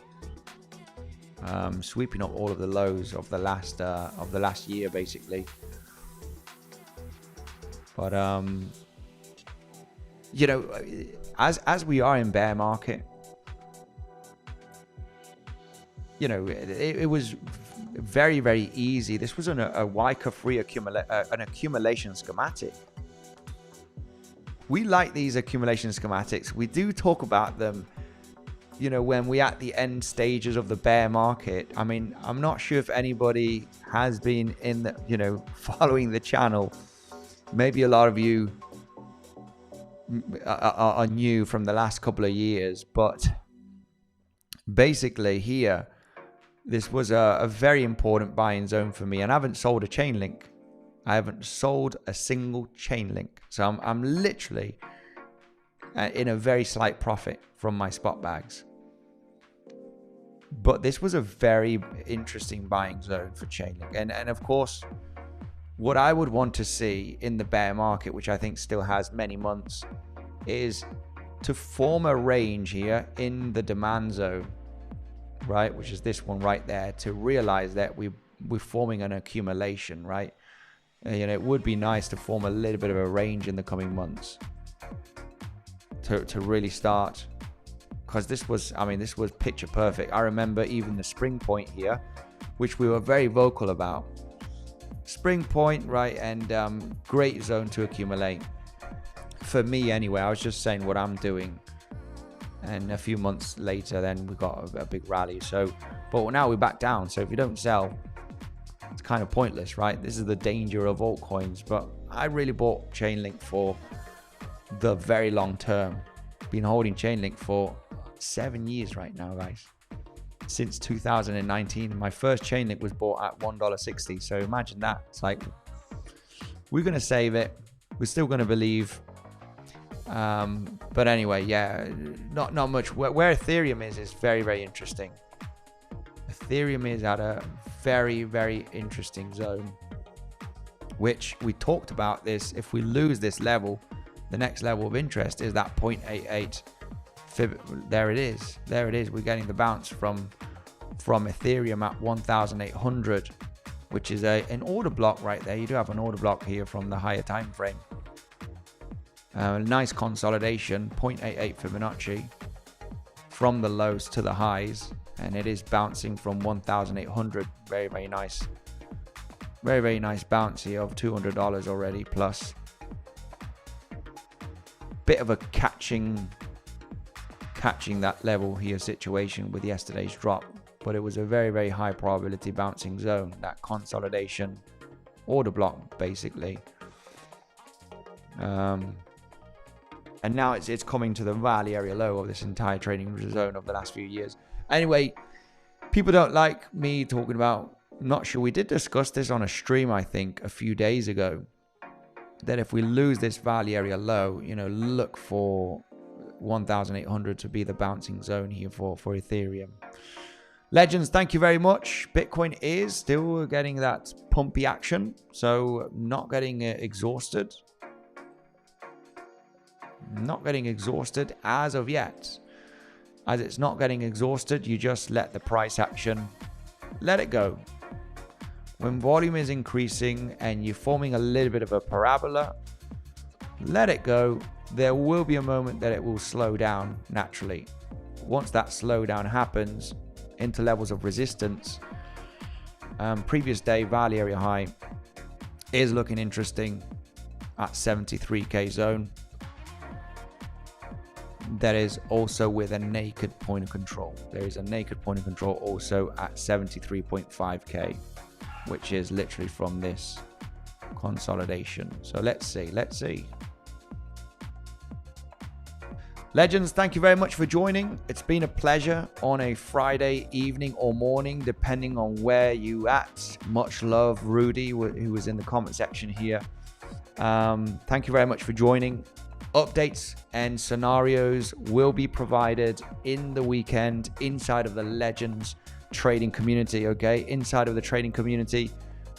sweeping up all of the lows of the last year, basically. But you know, as we are in bear market, you know, it was very easy. This was a Wyckoff-free an accumulation schematic. We like these accumulation schematics. We do talk about them, you know, when we're at the end stages of the bear market. I mean, I'm not sure if anybody has been in the, you know, following the channel. Maybe a lot of you are new from the last couple of years, but basically here, this was a very important buying zone for me, and I haven't sold a Chainlink. I haven't sold a single Chainlink. So I'm literally in a very slight profit from my spot bags. But this was a very interesting buying zone for Chainlink. And of course, what I would want to see in the bear market, which I think still has many months, is to form a range here in the demand zone, right? Which is this one right there, to realize that we're forming an accumulation, right? You know, it would be nice to form a little bit of a range in the coming months to really start, because this was picture perfect. I remember even the spring point here, which we were very vocal about. spring point, right? And great zone to accumulate. For me anyway, I was just saying what I'm doing. And a few months later, then we got a big rally. So, but now we're back down. So if you don't sell, it's kind of pointless, right? This is the danger of altcoins. But I really bought Chainlink for the very long term. Been holding Chainlink for 7 years right now, guys. Since 2019. My first Chainlink was bought at $1.60. So imagine that. It's like, we're going to save it. We're still going to believe. But anyway, yeah, not much. Where Ethereum is very, very interesting. Ethereum is at a very, very interesting zone, which we talked about this. If we lose this level, the next level of interest is that 0.88 fib. There it is. There it is. We're getting the bounce from Ethereum at 1,800, which is an order block right there. You do have an order block here from the higher time frame. Nice consolidation, 0.88 Fibonacci from the lows to the highs, and it is bouncing from 1,800. Very, very nice. Very, very nice bounce here of $200 already plus. Bit of a catching that level here situation with yesterday's drop, but it was a very, very high probability bouncing zone, that consolidation order block basically. And now it's coming to the valley area low of this entire trading zone of the last few years. Anyway, people don't like me talking about, not sure, we did discuss this on a stream, I think, a few days ago, that if we lose this valley area low, you know, look for 1,800 to be the bouncing zone here for Ethereum. Legends, thank you very much. Bitcoin is still getting that pumpy action, so not getting exhausted. Not getting exhausted as of yet. As it's not getting exhausted, you just let the price action, let it go. When volume is increasing and you're forming a little bit of a parabola, let it go. There will be a moment that it will slow down naturally. Once that slowdown happens into levels of resistance, previous day valley area high is looking interesting at 73k zone. That is also with a naked point of control. There is a naked point of control also at 73.5k, which is literally from this consolidation. So let's see. Legends, thank you very much for joining. It's been a pleasure on a Friday evening or morning, depending on where you at. Much love, Rudy, who was in the comment section here. Thank you very much for joining. Updates and scenarios will be provided in the weekend inside of the Legends trading community, okay? Inside of the trading community,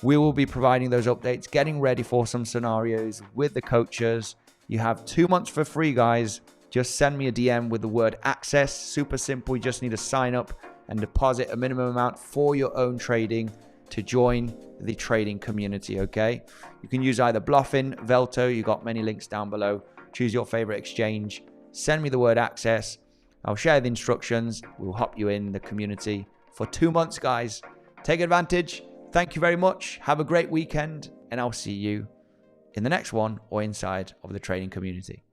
we will be providing those updates, getting ready for some scenarios with the coaches. You have 2 months for free, guys. Just send me a DM with the word access. Super simple. You just need to sign up and deposit a minimum amount for your own trading to join the trading community, okay? You can use either Bluffin, Velto. You got many links down below. Choose your favorite exchange. Send me the word access. I'll share the instructions. We'll hop you in the community for 2 months, guys. Take advantage. Thank you very much. Have a great weekend, and I'll see you in the next one or inside of the trading community.